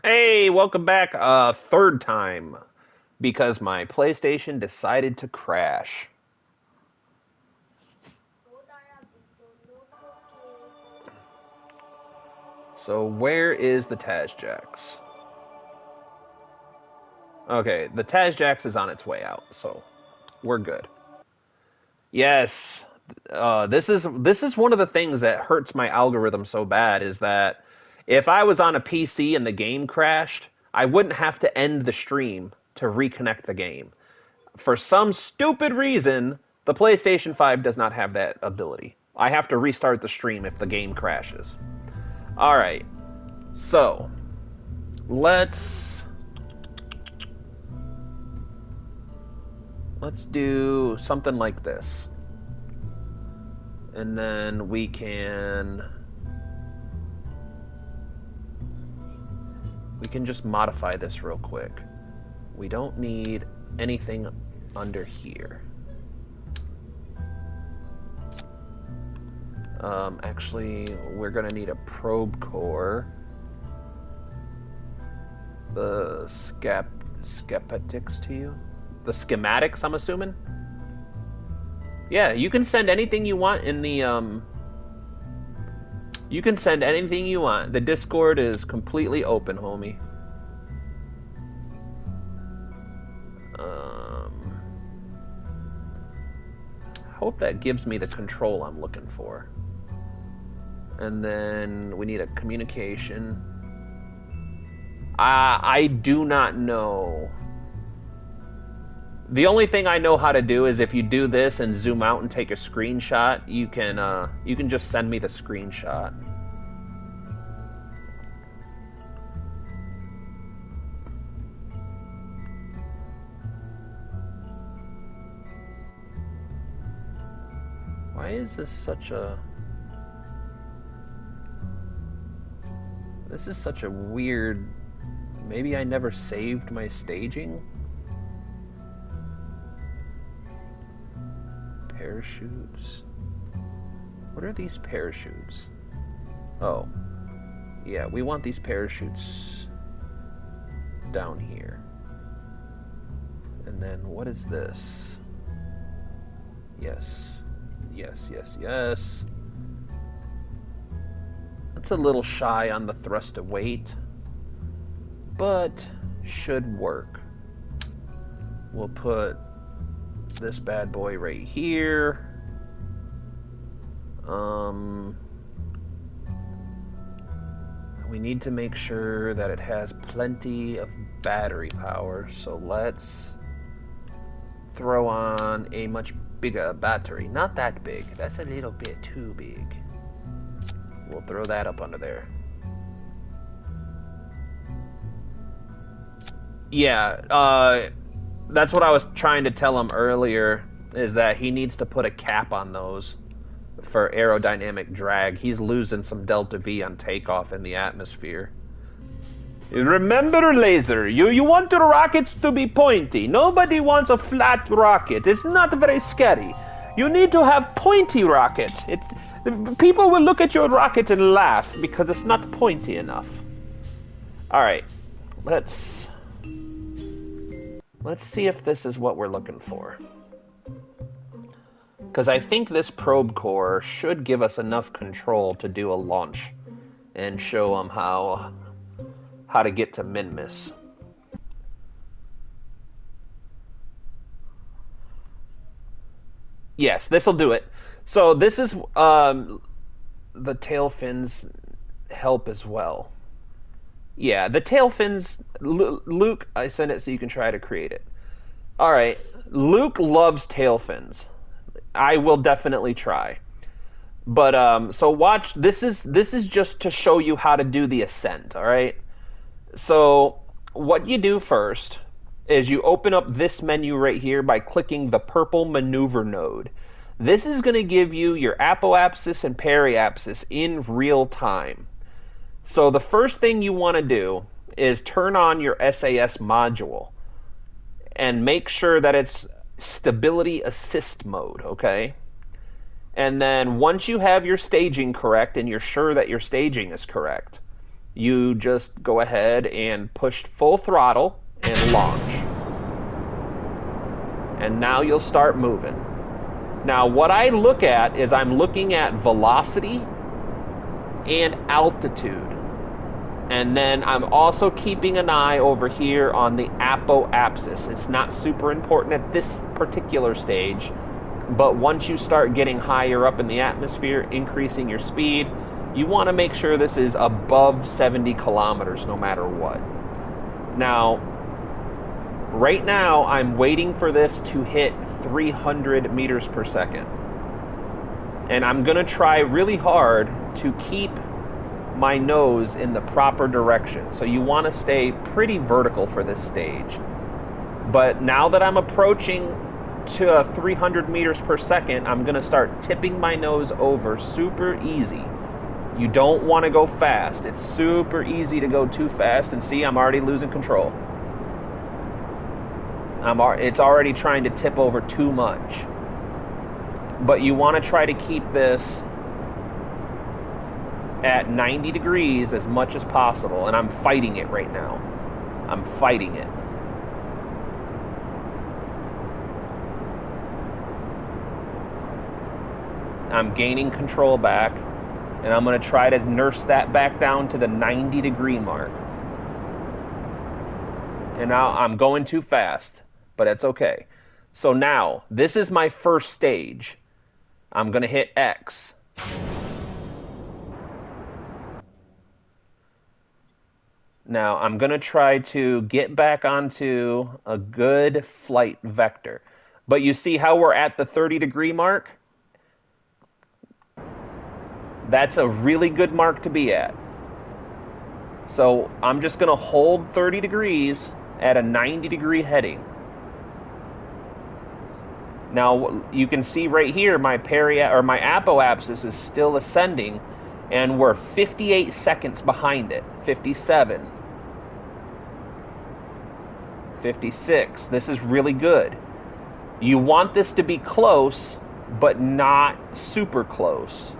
Hey, welcome back third time because my PlayStation decided to crash. So where is the Tazjax? Okay, the Tazjax is on its way out, so we're good. Yes, this is one of the things that hurts my algorithm so bad is that if I was on a PC and the game crashed, I wouldn't have to end the stream to reconnect the game. For some stupid reason, the PlayStation 5 does not have that ability. I have to restart the stream if the game crashes. Alright, so let's do something like this. And then we can just modify this real quick. We don't need anything under here. Actually, we're gonna need a probe core. The schematics to you? The schematics, I'm assuming? Yeah, you can send anything you want in the, You can send anything you want. The Discord is completely open, homie. Hope that gives me the control I'm looking for. And then we need a communication. I do not know. The only thing I know how to do is if you do this and zoom out and take a screenshot, you can just send me the screenshot. Why is this such a... This is such a weird... Maybe I never saved my staging? Parachutes. What are these parachutes? Oh. Yeah, we want these parachutes down here. And then what is this? Yes. Yes, yes, yes. That's a little shy on the thrust of weight, but should work. We'll put this bad boy right here. We need to make sure that it has plenty of battery power, so let's throw on a much bigger battery. Not that big. That's a little bit too big. We'll throw that up under there. Yeah, that's what I was trying to tell him earlier, is that he needs to put a cap on those for aerodynamic drag. He's losing some delta V on takeoff in the atmosphere. Remember, Laser, you want the rockets to be pointy. Nobody wants a flat rocket. It's not very scary. You need to have pointy rockets. People will look at your rocket and laugh because it's not pointy enough. Alright, let's see if this is what we're looking for. Because I think this probe core should give us enough control to do a launch and show them how to get to Minmus. Yes, this'll do it. So this is the tail fins help as well. Yeah, the tail fins, Luke, I sent it so you can try to create it. Alright, Luke loves tail fins. I will definitely try. But, so watch, this is just to show you how to do the ascent, alright? So, what you do first is you open up this menu right here by clicking the purple maneuver node. This is going to give you your apoapsis and periapsis in real time. So the first thing you want to do is turn on your SAS module and make sure that it's stability assist mode, okay? And then once you have your staging correct and you're sure that your staging is correct, you just go ahead and push full throttle and launch. And now you'll start moving. Now what I look at is I'm looking at velocity and altitude. And then I'm also keeping an eye over here on the apoapsis. It's not super important at this particular stage, but once you start getting higher up in the atmosphere, increasing your speed, you want to make sure this is above 70 kilometers no matter what. Now, right now, I'm waiting for this to hit 300 meters per second. And I'm going to try really hard to keep my nose in the proper direction. So you want to stay pretty vertical for this stage. But now that I'm approaching to 300 meters per second, I'm going to start tipping my nose over super easy. You don't want to go fast. It's super easy to go too fast, and see, I'm already losing control. It's already trying to tip over too much. But you want to try to keep this at 90 degrees as much as possible, and I'm fighting it right now. I'm fighting it. I'm gaining control back, and I'm going to try to nurse that back down to the 90 degree mark. And now I'm going too fast, but it's okay. So now, this is my first stage. I'm going to hit X. Now, I'm going to try to get back onto a good flight vector. But you see how we're at the 30 degree mark? That's a really good mark to be at. So I'm just going to hold 30 degrees at a 90 degree heading. Now, you can see right here my my apoapsis is still ascending, and we're 58 seconds behind it. 57. 56. This is really good. You want this to be close, but not super close.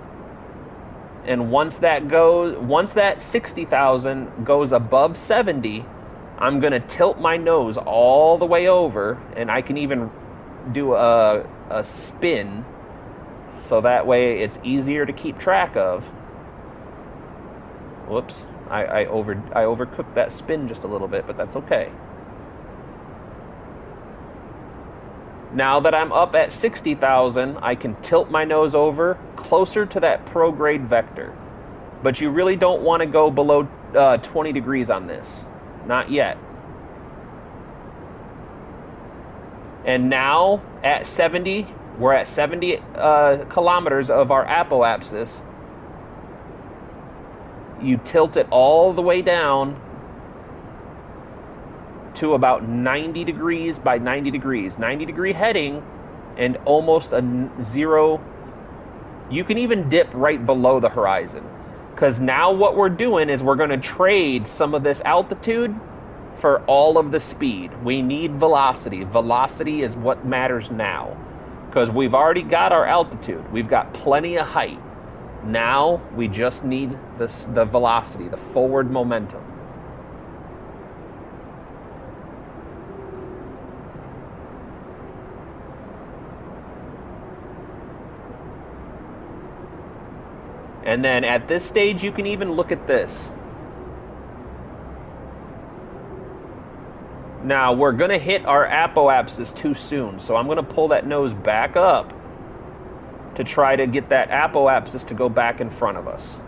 And once that 60,000 goes above 70, I'm going to tilt my nose all the way over, and I can even do a spin, so that way it's easier to keep track of. Whoops, I overcooked that spin just a little bit, but that's okay. Now that I'm up at 60,000, I can tilt my nose over closer to that prograde vector. But you really don't want to go below 20 degrees on this. Not yet. And now at 70, we're at 70 kilometers of our apoapsis. You tilt it all the way down to about 90 degrees by 90 degrees. 90 degree heading and almost a zero. You can even dip right below the horizon. Because now what we're doing is we're going to trade some of this altitude for all of the speed. We need velocity. Velocity is what matters now. Because we've already got our altitude. We've got plenty of height. Now we just need the velocity, the forward momentum. And then at this stage, you can even look at this. Now, we're going to hit our apoapsis too soon, so I'm going to pull that nose back up to try to get that apoapsis to go back in front of us.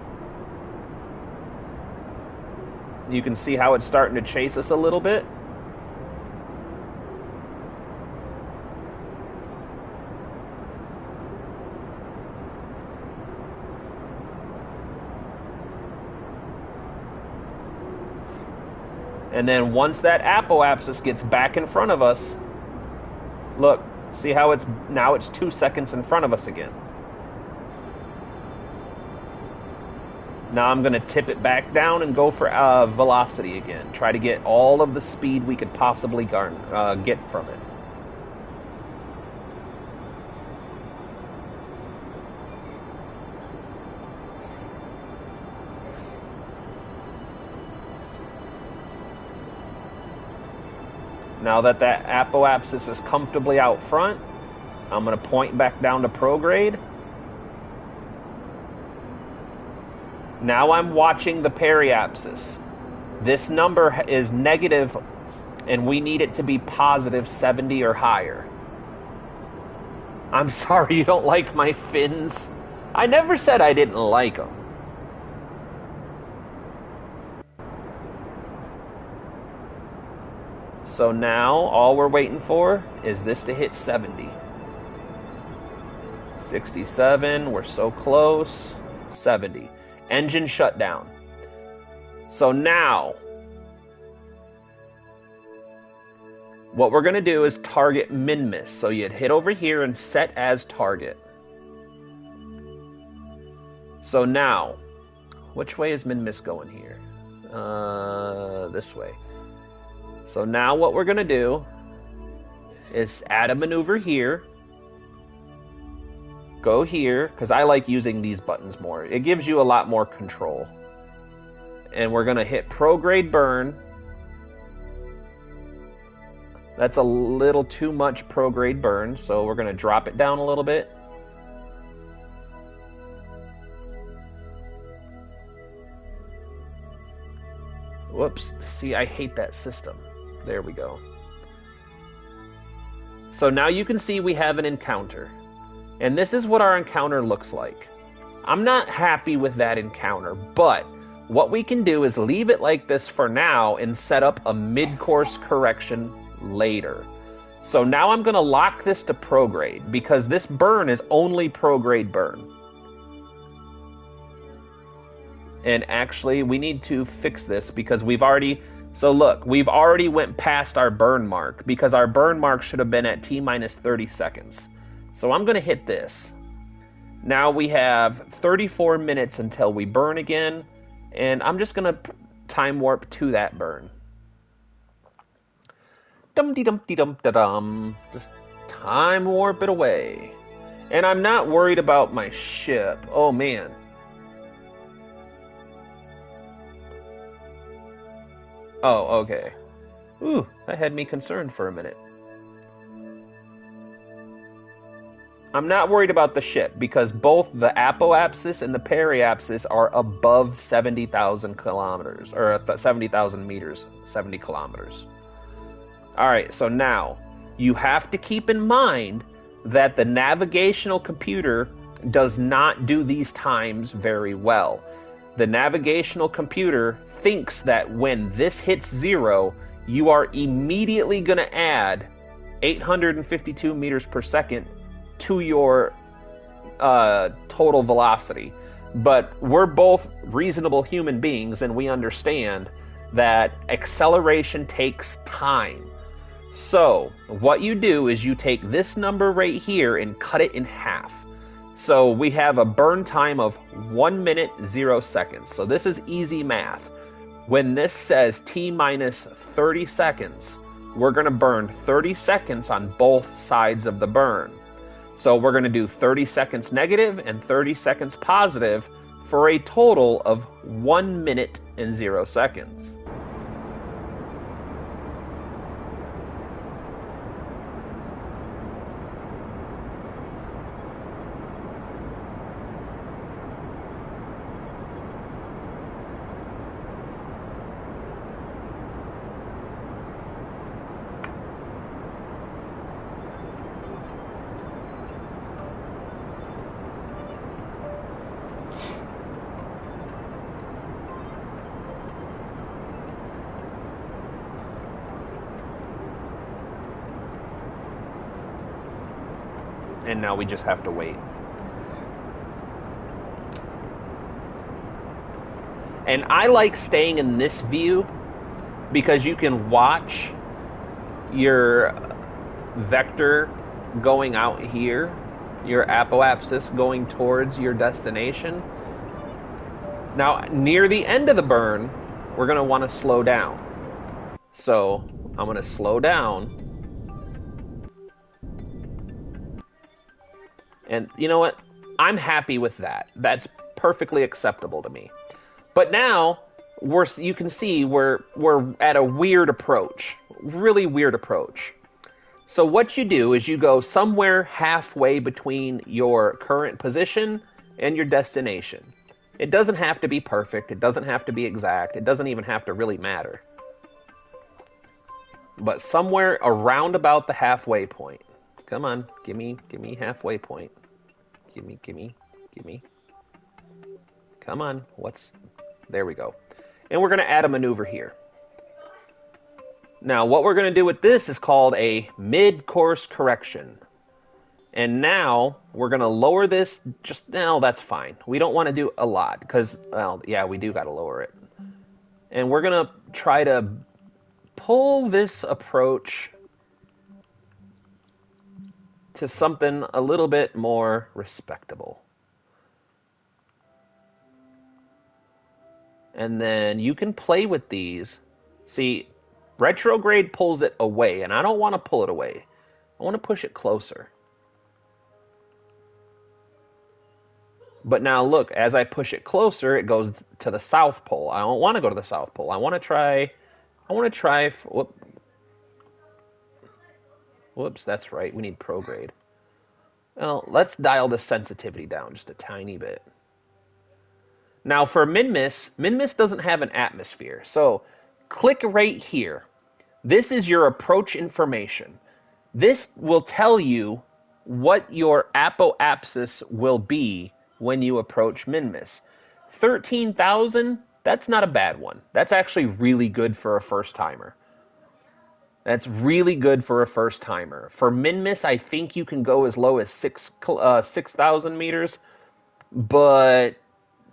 You can see how it's starting to chase us a little bit. And then once that apoapsis gets back in front of us, look, see how it's 2 seconds in front of us again. Now I'm going to tip it back down and go for velocity again. Try to get all of the speed we could possibly get from it. Now that that apoapsis is comfortably out front, I'm going to point back down to prograde. Now I'm watching the periapsis. This number is negative, and we need it to be positive 70 or higher. I'm sorry you don't like my fins. I never said I didn't like them. So now all we're waiting for is this to hit 70. 67, we're so close. 70. Engine shut down. So now, what we're going to do is target min-miss. So you'd hit over here and set as target. So now, which way is min-miss going here? This way. So now what we're going to do is add a maneuver here. Go here, because I like using these buttons more. It gives you a lot more control. And we're going to hit prograde burn. That's a little too much prograde burn, so we're going to drop it down a little bit. Whoops. See, I hate that system. There we go. So now you can see we have an encounter. And this is what our encounter looks like. I'm not happy with that encounter, but what we can do is leave it like this for now and set up a mid-course correction later. So now I'm going to lock this to prograde because this burn is only prograde burn. And actually, we need to fix this because we've already... So look, we've already went past our burn mark because our burn mark should have been at T-minus 30 seconds. So I'm going to hit this. Now we have 34 minutes until we burn again. And I'm just going to time warp to that burn. Dum-de-dum-de-dum-da-dum. Just time warp it away. And I'm not worried about my ship. Oh, man. Oh, okay. Ooh, that had me concerned for a minute. I'm not worried about the ship because both the apoapsis and the periapsis are above 70,000 kilometers, or 70,000 meters, 70 kilometers. All right, so now you have to keep in mind that the navigational computer does not do these times very well. The navigational computer thinks that when this hits 0, you are immediately going to add 852 meters per second to your total velocity. But we're both reasonable human beings, and we understand that acceleration takes time. So what you do is you take this number right here and cut it in half. So we have a burn time of 1 minute, 0 seconds. So this is easy math. When this says T-minus 30 seconds, we're going to burn 30 seconds on both sides of the burn. So we're going to do 30 seconds negative and 30 seconds positive for a total of 1 minute and 0 seconds. And now we just have to wait. And I like staying in this view because you can watch your vector going out here, your apoapsis going towards your destination. Now, near the end of the burn, we're going to want to slow down. So I'm going to slow down. And you know what? I'm happy with that. That's perfectly acceptable to me. But now, you can see we're at a weird approach, really weird approach. So what you do is you go somewhere halfway between your current position and your destination. It doesn't have to be perfect. It doesn't have to be exact. It doesn't even have to really matter. But somewhere around about the halfway point. Come on, give me halfway point. Give me. Come on, there we go. And we're going to add a maneuver here. Now, what we're going to do with this is called a mid-course correction. And now, we're going to lower this now, that's fine. We don't want to do a lot, because, well, yeah, we do got to lower it. And we're going to try to pull this approach to something a little bit more respectable. And then you can play with these. See, retrograde pulls it away, and I don't want to pull it away. I want to push it closer. But now look, as I push it closer, it goes to the South Pole. I don't want to go to the South Pole. I want to try, whoops, that's right. We need prograde. Well, let's dial the sensitivity down just a tiny bit. Now for Minmus doesn't have an atmosphere. So click right here. This is your approach information. This will tell you what your apoapsis will be when you approach Minmus. 13,000, that's not a bad one. That's actually really good for a first timer. That's really good for a first timer. For Minmus, I think you can go as low as 6,000 meters, but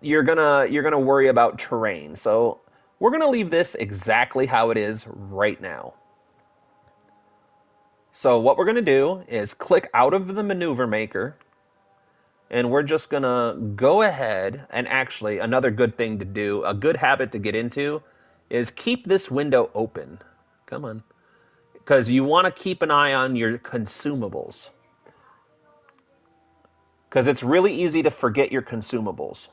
you're gonna worry about terrain. So we're gonna leave this exactly how it is right now. So what we're gonna do is click out of the maneuver maker, and we're just gonna go ahead, and actually another good thing to do, a good habit to get into, is keep this window open. Come on. Because you want to keep an eye on your consumables. Because it's really easy to forget your consumables.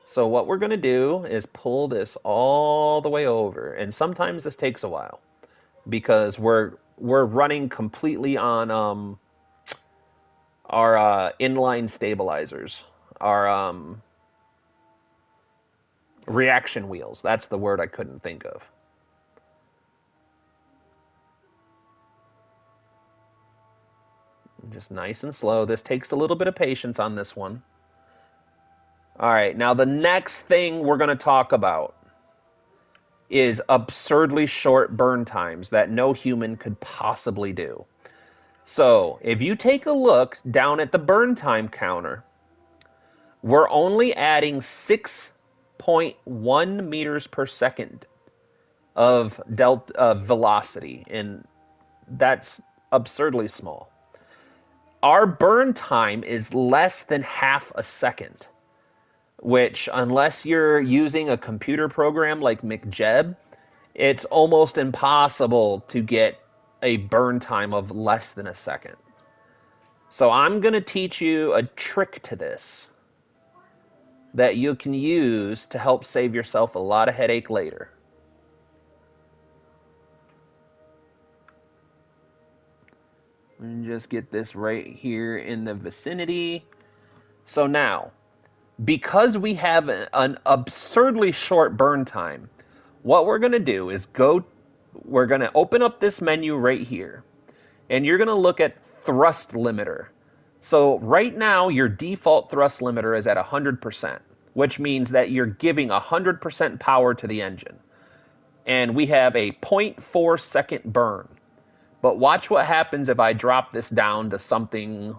So what we're going to do is pull this all the way over. And sometimes this takes a while. Because we're running completely on our inline stabilizers. Our reaction wheels. That's the word I couldn't think of. Just nice and slow. This takes a little bit of patience on this one. All right, now the next thing we're going to talk about is absurdly short burn times that no human could possibly do. So, if you take a look down at the burn time counter, we're only adding 6.1 meters per second of velocity, and that's absurdly small. Our burn time is less than half a second, which, unless you're using a computer program like McJeb, it's almost impossible to get a burn time of less than a second. So I'm going to teach you a trick to this that you can use to help save yourself a lot of headache later. And just get this right here in the vicinity. So now, because we have an absurdly short burn time, what we're going to do is we're going to open up this menu right here. And you're going to look at thrust limiter. So right now, your default thrust limiter is at 100%, which means that you're giving 100% power to the engine. And we have a 0.4 second burn. But watch what happens if I drop this down to something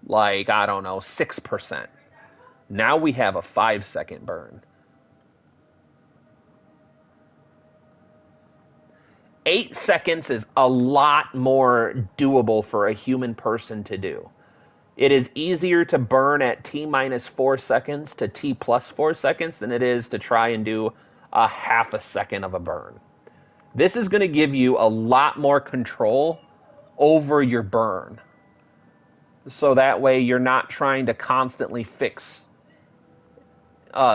like, I don't know, 6%. Now we have a 5-second burn. 8 seconds is a lot more doable for a human person to do. It is easier to burn at T minus 4 seconds to T plus 4 seconds than it is to try and do a half a second of a burn. This is going to give you a lot more control over your burn. So that way you're not trying to constantly fix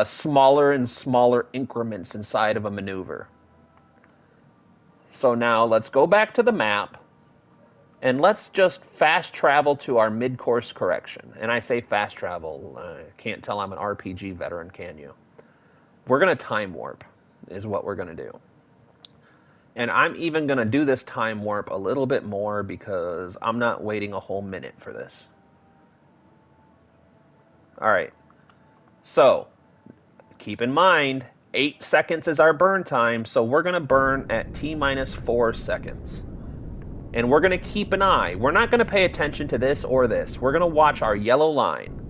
smaller and smaller increments inside of a maneuver. So now let's go back to the map and let's just fast travel to our mid-course correction. And I say fast travel, can't tell I'm an RPG veteran, can you? We're going to time warp is what we're going to do. And I'm even going to do this time warp a little bit more because I'm not waiting a whole minute for this. All right. So, keep in mind, 8 seconds is our burn time, so we're going to burn at T minus 4 seconds. And we're going to keep an eye. We're not going to pay attention to this or this. We're going to watch our yellow line.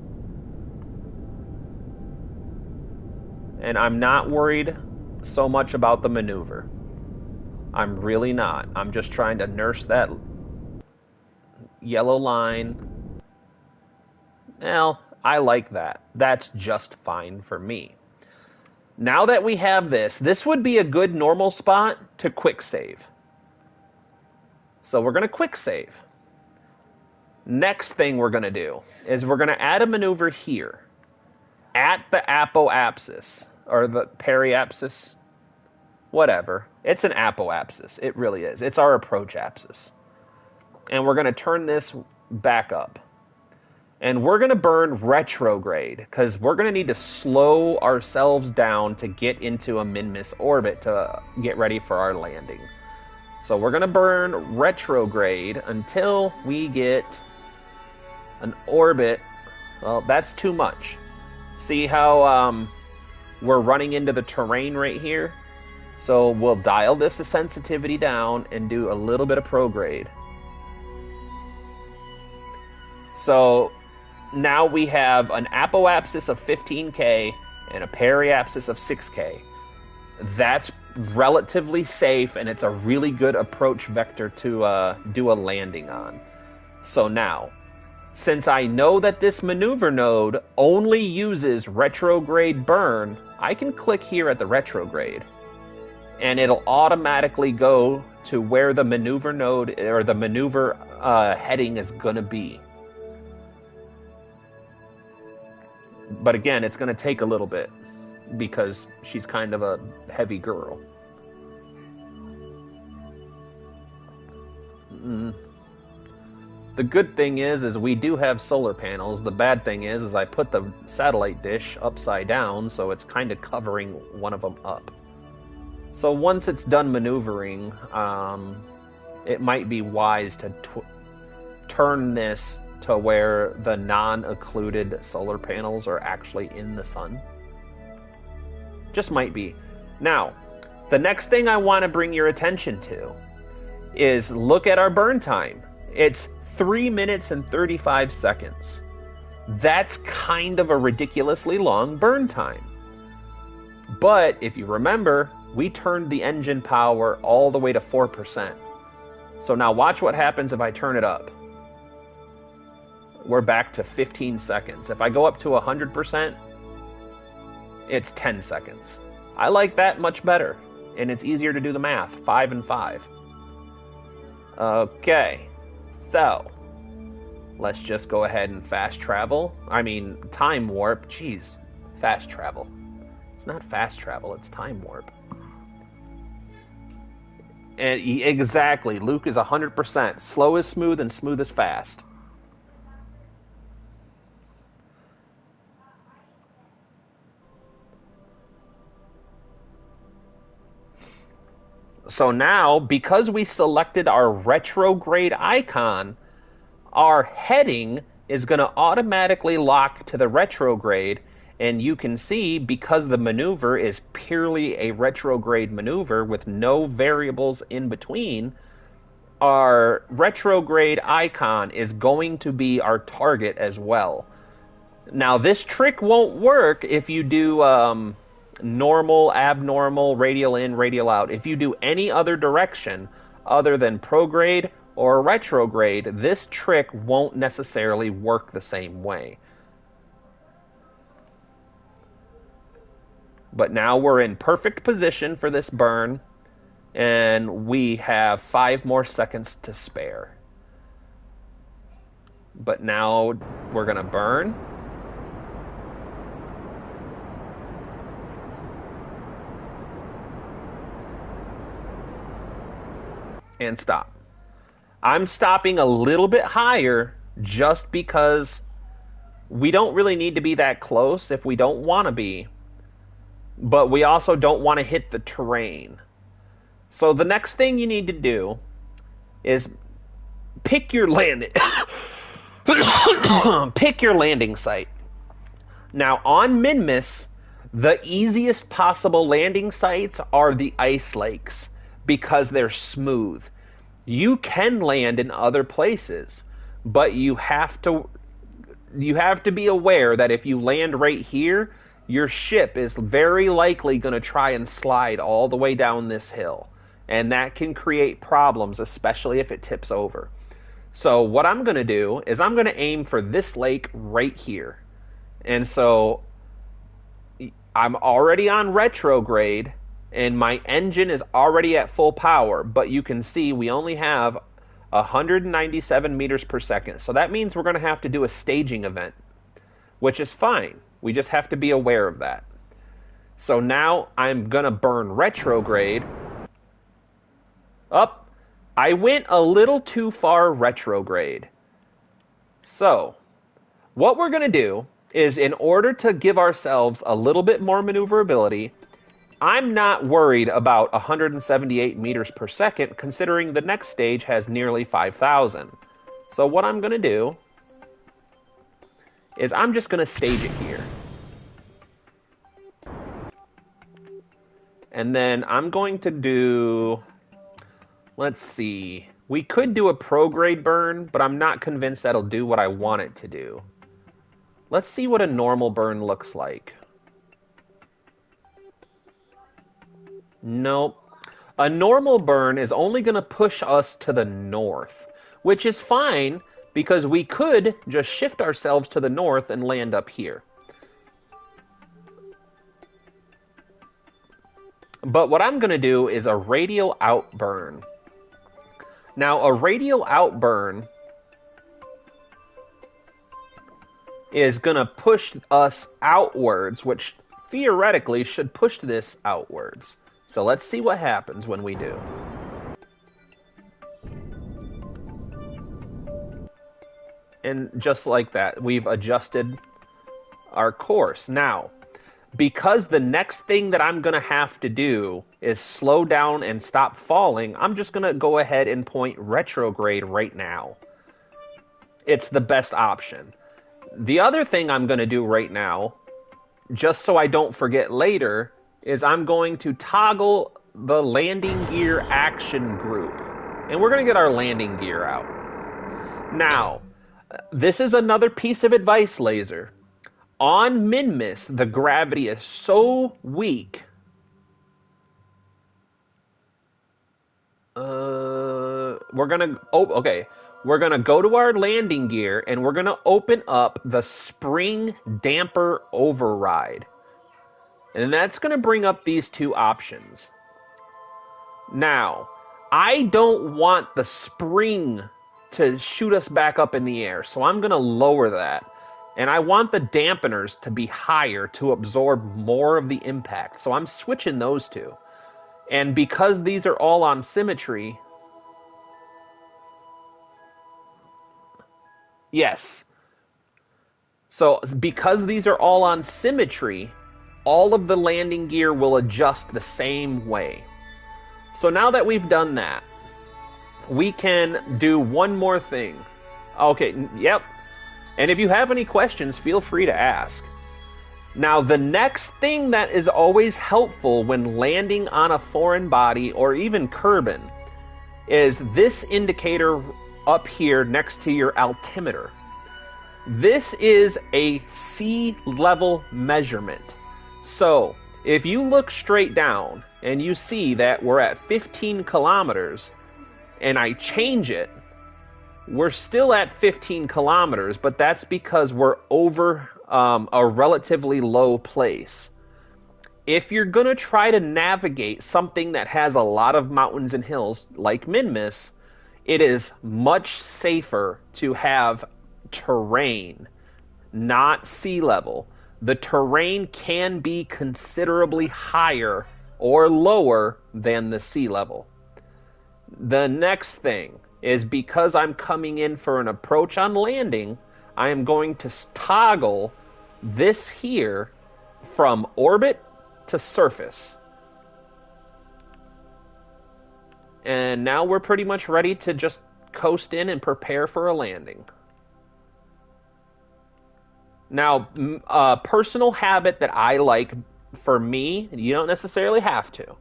And I'm not worried so much about the maneuver. I'm really not. I'm just trying to nurse that yellow line. Well, I like that. That's just fine for me. Now that we have this, this would be a good normal spot to quick save. So we're going to quick save. Next thing we're going to do is we're going to add a maneuver here at the apoapsis, or the periapsis, whatever. It's an apoapsis. It really is. It's our approach apsis. And we're going to turn this back up. And we're going to burn retrograde, because we're going to need to slow ourselves down to get into a min-miss orbit to get ready for our landing. So we're going to burn retrograde until we get an orbit. Well, that's too much. See how we're running into the terrain right here? So we'll dial this sensitivity down and do a little bit of prograde. So now we have an apoapsis of 15K and a periapsis of 6K. That's relatively safe, and it's a really good approach vector to do a landing on. So now, since I know that this maneuver node only uses retrograde burn, I can click here at the retrograde, and it'll automatically go to where the maneuver node, or the maneuver heading is going to be. But again, it's going to take a little bit, because she's kind of a heavy girl. The good thing is we do have solar panels. The bad thing is I put the satellite dish upside down, so it's kind of covering one of them up. So once it's done maneuvering, it might be wise to turn this to where the non-occluded solar panels are actually in the sun. Just might be. Now, the next thing I want to bring your attention to is look at our burn time. It's 3 minutes and 35 seconds. That's kind of a ridiculously long burn time. But if you remember, we turned the engine power all the way to 4%. So now watch what happens if I turn it up. We're back to 15 seconds. If I go up to 100%, it's 10 seconds. I like that much better, and it's easier to do the math. 5 and 5. Okay, so let's just go ahead and fast travel. I mean, time warp. Jeez, fast travel. It's not fast travel, it's time warp. And exactly, Luke is 100%. Slow is smooth and smooth is fast. So now, because we selected our retrograde icon, our heading is going to automatically lock to the retrograde, and you can see, because the maneuver is purely a retrograde maneuver with no variables in between, our retrograde icon is going to be our target as well. Now, this trick won't work if you do normal, abnormal, radial in, radial out. If you do any other direction other than prograde or retrograde, this trick won't necessarily work the same way. But now we're in perfect position for this burn, and we have 5 more seconds to spare. But now we're going to burn. and stop. I'm stopping a little bit higher just because we don't really need to be that close if we don't want to be, but we also don't want to hit the terrain. So the next thing you need to do is pick your landing pick your landing site. Now on Minmus, the easiest possible landing sites are the ice lakes because they're smooth. You can land in other places, but you have to be aware that if you land right here, your ship is very likely going to try and slide all the way down this hill. And that can create problems, especially if it tips over. So what I'm going to do is I'm going to aim for this lake right here. And so I'm already on retrograde, and my engine is already at full power, but you can see we only have 197 meters per second. So that means we're going to have to do a staging event, which is fine. We just have to be aware of that. So now I'm going to burn retrograde. Up. I went a little too far retrograde. So what we're going to do is, in order to give ourselves a little bit more maneuverability, I'm not worried about 178 meters per second, considering the next stage has nearly 5,000. So what I'm going to do is I'm just going to stage it here. And then I'm going to do... Let's see. We could do a prograde burn, but I'm not convinced that'll do what I want it to do. Let's see what a normal burn looks like. Nope. A normal burn is only going to push us to the north, which is fine because we could just shift ourselves to the north and land up here. But what I'm going to do is a radial out burn. Now, a radial out burn is going to push us outwards, which theoretically should push this outwards. So let's see what happens when we do. And just like that, we've adjusted our course. Now, because the next thing that I'm going to have to do is slow down and stop falling, I'm just going to go ahead and point retrograde right now. It's the best option. The other thing I'm going to do right now, just so I don't forget later, is I'm going to toggle the landing gear action group. And we're going to get our landing gear out. Now, this is another piece of advice, Laser. On Minmus, the gravity is so weak. We're gonna go to our landing gear and we're gonna open up the spring damper override. And that's gonna bring up these two options. Now, I don't want the spring to shoot us back up in the air, so I'm gonna lower that. And I want the dampeners to be higher to absorb more of the impact. So I'm switching those two. And because these are all on symmetry... Yes. So because these are all on symmetry, all of the landing gear will adjust the same way. So now that we've done that, we can do one more thing. Okay, yep. And if you have any questions, feel free to ask. Now, the next thing that is always helpful when landing on a foreign body or even Kerbin is this indicator up here next to your altimeter. This is a sea level measurement. So, if you look straight down and you see that we're at 15 kilometers and I change it, we're still at 15 kilometers, but that's because we're over a relatively low place. If you're going to try to navigate something that has a lot of mountains and hills, like Minmus, it is much safer to have terrain, not sea level. The terrain can be considerably higher or lower than the sea level. The next thing is because I'm coming in for an approach on landing, I am going to toggle this here from orbit to surface. And now we're pretty much ready to just coast in and prepare for a landing. Now, a personal habit that I like for me, you don't necessarily have to,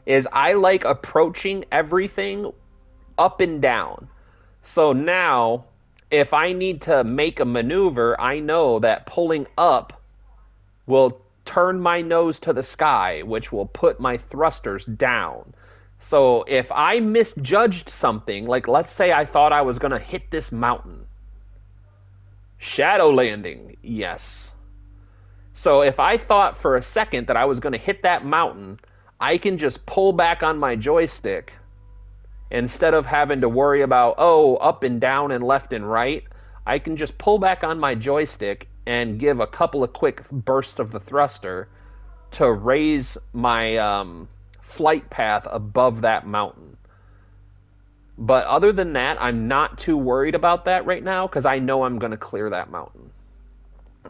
is I like approaching everything up and down. So now, if I need to make a maneuver, I know that pulling up will turn my nose to the sky, which will put my thrusters down. So if I misjudged something, like let's say I thought I was going to hit this mountain, shadow landing, yes. So if I thought for a second that I was going to hit that mountain, I can just pull back on my joystick instead of having to worry about, oh, up and down and left and right. I can just pull back on my joystick and give a couple of quick bursts of the thruster to raise my flight path above that mountain. But other than that, I'm not too worried about that right now because I know I'm going to clear that mountain.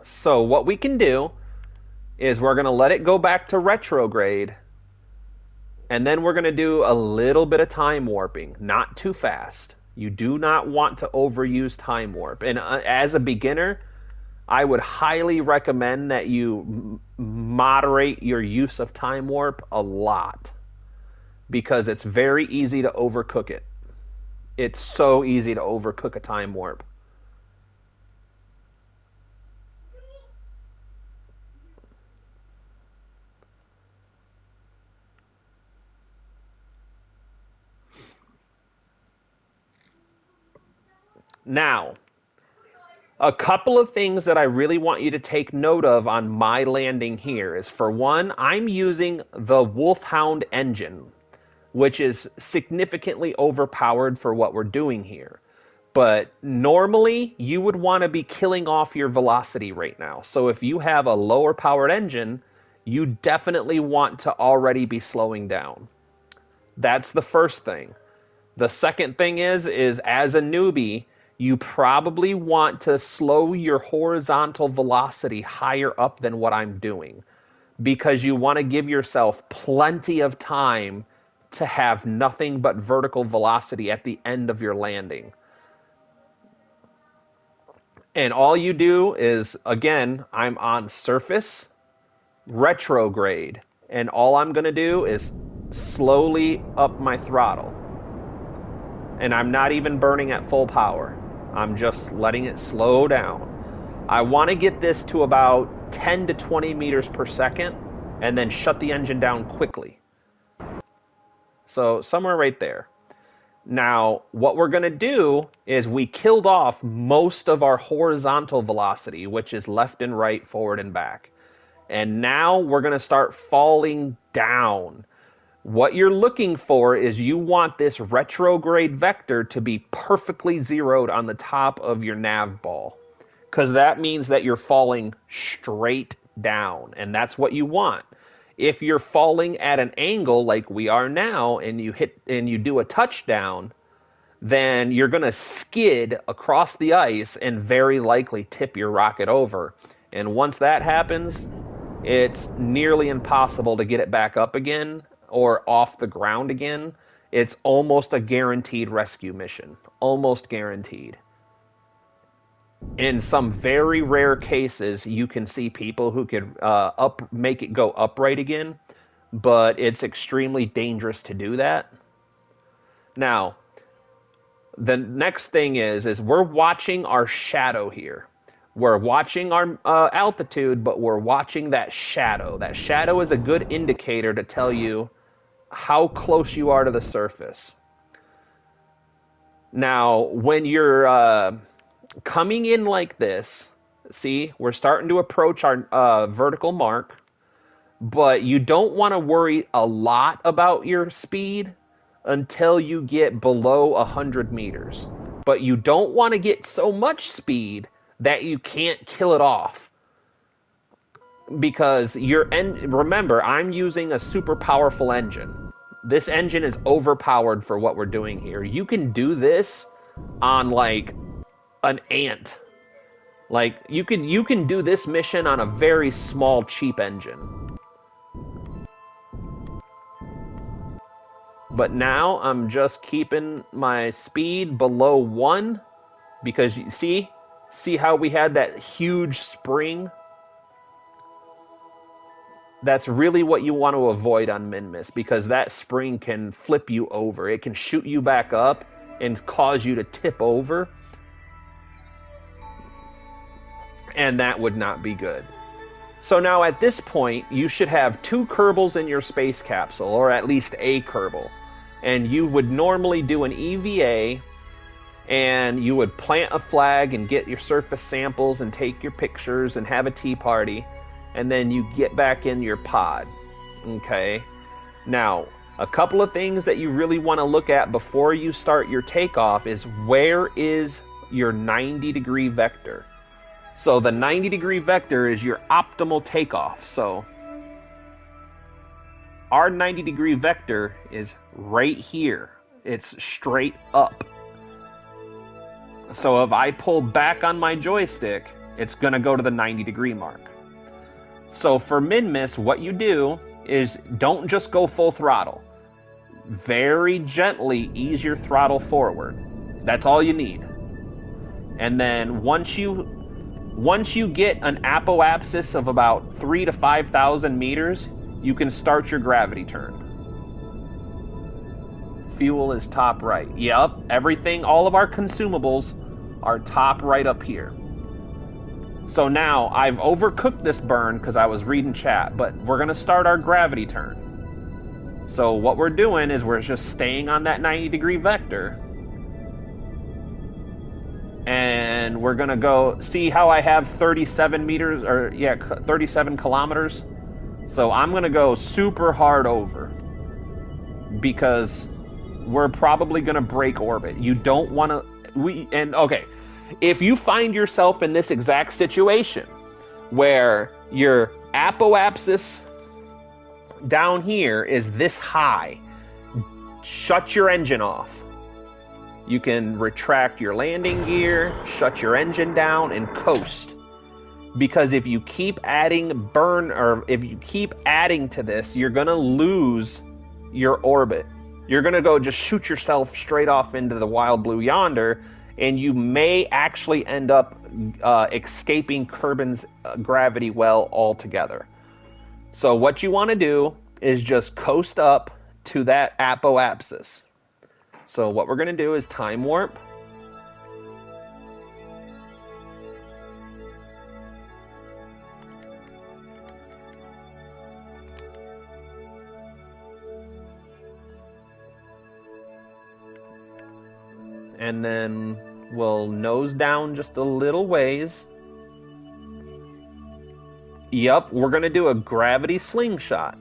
So what we can do is we're going to let it go back to retrograde, and then we're going to do a little bit of time warping, not too fast. You do not want to overuse time warp. And as a beginner, I would highly recommend that you moderate your use of time warp a lot because it's very easy to overcook it. It's so easy to overcook a time warp. Now, a couple of things that I really want you to take note of on my landing here is, for one, I'm using the Wolfhound engine, which is significantly overpowered for what we're doing here. But normally, you would want to be killing off your velocity right now. So if you have a lower powered engine, you definitely want to already be slowing down. That's the first thing. The second thing is as a newbie, you probably want to slow your horizontal velocity higher up than what I'm doing, because you want to give yourself plenty of time to have nothing but vertical velocity at the end of your landing. And all you do is, again, I'm on surface, retrograde, and all I'm going to do is slowly up my throttle. And I'm not even burning at full power. I'm just letting it slow down. I want to get this to about 10 to 20 meters per second and then shut the engine down quickly. So somewhere right there. Now, what we're going to do is we killed off most of our horizontal velocity, which is left and right, forward and back. And now we're going to start falling down. What you're looking for is you want this retrograde vector to be perfectly zeroed on the top of your nav ball, because that means that you're falling straight down, and that's what you want. If you're falling at an angle like we are now and you do a touchdown, then you're going to skid across the ice and very likely tip your rocket over. And once that happens, it's nearly impossible to get it back up again or off the ground again. It's almost a guaranteed rescue mission. Almost guaranteed. In some very rare cases, you can see people who could make it go upright again, but it's extremely dangerous to do that. Now, the next thing is we're watching our shadow here. We're watching our altitude, but we're watching that shadow. That shadow is a good indicator to tell you how close you are to the surface. Now, when you're coming in like this, see, we're starting to approach our vertical mark, but you don't want to worry a lot about your speed until you get below 100 meters. But you don't want to get so much speed that you can't kill it off. Because remember, I'm using a super powerful engine. This engine is overpowered for what we're doing here. You can do this on like an ant. Like you can do this mission on a very small, cheap engine. But now I'm just keeping my speed below 1 because you see how we had that huge spring? That's really what you want to avoid on min-miss, because that spring can flip you over. It can shoot you back up and cause you to tip over. And that would not be good. So now at this point, you should have 2 Kerbals in your space capsule, or at least a Kerbal. And you would normally do an EVA, and you would plant a flag and get your surface samples and take your pictures and have a tea party. And then you get back in your pod. Okay? Now, a couple of things that you really want to look at before you start your takeoff is, where is your 90-degree vector? So the 90-degree vector is your optimal takeoff. So our 90-degree vector is right here. It's straight up. So if I pull back on my joystick, it's going to go to the 90-degree mark. So for min-miss, what you do is don't just go full throttle. Very gently ease your throttle forward. That's all you need. And then once you get an apoapsis of about 3,000 to 5,000 meters, you can start your gravity turn. Fuel is top right. Yep, everything, all of our consumables are top right up here. So now, I've overcooked this burn because I was reading chat, but we're going to start our gravity turn. So what we're doing is we're just staying on that 90-degree vector. And we're going to go, see how I have 37 meters, or yeah, 37 kilometers? So I'm going to go super hard over, because we're probably going to break orbit. You don't want to, okay. If you find yourself in this exact situation where your apoapsis down here is this high, shut your engine off. You can retract your landing gear, shut your engine down, and coast. Because if you keep adding if you keep adding to this, you're going to lose your orbit. You're going to go just shoot yourself straight off into the wild blue yonder, and you may actually end up escaping Kerbin's gravity well altogether. So what you want to do is just coast up to that apoapsis. So what we're going to do is time warp. And then we'll nose down just a little ways. Yep, we're going to do a gravity slingshot,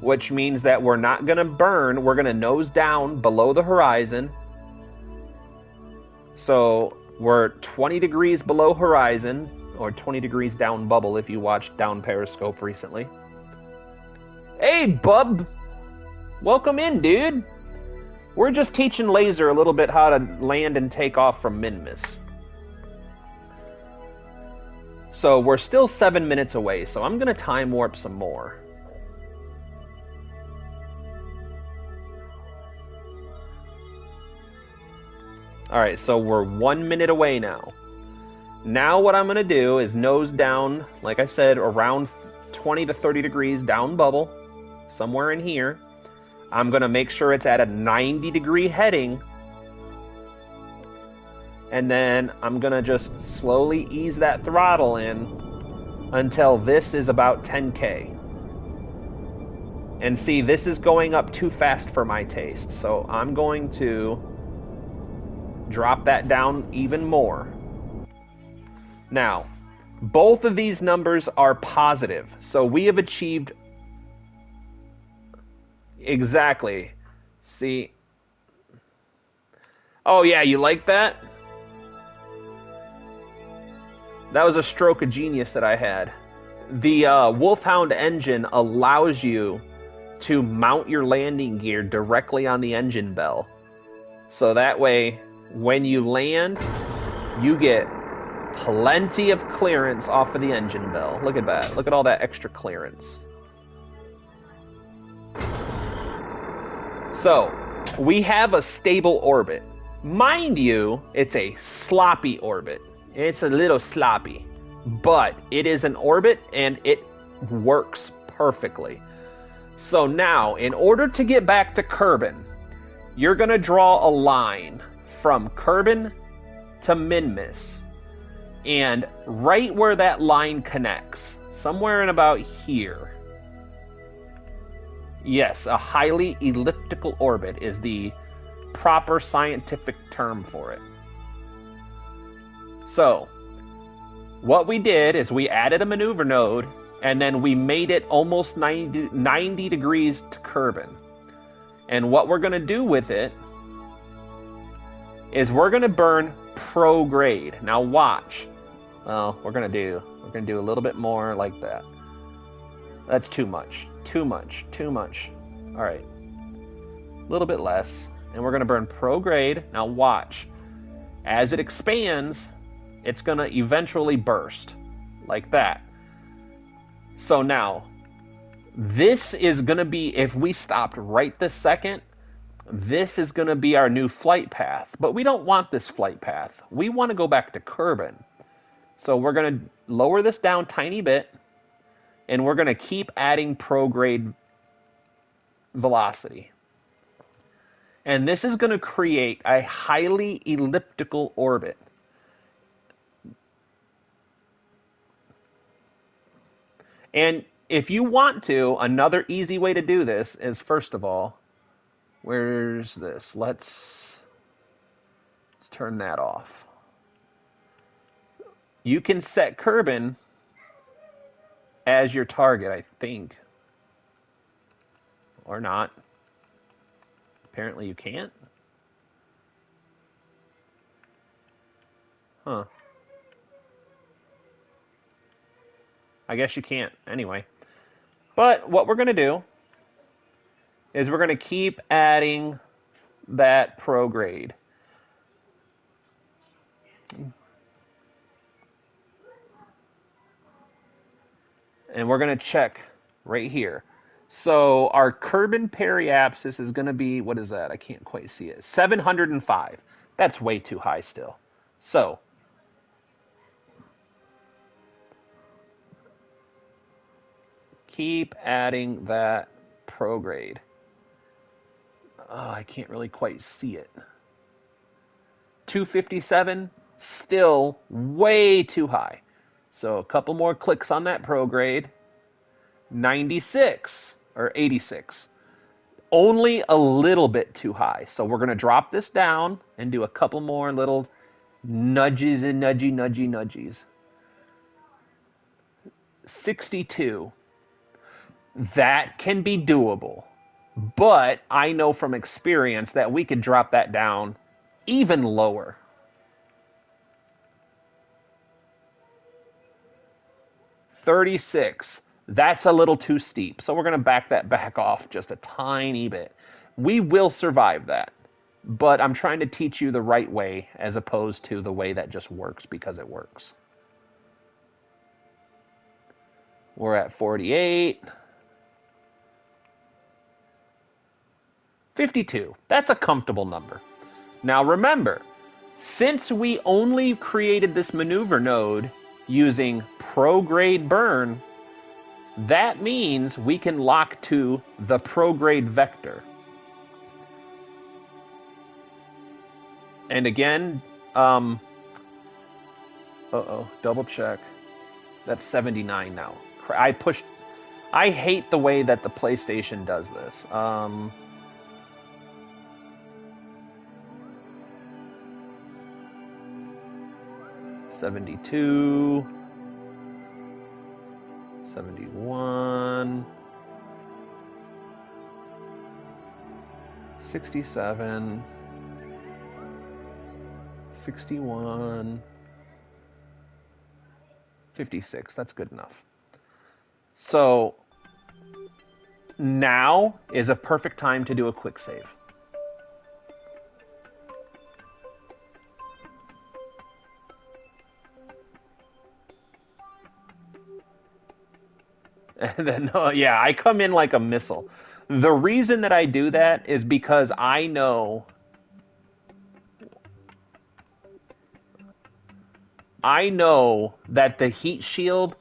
which means that we're not going to burn. We're going to nose down below the horizon. So we're 20 degrees below horizon, or 20 degrees down bubble if you watched Down Periscope recently. Hey, bub! Welcome in, dude! We're just teaching Laser a little bit how to land and take off from min-miss. So we're still 7 minutes away, so I'm going to time warp some more. Alright, so we're 1 minute away now. Now what I'm going to do is nose down, like I said, around 20 to 30 degrees down bubble, somewhere in here. I'm going to make sure it's at a 90-degree heading. And then I'm going to just slowly ease that throttle in until this is about 10K. And see, this is going up too fast for my taste. So I'm going to drop that down even more. Now, both of these numbers are positive. So we have achieved... Exactly. See? Oh yeah, you like that? That was a stroke of genius that I had. The Wolfhound engine allows you to mount your landing gear directly on the engine bell. So that way, when you land, you get plenty of clearance off of the engine bell. Look at that. Look at all that extra clearance. So, we have a stable orbit. Mind you, it's a sloppy orbit. It's a little sloppy. But it is an orbit and it works perfectly. So now, in order to get back to Kerbin, you're going to draw a line from Kerbin to Minmus. And right where that line connects, somewhere in about here. Yes, a highly elliptical orbit is the proper scientific term for it. So, what we did is we added a maneuver node, and then we made it almost 90 degrees to Kerbin. And what we're going to do with it is we're going to burn prograde. Now watch. Well, we're going to do a little bit more like that. That's too much. Too much. All right. A little bit less. And we're going to burn prograde. Now watch. As it expands, it's going to eventually burst. Like that. So now, this is going to be, if we stopped right this second, this is going to be our new flight path. But we don't want this flight path. We want to go back to Kerbin. So we're going to lower this down tiny bit, and we're going to keep adding prograde velocity. And this is going to create a highly elliptical orbit. And if you want to, another easy way to do this is, first of all, where's this? Let's turn that off. You can set Kerbin as your target, I think. Or not. Apparently you can't. Huh. I guess you can't anyway. But what we're going to do is we're going to keep adding that prograde. And we're going to check right here. So our Kerbin periapsis is going to be, what is that? I can't quite see it. 705. That's way too high still. So keep adding that prograde. Oh, I can't really quite see it. 257, still way too high. So a couple more clicks on that prograde. 96 or 86. Only a little bit too high. So we're going to drop this down and do a couple more little nudges and nudgies. 62. That can be doable. But I know from experience that we could drop that down even lower. 36. That's a little too steep. So we're going to back that back off just a tiny bit. We will survive that. But I'm trying to teach you the right way as opposed to the way that just works because it works. We're at 48. 52. That's a comfortable number. Now remember, since we only created this maneuver node using prograde burn, that means we can lock to the prograde vector. And again, double check. That's 79 now. I hate the way that the PlayStation does this. 72, 71, 67, 61, 56. That's good enough. So now is a perfect time to do a quick save. And then, yeah, I come in like a missile. The reason that I do that is because I know that the heat shield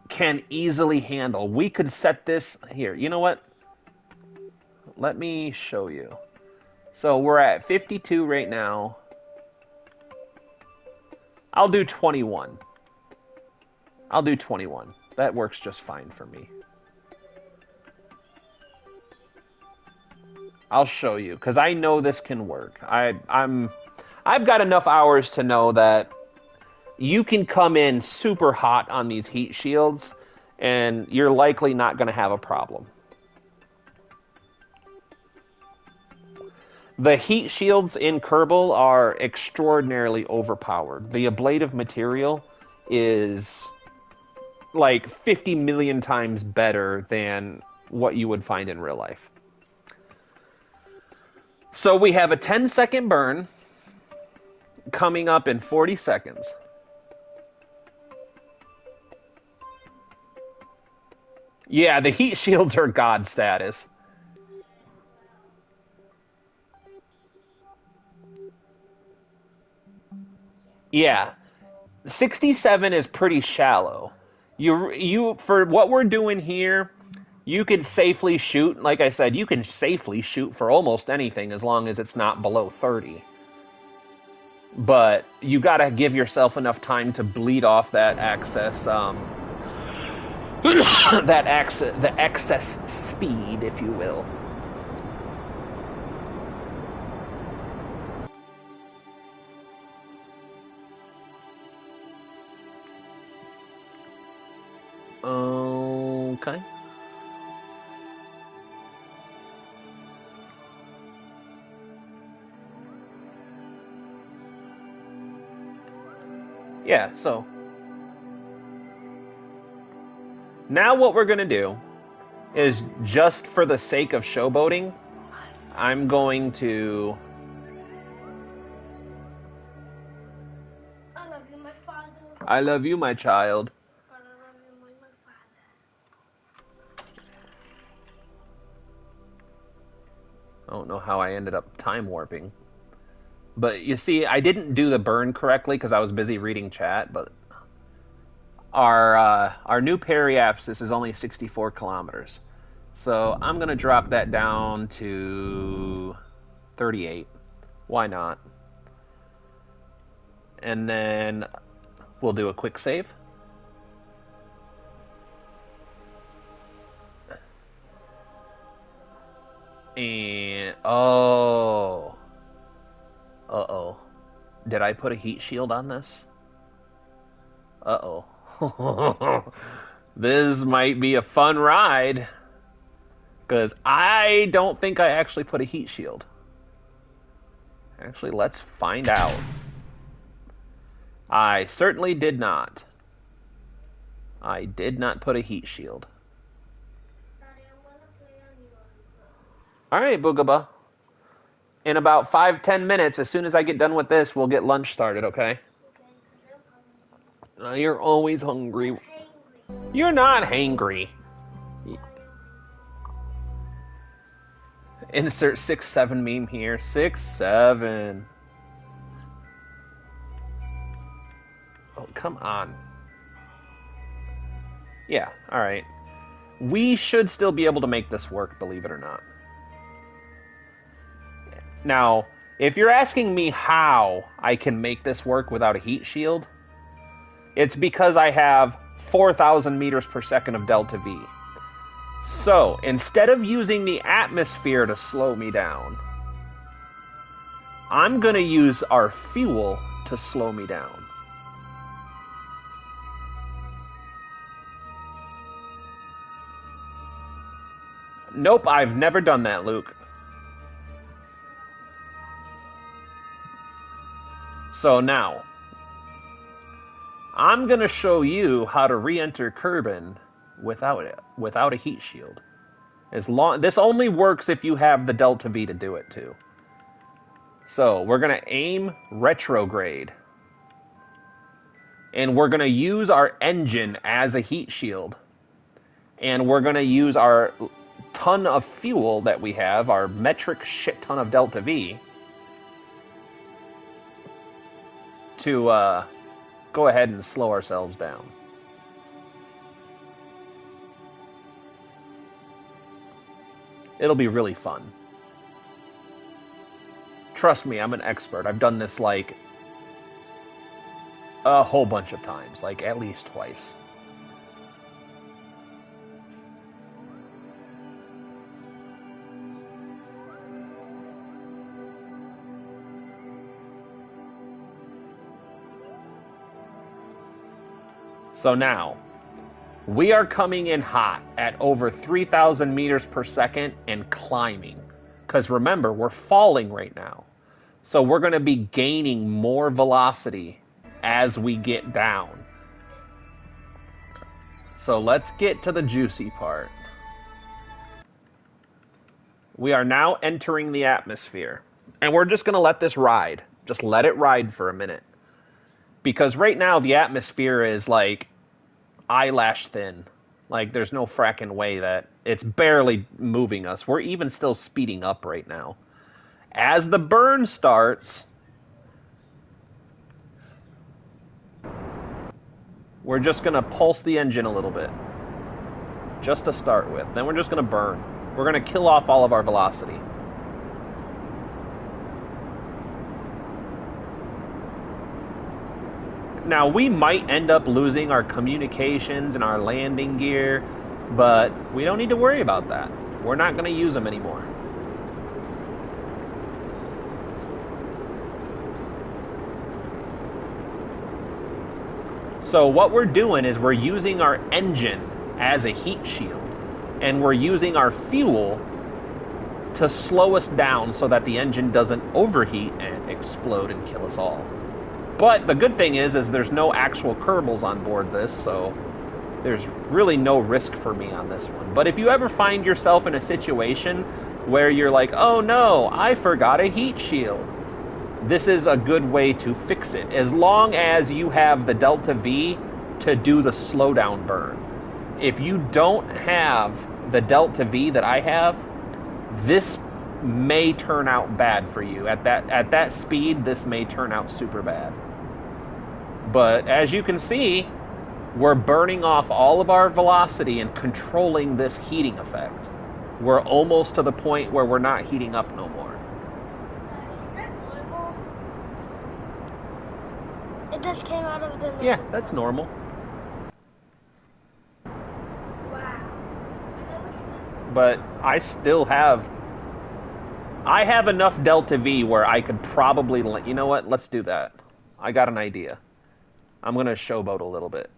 can easily handle. We could set this here. You know what? Let me show you. So we're at 52 right now. I'll do 21. I'll do 21. That works just fine for me. I'll show you because I know this can work. I've got enough hours to know that you can come in super hot on these heat shields and you're likely not going to have a problem. The heat shields in Kerbal are extraordinarily overpowered. The ablative material is like 50 million times better than what you would find in real life. So we have a 10-second burn coming up in 40 seconds. Yeah, the heat shields are god status. Yeah, 67 is pretty shallow. You for what we're doing here, you could safely shoot. Like I said, you can safely shoot for almost anything as long as it's not below 30. But you got to give yourself enough time to bleed off that excess, the excess speed, if you will. Okay. Yeah, so now what we're going to do is, just for the sake of showboating, I'm going to... I love you, my father. I love you, my child. I love you, my father. I don't know how I ended up time warping. But you see, I didn't do the burn correctly because I was busy reading chat, but our new periapsis is only 64 kilometers. So I'm going to drop that down to 38. Why not? And then we'll do a quick save. And, oh. Uh-oh. Did I put a heat shield on this? Uh-oh. This might be a fun ride. Because I don't think I actually put a heat shield. Actually, let's find out. I certainly did not. I did not put a heat shield. Daddy, I'm gonna play on yours. Alright, Boogaba. In about 5-10 minutes, as soon as I get done with this, we'll get lunch started, okay? Okay, 'cause I'm hungry. You're always hungry. I'm hungry. You're not hangry. Insert 6-7 meme here. 6-7. Oh, come on. Yeah, alright. We should still be able to make this work, believe it or not. Now, if you're asking me how I can make this work without a heat shield, it's because I have 4,000 meters per second of delta V. So, instead of using the atmosphere to slow me down, I'm going to use our fuel to slow me down. Nope, I've never done that, Luke. So now, I'm going to show you how to re-enter Kerbin without a heat shield. This only works if you have the delta V to do it too. So we're gonna aim retrograde, and we're gonna use our engine as a heat shield, and we're gonna use our ton of fuel that we have, our metric shit ton of delta V, to go ahead and slow ourselves down. It'll be really fun. Trust me, I'm an expert. I've done this like a whole bunch of times, like at least twice. So now, we are coming in hot at over 3,000 meters per second and climbing. Because remember, we're falling right now. So we're going to be gaining more velocity as we get down. So let's get to the juicy part. We are now entering the atmosphere. And we're just going to let this ride. Just let it ride for a minute. Because right now the atmosphere is like eyelash thin. Like there's no fracking way that it's barely moving us. We're even still speeding up right now. As the burn starts, we're just going to pulse the engine a little bit. Just to start with. Then we're just going to burn. We're going to kill off all of our velocity. Now, we might end up losing our communications and our landing gear, but we don't need to worry about that. We're not going to use them anymore. So what we're doing is we're using our engine as a heat shield, and we're using our fuel to slow us down so that the engine doesn't overheat and explode and kill us all. But the good thing is there's no actual Kerbals on board this, so there's really no risk for me on this one. But if you ever find yourself in a situation where you're like, oh no, I forgot a heat shield, this is a good way to fix it, as long as you have the delta V to do the slowdown burn. If you don't have the delta V that I have, this may turn out bad for you. At that speed, this may turn out super bad. But as you can see, we're burning off all of our velocity and controlling this heating effect. We're almost to the point where we're not heating up no more. Is that normal? It just came out of the Yeah, that's normal. Wow. But I still have... I have enough delta V where I could probably... You know what? Let's do that. I got an idea. I'm going to showboat a little bit.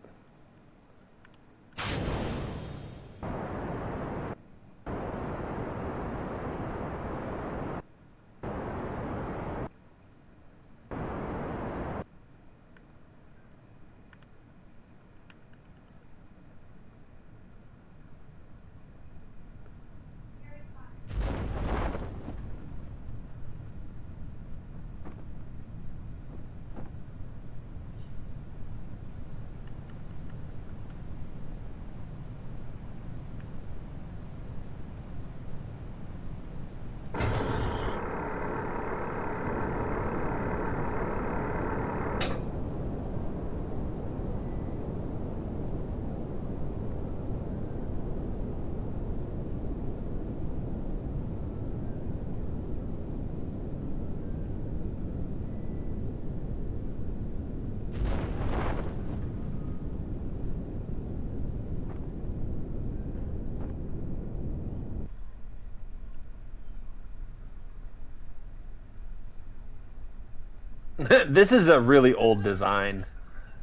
This is a really old design.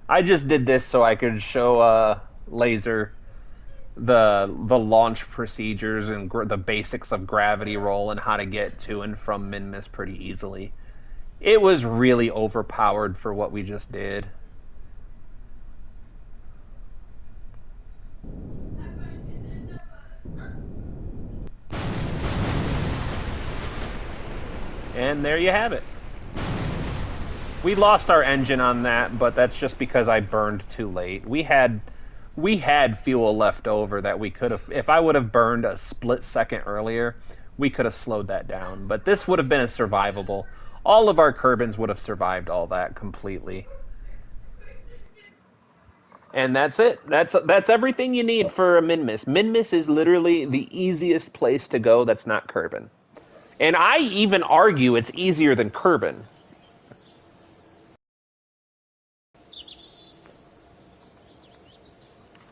I just did this so I could show Laser the launch procedures and the basics of gravity roll and how to get to and from Minmus pretty easily. It was really overpowered for what we just did. And there you have it. We lost our engine on that, but that's just because I burned too late. We had fuel left over that we could have, if I would have burned a split second earlier, we could have slowed that down. But this would have been a survivable. All of our Kerbins would have survived all that completely. And that's it. That's everything you need for a Minmus. Minmus is literally the easiest place to go that's not Kerbin. And I even argue it's easier than Kerbin.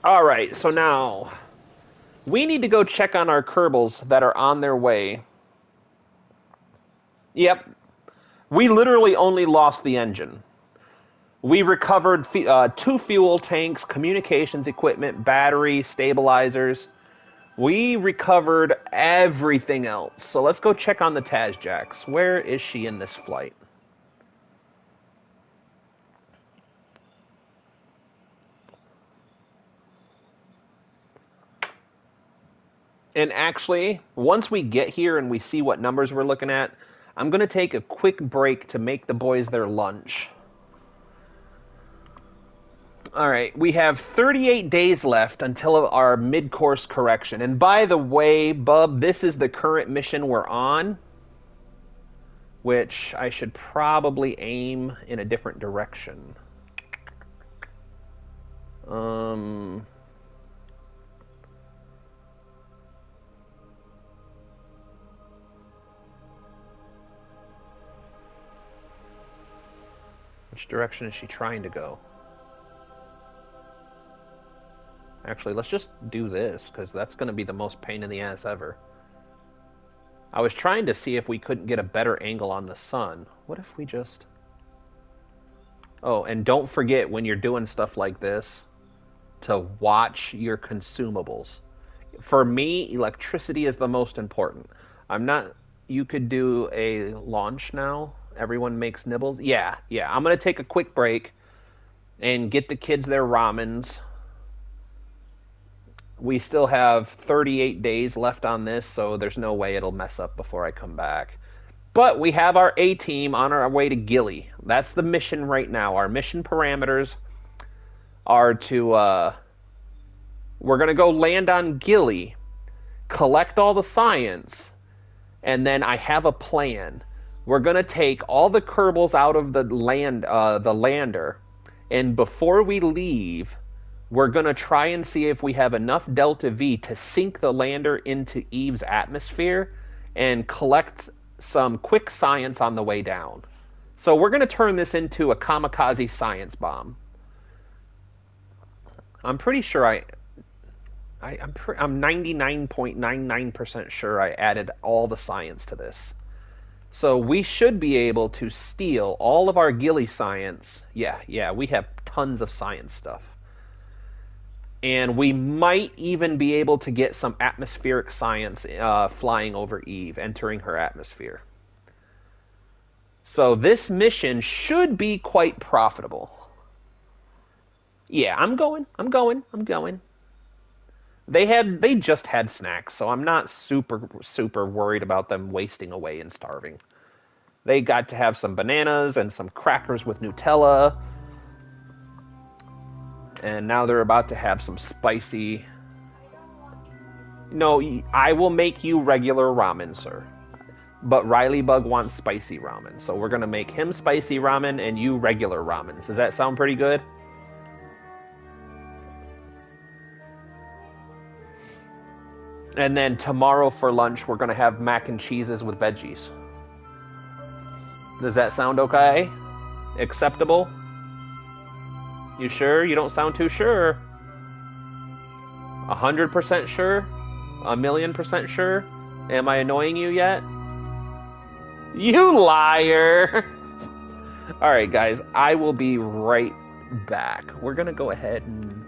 All right, so now we need to go check on our Kerbals that are on their way. Yep, we literally only lost the engine. We recovered two fuel tanks, communications equipment, battery, stabilizers. We recovered everything else. So let's go check on the Tazjax. Where is she in this flight? And actually, once we get here and we see what numbers we're looking at, I'm going to take a quick break to make the boys their lunch. All right, we have 38 days left until our mid-course correction. And by the way, Bub, this is the current mission we're on, which I should probably aim in a different direction. Which direction is she trying to go? Actually, let's just do this, because that's going to be the most pain in the ass ever. I was trying to see if we couldn't get a better angle on the sun. What if we just... Oh, and don't forget when you're doing stuff like this to watch your consumables. For me, electricity is the most important. I'm not... You could do a launch now. Everyone makes nibbles. Yeah. I'm going to take a quick break and get the kids their ramens. We still have 38 days left on this, so there's no way it'll mess up before I come back. But we have our A-team on our way to Gilly. That's the mission right now. Our mission parameters are to... we're going to go land on Gilly, collect all the science, and then I have a plan. We're going to take all the Kerbals out of the lander, and before we leave, we're going to try and see if we have enough Delta V to sink the lander into Eve's atmosphere and collect some quick science on the way down. So we're going to turn this into a kamikaze science bomb. I'm pretty sure I'm 99.99% sure I added all the science to this. So we should be able to steal all of our Gilly science. Yeah, we have tons of science stuff. And we might even be able to get some atmospheric science flying over Eve, entering her atmosphere. So this mission should be quite profitable. Yeah, I'm going. They just had snacks, so I'm not super worried about them wasting away and starving. They got to have some bananas and some crackers with Nutella. And now they're about to have some spicy... No, I will make you regular ramen, sir. But Riley Bug wants spicy ramen. So we're going to make him spicy ramen and you regular ramen. Does that sound pretty good? And then tomorrow for lunch, we're going to have mac and cheeses with veggies. Does that sound okay? Acceptable? You sure? You don't sound too sure. 100% sure? 1,000,000% sure? Am I annoying you yet? You liar! Alright, guys, I will be right back. We're gonna go ahead and...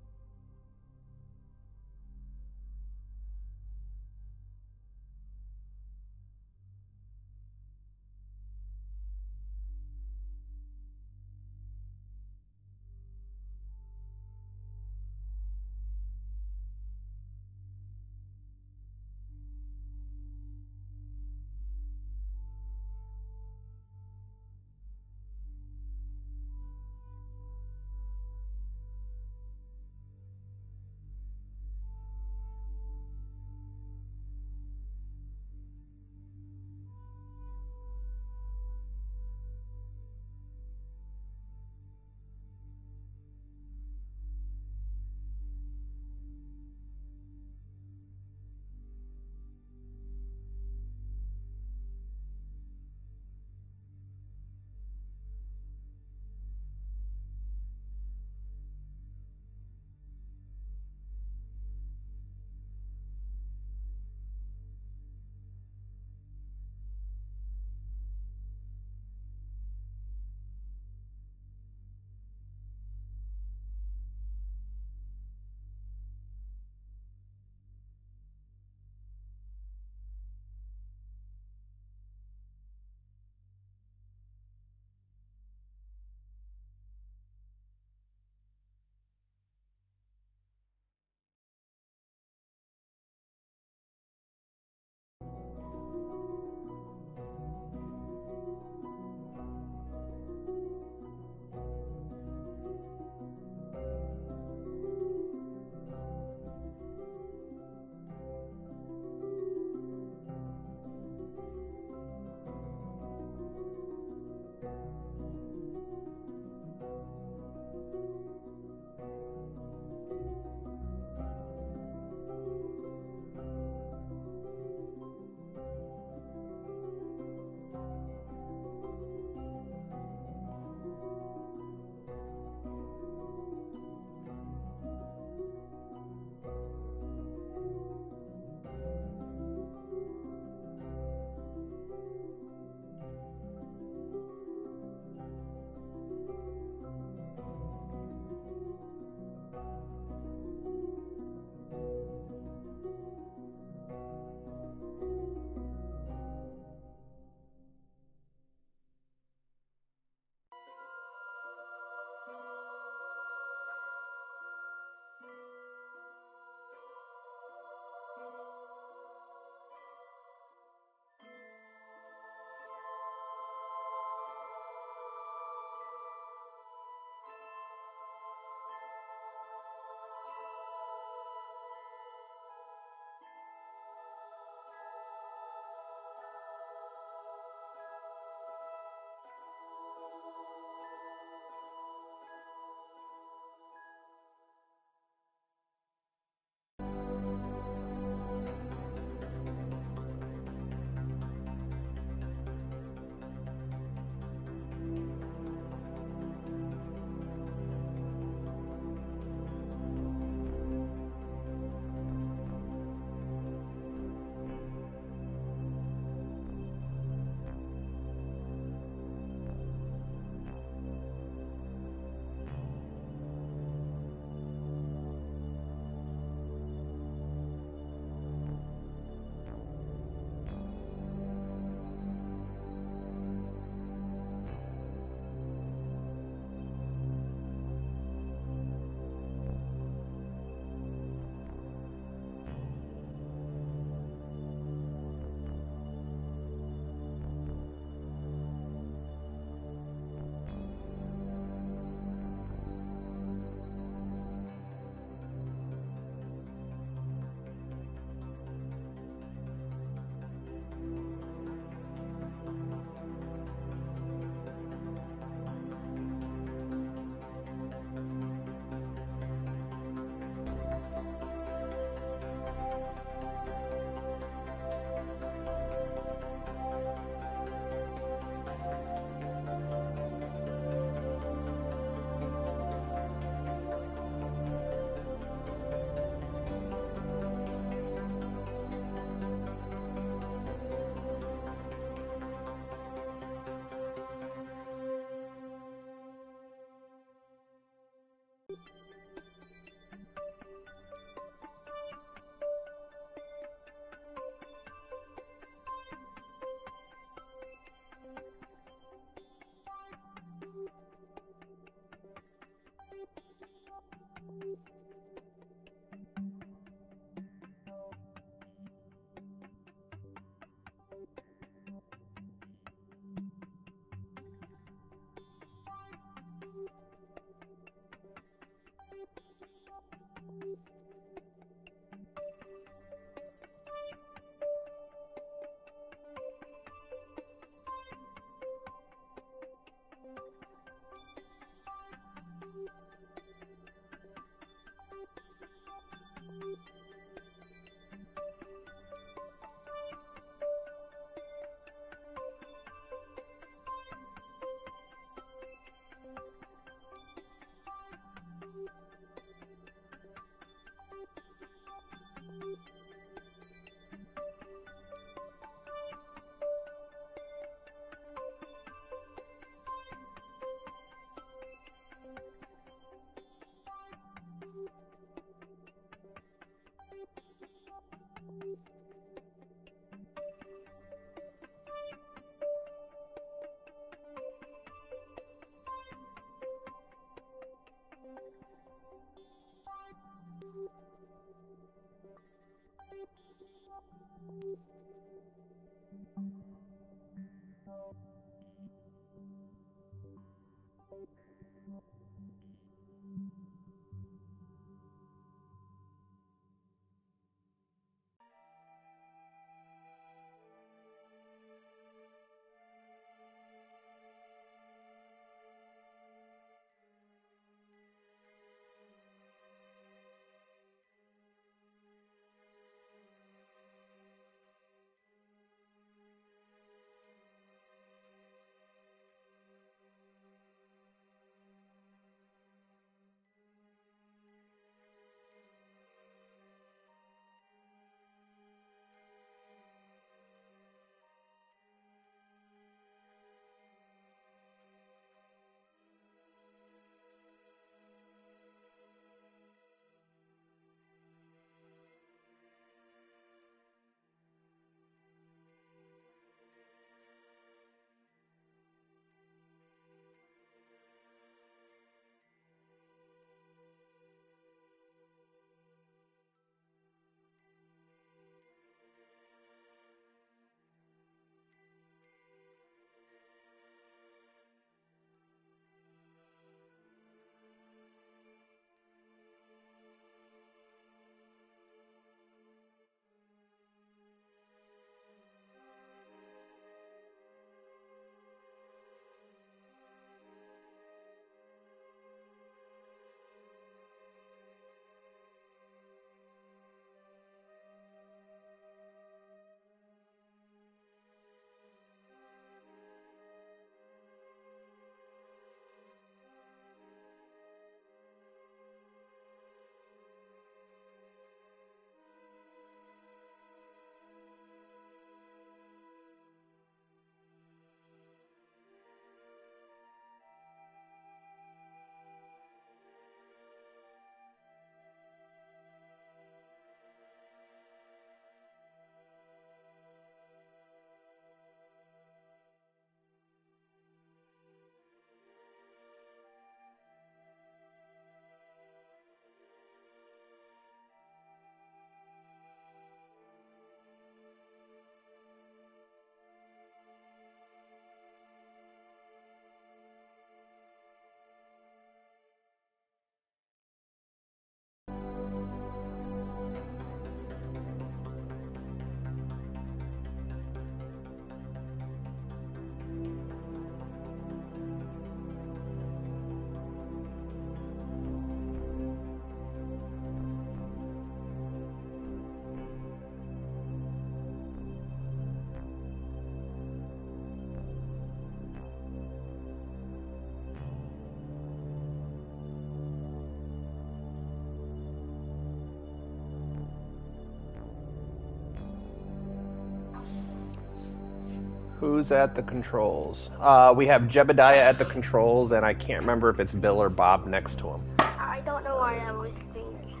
Who's at the controls? We have Jebediah at the controls, and I can't remember if it's Bill or Bob next to him. I don't know why I was thinking.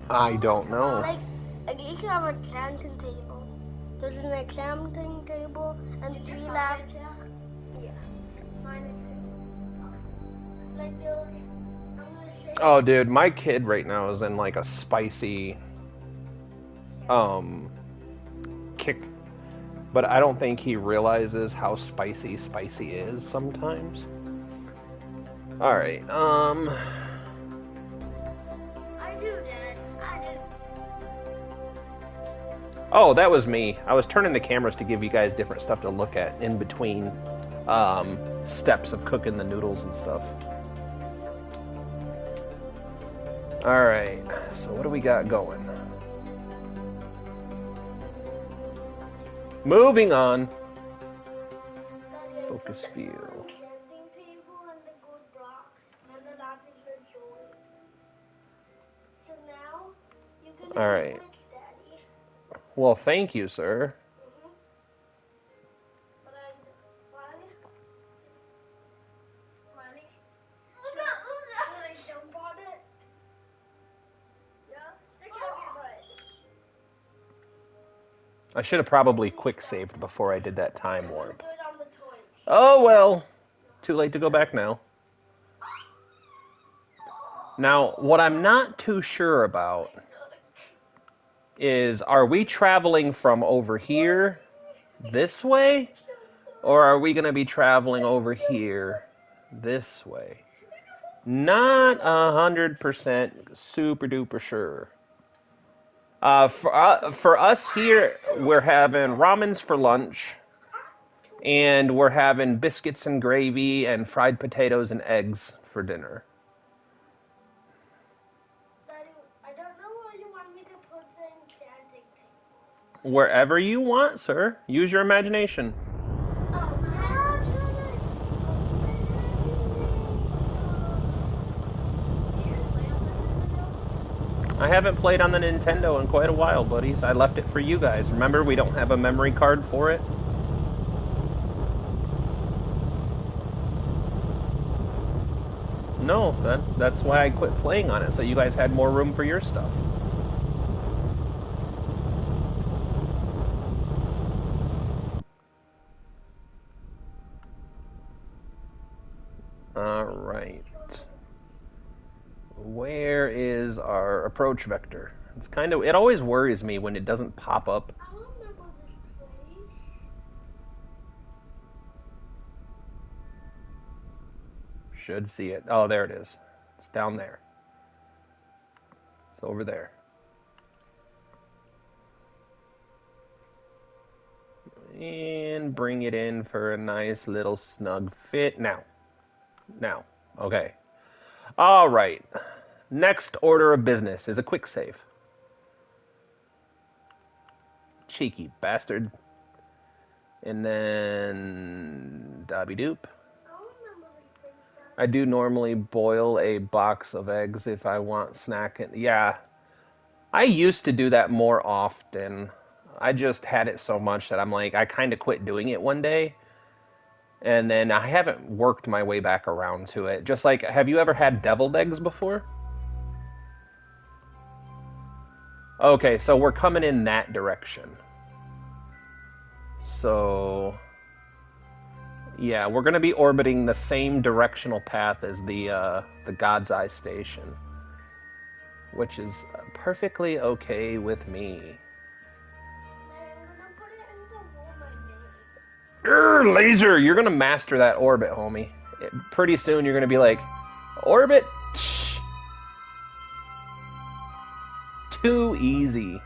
I don't know. Like you should have an examining table. There's an examining table and 3 laptops. Yeah. Mine is like Oh, dude, my kid right now is in like a spicy kick, but I don't think he realizes how spicy is sometimes. All right. I do, Dad. I do. Oh, that was me. I was turning the cameras to give you guys different stuff to look at in between steps of cooking the noodles and stuff. All right. So what do we got going? Moving on. Focus view. All right. Well, thank you, sir. I should have probably quick saved before I did that time warp. Oh well, too late to go back now. Now, what I'm not too sure about is, are we traveling from over here this way? Or are we going to be traveling over here this way? Not 100% super duper sure. For us here, we're having ramens for lunch, and we're having biscuits and gravy and fried potatoes and eggs for dinner. Daddy, I don't know where you want me to put the enchanting table. Wherever you want, sir. Use your imagination. Oh, I haven't played on the Nintendo in quite a while, buddies. I left it for you guys. Remember, we don't have a memory card for it? No, that's why I quit playing on it, so you guys had more room for your stuff. Alright. Where is our approach vector? It always worries me when it doesn't pop up. I remember this place. Should see it. Oh, there it is. It's down there. It's over there. And bring it in for a nice little snug fit. Now. Okay. All right. Next order of business is a quick save. Cheeky bastard. And then Dobby Doop. I do normally boil a box of eggs if I want snacking. Yeah. I used to do that more often. I just had it so much that I'm like, I kind of quit doing it one day. And then I haven't worked my way back around to it. Just like, have you ever had deviled eggs before? Okay, so we're coming in that direction. So, yeah, we're going to be orbiting the same directional path as the God's Eye station, which is perfectly okay with me. Laser, you're going to master that orbit, homie. Pretty soon you're going to be like, orbit? Shh. Too easy.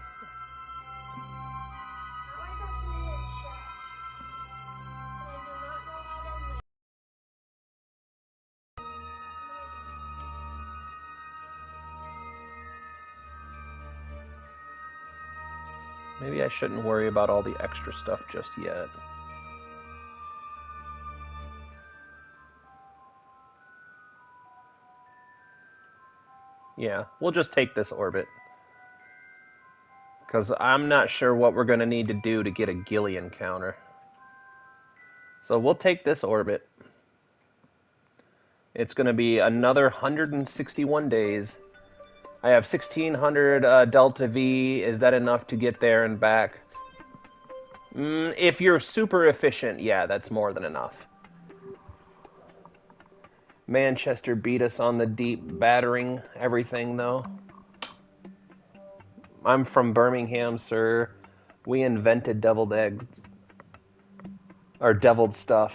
Maybe I shouldn't worry about all the extra stuff just yet. Yeah, we'll just take this orbit. Because I'm not sure what we're going to need to do to get a Gillian counter. So we'll take this orbit. It's going to be another 161 days. I have 1600 Delta V. Is that enough to get there and back? If you're super efficient, yeah, that's more than enough. Manchester beat us on the deep battering everything, though. I'm from Birmingham, sir. We invented deviled eggs. Or deviled stuff.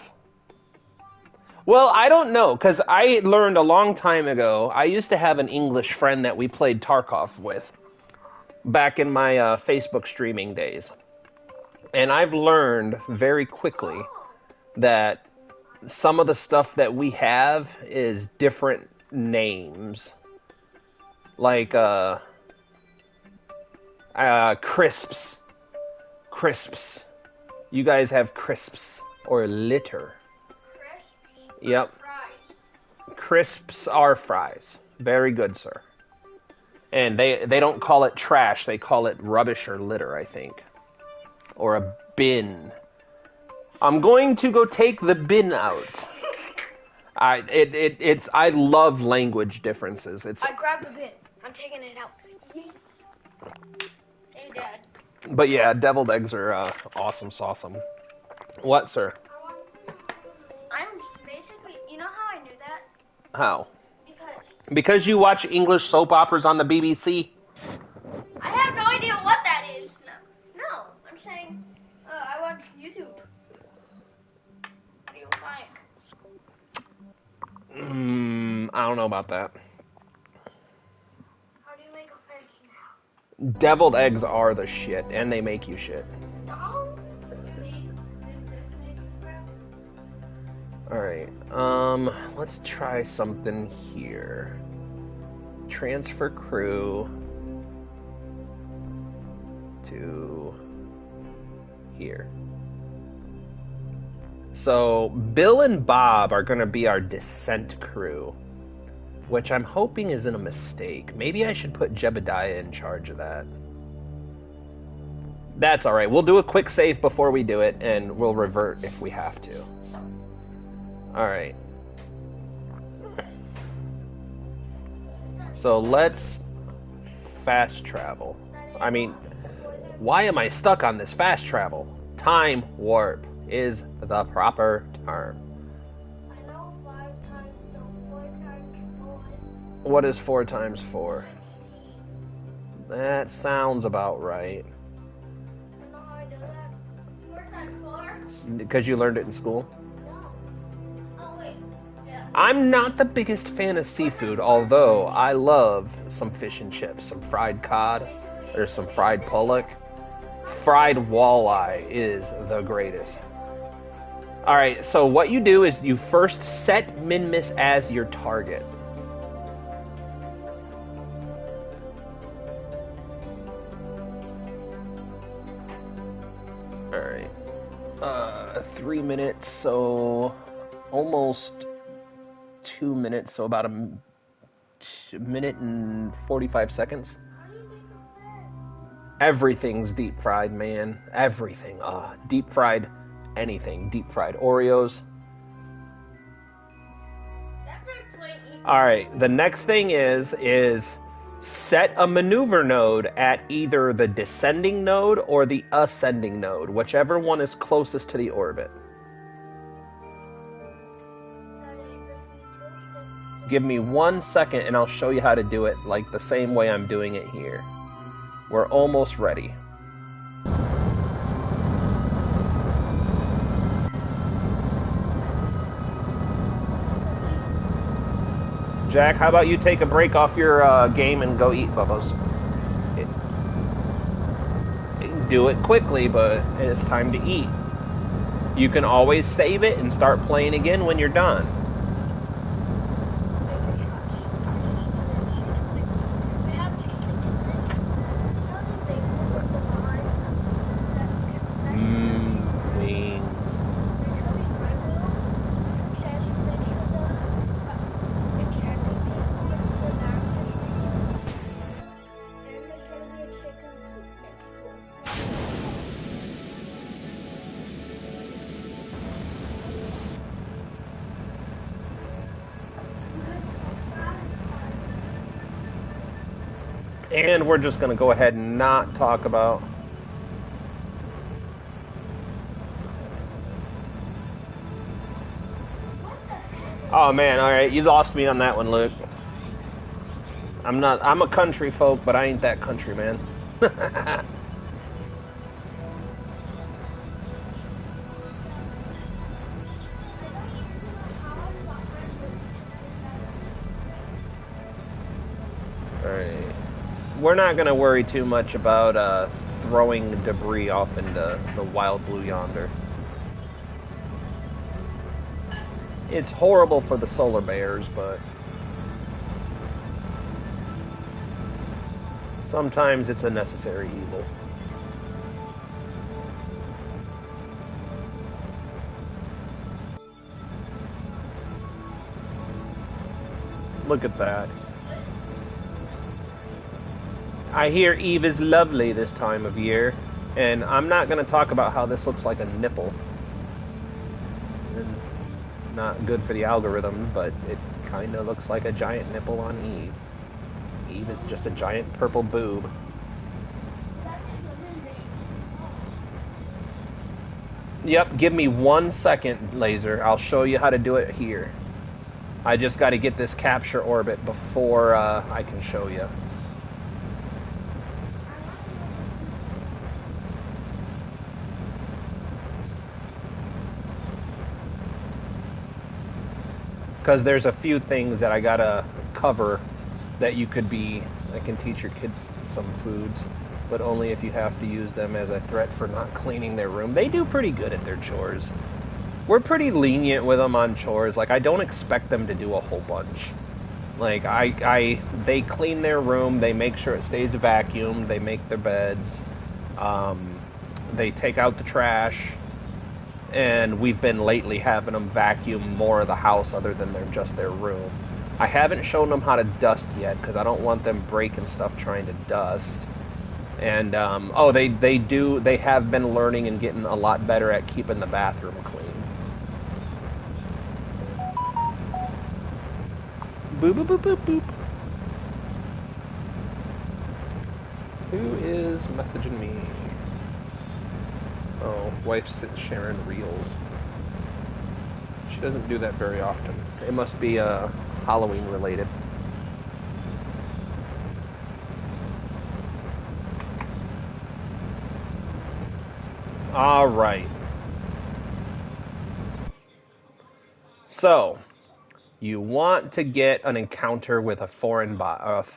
Well, I don't know, because I learned a long time ago. I used to have an English friend that we played Tarkov with back in my Facebook streaming days. And I've learned very quickly that some of the stuff that we have is different names. Like, crisps. Crisps. You guys have crisps or litter. Crisps? Yep. Fries. Crisps are fries. Very good, sir. And they don't call it trash. They call it rubbish or litter, I think. Or a bin. I'm going to go take the bin out. I love language differences. I grabbed the bin. I'm taking it out. Hey, Dad. But yeah, deviled eggs are awesome sauceum. What, sir? I'm basically, you know how I knew that? How? Because Because you watch English soap operas on the BBC? I have no idea what that I don't know about that. How do you make a fence now? Deviled eggs are the shit, and they make you shit. No. Alright, let's try something here. Transfer crew to here. So, Bill and Bob are going to be our descent crew, which I'm hoping isn't a mistake. Maybe I should put Jebediah in charge of that. That's alright. We'll do a quick save before we do it, and we'll revert if we have to. Alright. So let's fast travel. I mean, why am I stuck on this fast travel? Time warp is the proper term. I know 5 times, so 4 times 4. What is 4 times 4? That sounds about right. I know how I do that. 4 times 4? Because you learned it in school? No. Oh, wait. Yeah. I'm not the biggest fan of seafood, although I love some fish and chips, some fried cod, or some fried pollock. Fried walleye is the greatest. Alright, so what you do is you first set Minmus as your target. Alright. 3 minutes, so almost 2 minutes, so about a minute and 45 seconds. Everything's deep fried, man. Everything. Deep fried anything. Deep fried Oreos. Alright, the next thing is set a maneuver node at either the descending node or the ascending node, whichever one is closest to the orbit. Give me 1 second and I'll show you how to do it like the same way I'm doing it here. We're almost ready. Jack, how about you take a break off your game and go eat, Bubba's? Do it quickly, but it's time to eat. You can always save it and start playing again when you're done. And we're just going to go ahead and not talk about... Oh man, alright, you lost me on that one, Luke. I'm a country folk, but I ain't that country, man. Alright. We're not going to worry too much about throwing debris off into the wild blue yonder. It's horrible for the solar bears, but sometimes it's a necessary evil. Look at that. I hear Eve is lovely this time of year, and I'm not going to talk about how this looks like a nipple. And not good for the algorithm, but it kind of looks like a giant nipple on Eve. Eve is just a giant purple boob. Yep, give me 1 second, Laser. I'll show you how to do it here. I just got to get this capture orbit before I can show you. because there's a few things that I gotta cover that I can teach your kids some foods, but only if you have to use them as a threat for not cleaning their room. They do pretty good at their chores. We're pretty lenient with them on chores. Like, I don't expect them to do a whole bunch. Like, they clean their room, they make sure it stays vacuumed, they make their beds, they take out the trash, and we've been lately having them vacuum more of the house other than just their room. I haven't shown them how to dust yet because I don't want them breaking stuff trying to dust. And they have been learning and getting a lot better at keeping the bathroom clean. Boop boop boop boop boop. Who is messaging me? Oh, wife's sharing reels. She doesn't do that very often. It must be Halloween related. All right. So, you want to get an encounter with a foreign bot.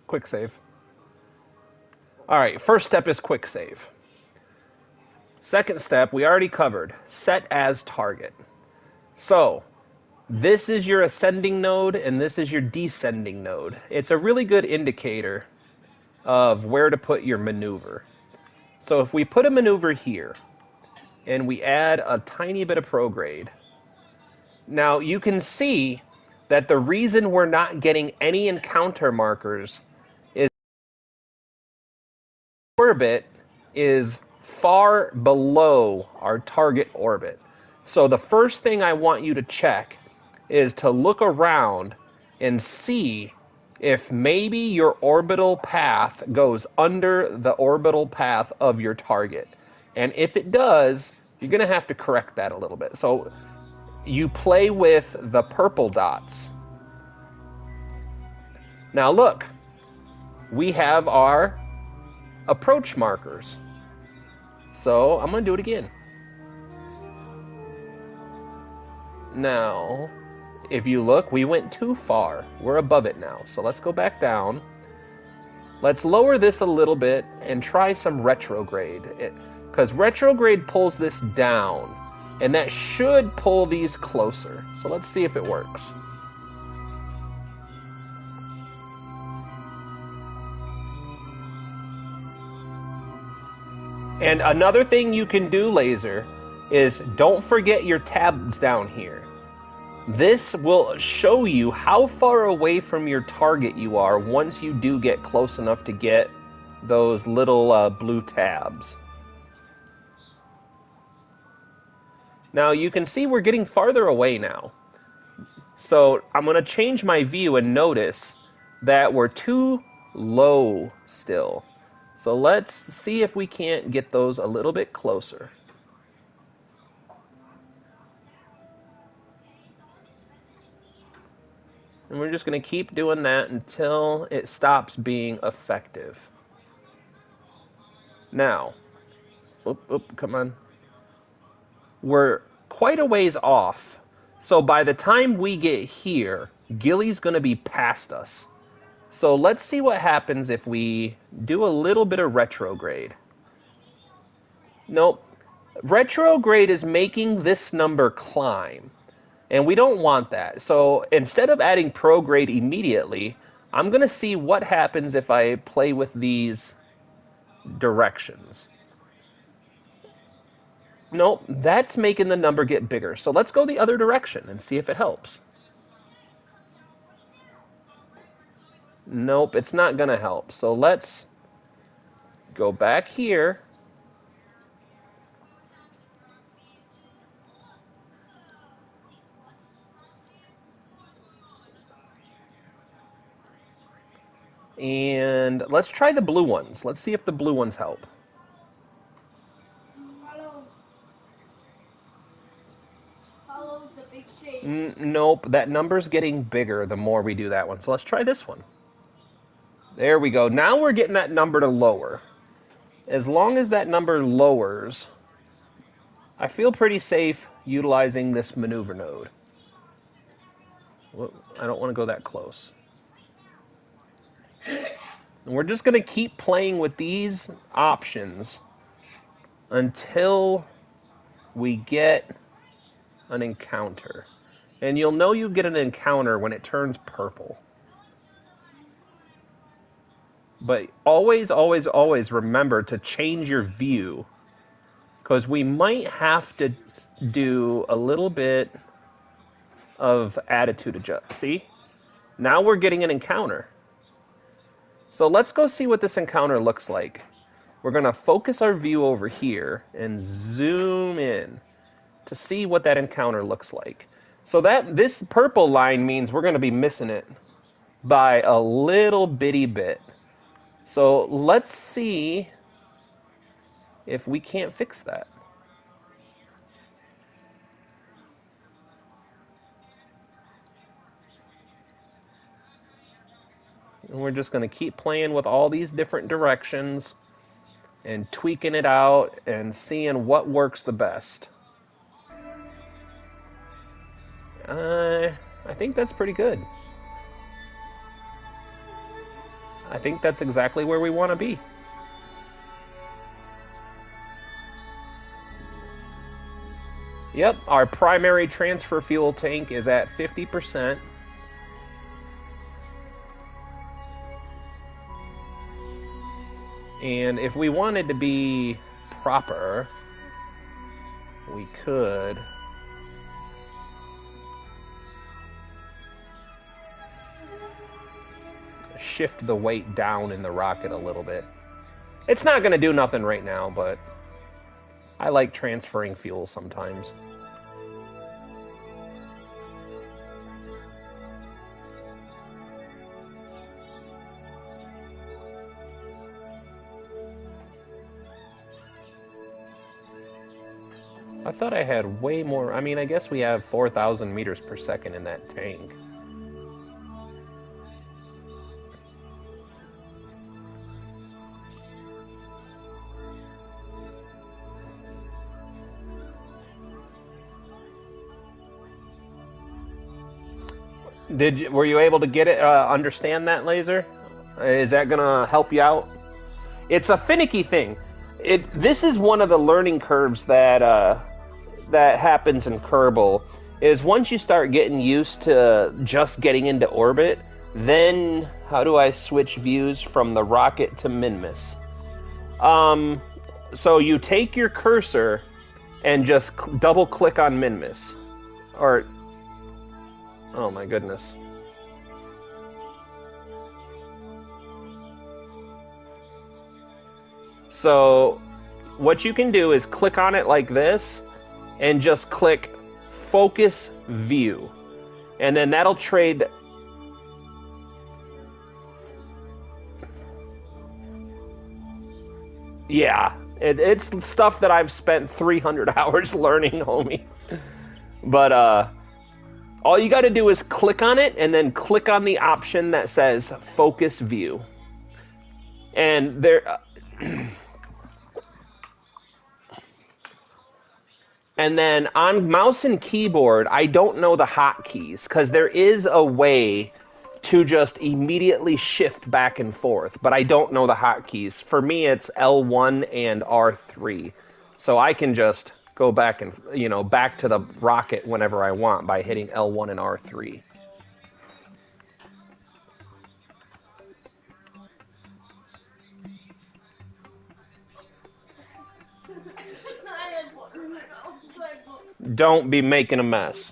Quick save. All right, first step is quick save. Second step, we already covered. Set as target. So, this is your ascending node and this is your descending node. It's a really good indicator of where to put your maneuver. So if we put a maneuver here and we add a tiny bit of prograde, now you can see that the reason we're not getting any encounter markers is orbit is far below our target orbit. So the first thing I want you to check is to look around and see if maybe your orbital path goes under the orbital path of your target. And if it does, you're going to have to correct that a little bit. So you play with the purple dots. Now look, we have our approach markers. So I'm going to do it again. Now, if you look, we went too far. We're above it now. So let's go back down. Let's lower this a little bit and try some retrograde. Because retrograde pulls this down. And that should pull these closer. So let's see if it works. And another thing you can do, Laser, is don't forget your tabs down here. This will show you how far away from your target you are once you do get close enough to get those little blue tabs. Now you can see we're getting farther away now. So I'm going to change my view and notice that we're too low still. So let's see if we can't get those a little bit closer. And we're just going to keep doing that until it stops being effective. Now, come on. We're quite a ways off. So by the time we get here, Gilly's going to be past us. So let's see what happens if we do a little bit of retrograde. Nope. Retrograde is making this number climb. And we don't want that. So instead of adding prograde immediately, I'm going to see what happens if I play with these directions. Nope, that's making the number get bigger. So let's go the other direction and see if it helps. Nope, it's not going to help. So let's go back here. And let's try the blue ones. Let's see if the blue ones help. Follow the big shape. Nope, that number's getting bigger the more we do that one. So let's try this one. There we go. Now we're getting that number to lower. As long as that number lowers, I feel pretty safe utilizing this maneuver node. I don't want to go that close. And we're just going to keep playing with these options until we get an encounter. And you'll know you get an encounter when it turns purple. But always, always, always remember to change your view, because we might have to do a little bit of attitude adjust. See? Now we're getting an encounter. So let's go see what this encounter looks like. We're going to focus our view over here and zoom in to see what that encounter looks like. So that this purple line means we're going to be missing it by a little bitty bit. So let's see if we can't fix that. And we're just going to keep playing with all these different directions and tweaking it out and seeing what works the best. I think that's pretty good. I think that's exactly where we want to be. Yep, our primary transfer fuel tank is at 50%. And if we wanted to be proper, we could shift the weight down in the rocket a little bit. It's not going to do nothing right now, but I like transferring fuel sometimes. I thought I had way more. I mean, I guess we have 4,000 meters per second in that tank. Were you able to get it? Understand that, Laser? Is that gonna help you out? It's a finicky thing. This is one of the learning curves that that happens in Kerbal. Is once you start getting used to just getting into orbit, then how do I switch views from the rocket to Minmus? So you take your cursor and just double click on Minmus, or oh my goodness. So what you can do is click on it like this and just click focus view. And then that'll trade. Yeah, it's stuff that I've spent 300 hours learning, homie. But all you got to do is click on it and then click on the option that says focus view. And there and then on mouse and keyboard, I don't know the hotkeys because there is a way to just immediately shift back and forth, but I don't know the hotkeys. For me, it's L1 and R3. So I can just go back and, back to the rocket whenever I want by hitting L1 and R3. Don't be making a mess.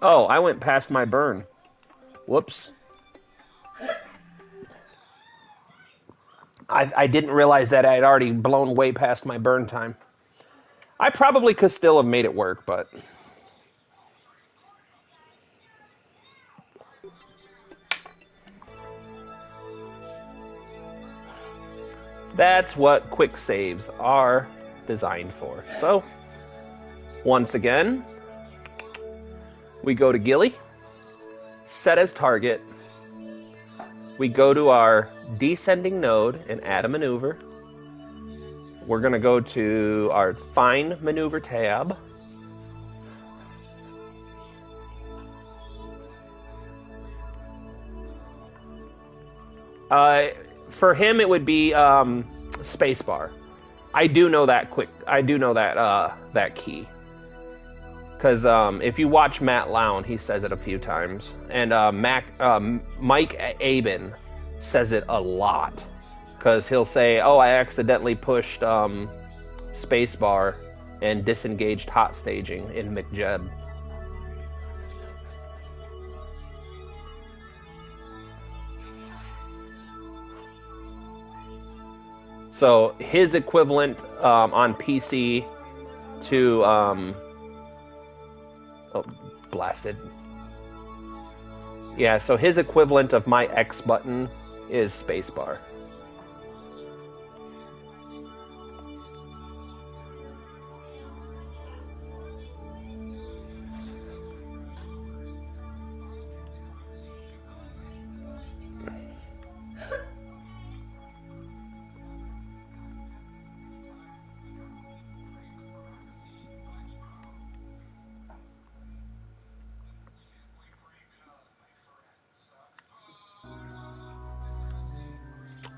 Oh, I went past my burn. Whoops. I didn't realize that I had already blown way past my burn time. I probably could still have made it work, but that's what quick saves are designed for. So, once again, we go to Gilly, set as target, we go to our descending node and add a maneuver. We're going to go to our Find Maneuver tab. For him, it would be spacebar. I do know that that key. Because if you watch Matt Lown, he says it a few times. And Mike Aben says it a lot. Because he'll say, oh, I accidentally pushed spacebar and disengaged hot staging in McJed. So his equivalent on PC to... oh, blasted. Yeah, so his equivalent of my X button is spacebar.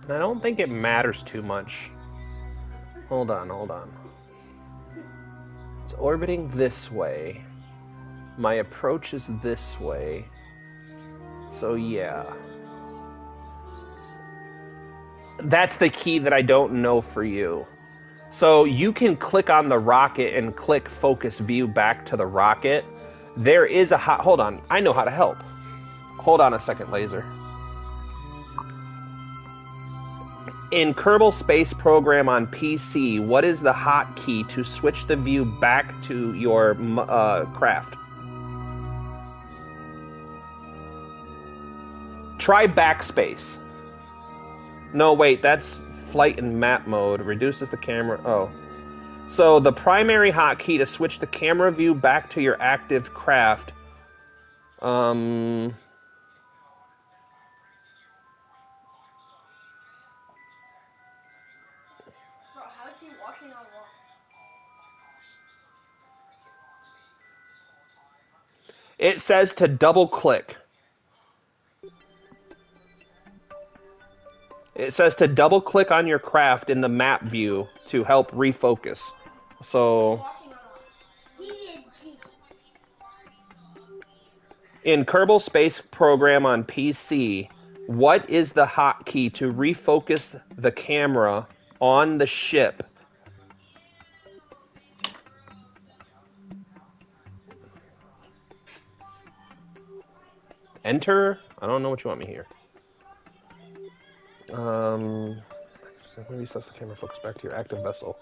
I don't think it matters too much. Hold on. It's orbiting this way. My approach is this way. So yeah. That's the key that I don't know for you. So you can click on the rocket and click focus view back to the rocket. There is a hold on, I know how to help. Hold on a second, Laser. In Kerbal Space Program on PC, what is the hotkey to switch the view back to your craft? Try backspace. No, wait, that's flight and map mode. Reduces the camera. Oh. So the primary hotkey to switch the camera view back to your active craft. It says to double click. It says to double click on your craft in the map view to help refocus. So in Kerbal Space Program on PC, what is the hotkey to refocus the camera on the ship? Enter? I don't know what you want me here. Maybe sets the camera focus back to your active vessel.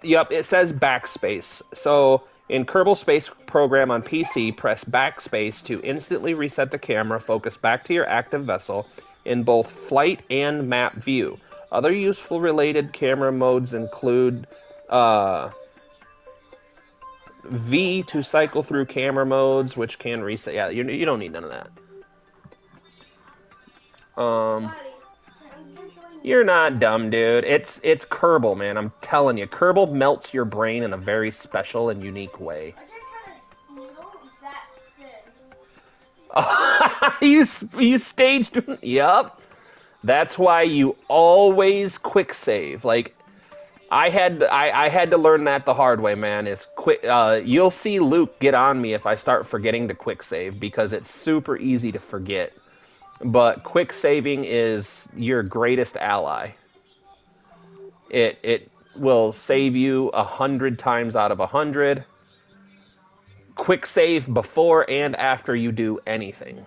Yep, it says backspace. So in Kerbal Space Program on PC, press backspace to instantly reset the camera focus back to your active vessel in both flight and map view. Other useful related camera modes include V to cycle through camera modes, which can reset. Yeah, you don't need none of that. You're not dumb, dude. It's Kerbal, man. I'm telling you, Kerbal melts your brain in a very special and unique way. You staged. Yup. That's why you always quick save. Like I had to learn that the hard way, man. Is quick. You'll see Luke get on me if I start forgetting to quick save because it's super easy to forget. But quick saving is your greatest ally. It will save you 100 times out of 100. Quick save before and after you do anything.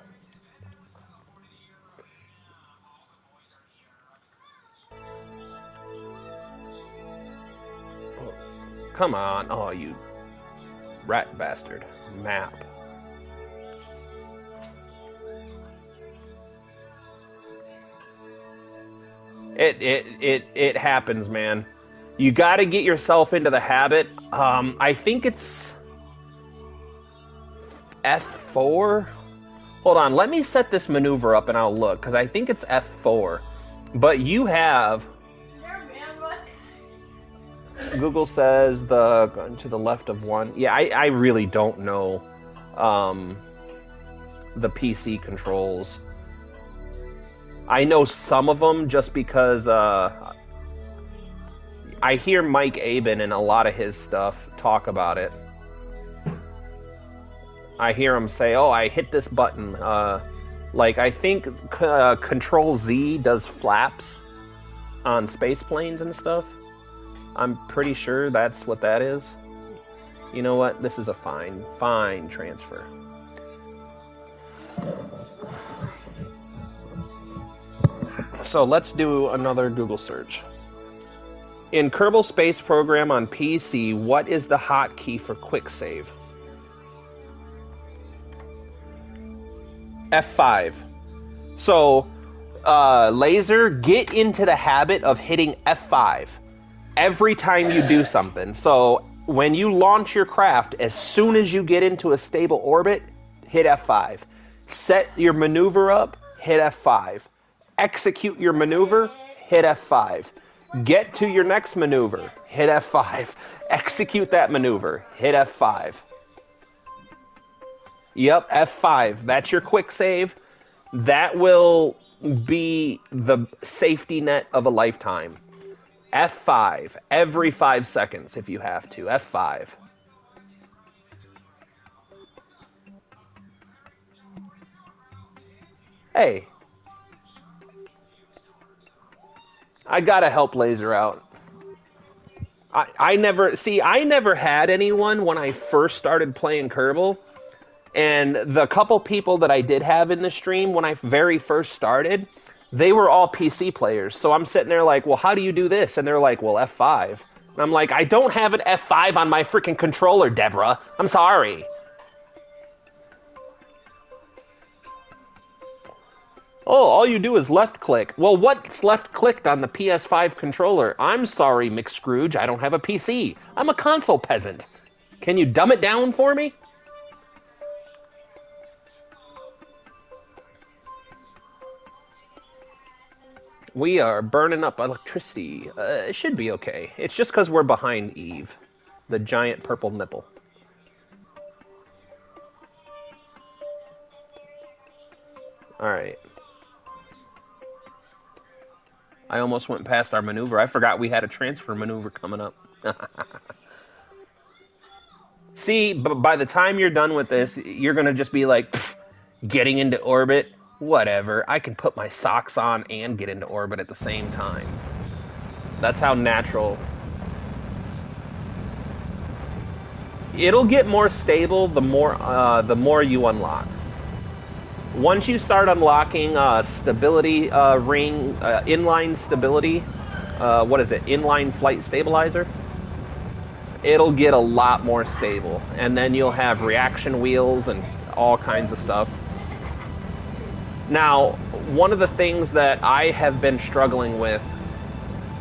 Come on. Oh, you rat bastard. Map. It happens, man. You got to get yourself into the habit. I think it's F4. Hold on, let me set this maneuver up and I'll look, because I think it's F4. But you have... Google says to the left of one. Yeah, I really don't know the PC controls. I know some of them just because I hear Mike Aben and a lot of his stuff talk about it. I hear him say, oh, I hit this button. Like, I think Control Z does flaps on space planes and stuff. I'm pretty sure that's what that is. You know what? This is a fine transfer. So let's do another Google search. In Kerbal Space Program on PC, what is the hotkey for quick save? F5. So, Laser, get into the habit of hitting F5 every time you do something. So, when you launch your craft, as soon as you get into a stable orbit, hit F5. Set your maneuver up, hit F5. Execute your maneuver, hit F5. Get to your next maneuver, hit F5. Execute that maneuver, hit F5. Yep, F5. That's your quick save. That will be the safety net of a lifetime. F5. Every 5 seconds if you have to. F5. Hey. I gotta help Laser out. I never had anyone when I first started playing Kerbal. And the couple people that I did have in the stream when I very first started, they were all PC players. So I'm sitting there like, well, how do you do this? And they're like, well, F5. And I'm like, I don't have an F5 on my freaking controller, Deborah. I'm sorry. Oh, all you do is left click. Well, what's left clicked on the PS5 controller? I'm sorry, McScrooge, I don't have a PC. I'm a console peasant. Can you dumb it down for me? We are burning up electricity. It should be okay. It's just because we're behind Eve, the giant purple nipple. Alright. I almost went past our maneuver. I forgot we had a transfer maneuver coming up. See, by the time you're done with this, you're going to just be like, getting into orbit. Whatever, I can put my socks on and get into orbit at the same time. That's how natural. It'll get more stable the more you unlock. Once you start unlocking stability ring, inline stability, what is it? Inline flight stabilizer. It'll get a lot more stable, and then you'll have reaction wheels and all kinds of stuff. Now, one of the things that I have been struggling with,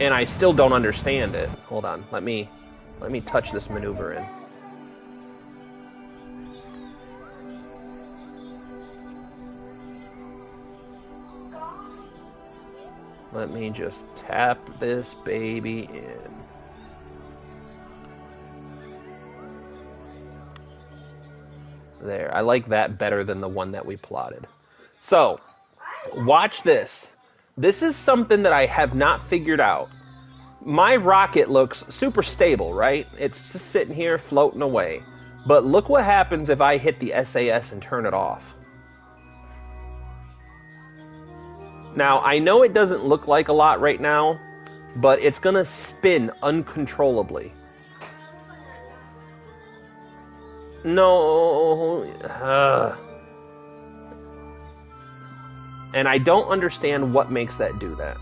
and I still don't understand it. Hold on, let me touch this maneuver in. Let me just tap this baby in. There, I like that better than the one that we plotted. So, watch this. This is something that I have not figured out. My rocket looks super stable, right? It's just sitting here floating away. But look what happens if I hit the SAS and turn it off. Now, I know it doesn't look like a lot right now, but it's going to spin uncontrollably. No. And I don't understand what makes that do that.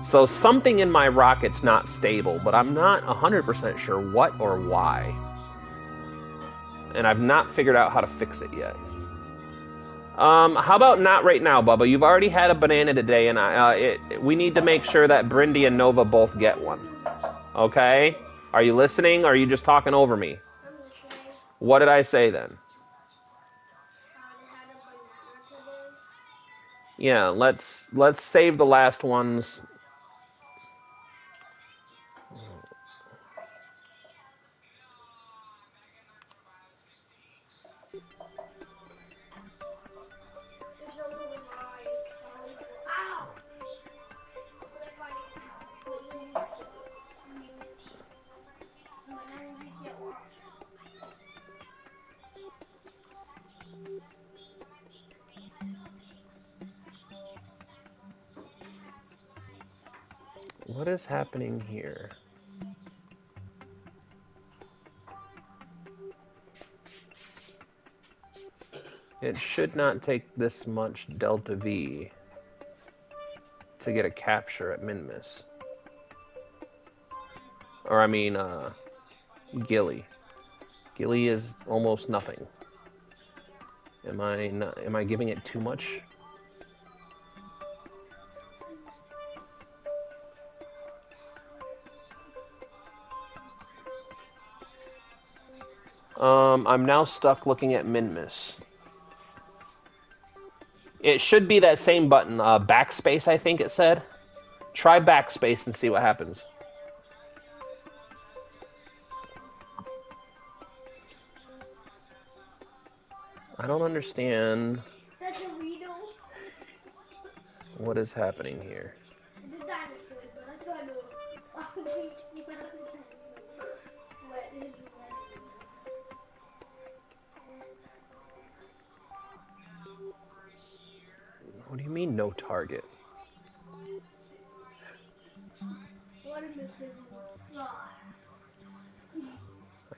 So something in my rocket's not stable, but I'm not 100% sure what or why. And I've not figured out how to fix it yet. How about not right now, Bubba? You've already had a banana today, and we need to make sure that Brindy and Nova both get one. Okay? Are you listening, or are you just talking over me? I'm listening. What did I say then? They had a banana today. Yeah, let's save the last ones. There's no reason why it's probably for. Ow! That's why you can't watch. What is happening here? It should not take this much delta V to get a capture at Minmus. Or I mean, Gilly. Gilly is almost nothing. Am I giving it too much? I'm now stuck looking at Minmus. It should be that same button, backspace, I think it said. Try backspace and see what happens. I don't understand That's a Reno. what is happening here. The dinosaur, but I thought it was what is What do you mean, no target? what a missing. I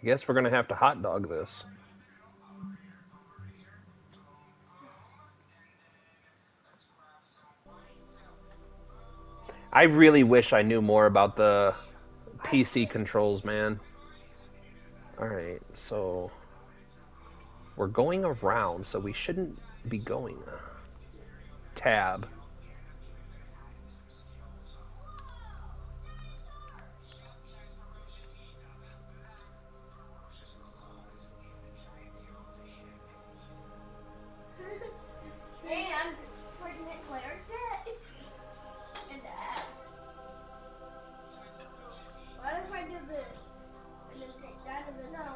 guess we're gonna have to hot dog this. I really wish I knew more about the PC controls, man. Alright, so we're going around, so we shouldn't be going. Tab. And Fortnite player dead. And what if I do this? And then take that and then no.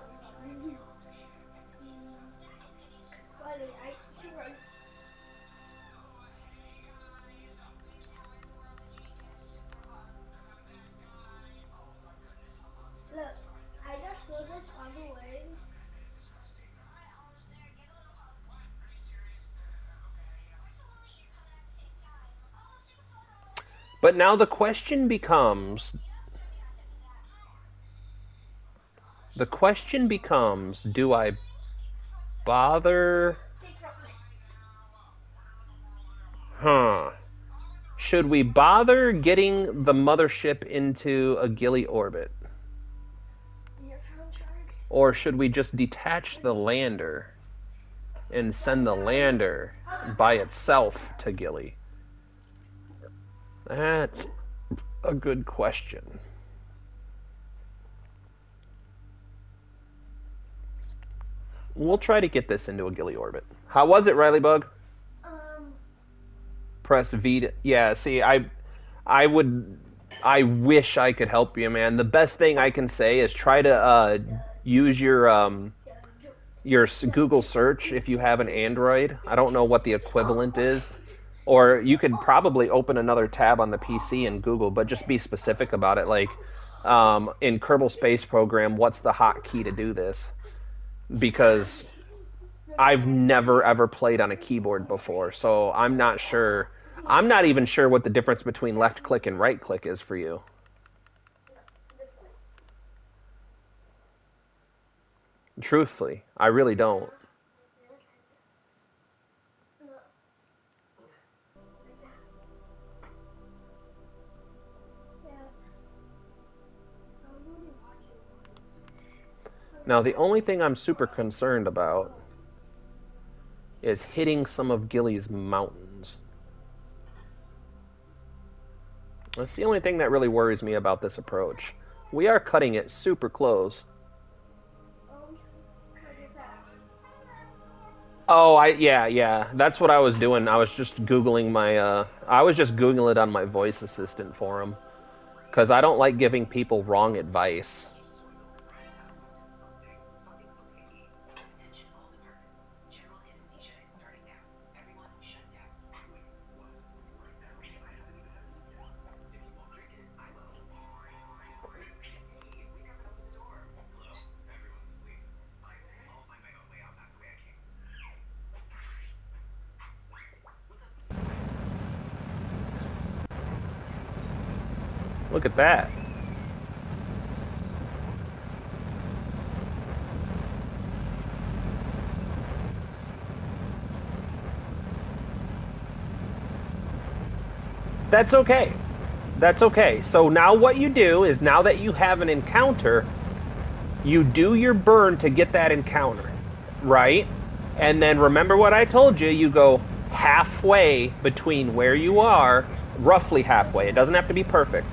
Funny, I sure. Look, I just threw this on the way. But now the question becomes, do I bother? Huh. Should we bother getting the mothership into a Gilly orbit? Or should we just detach the lander and send the lander by itself to Gilly? That's a good question. We'll try to get this into a Gilly orbit. How was it, Riley Bug? Press V to... Yeah, see, I wish I could help you, man. The best thing I can say is try to use your Google search if you have an Android. I don't know what the equivalent is. Or you could probably open another tab on the PC and Google, but just be specific about it. Like, in Kerbal Space Program, what's the hotkey to do this? Because I've never, ever played on a keyboard before, so I'm not sure. I'm not even sure what the difference between left click and right click is for you. Truthfully, I really don't. Now, the only thing I'm super concerned about is hitting some of Gilly's mountains. That's the only thing that really worries me about this approach. We are cutting it super close. Oh, yeah. That's what I was doing. I was just Googling I was just Googling it on my voice assistant for him. Because I don't like giving people wrong advice. Look at that. That's okay. That's okay. So now what you do is, now that you have an encounter, you do your burn to get that encounter, right? And then remember what I told you, you go halfway between where you are, roughly halfway. It doesn't have to be perfect.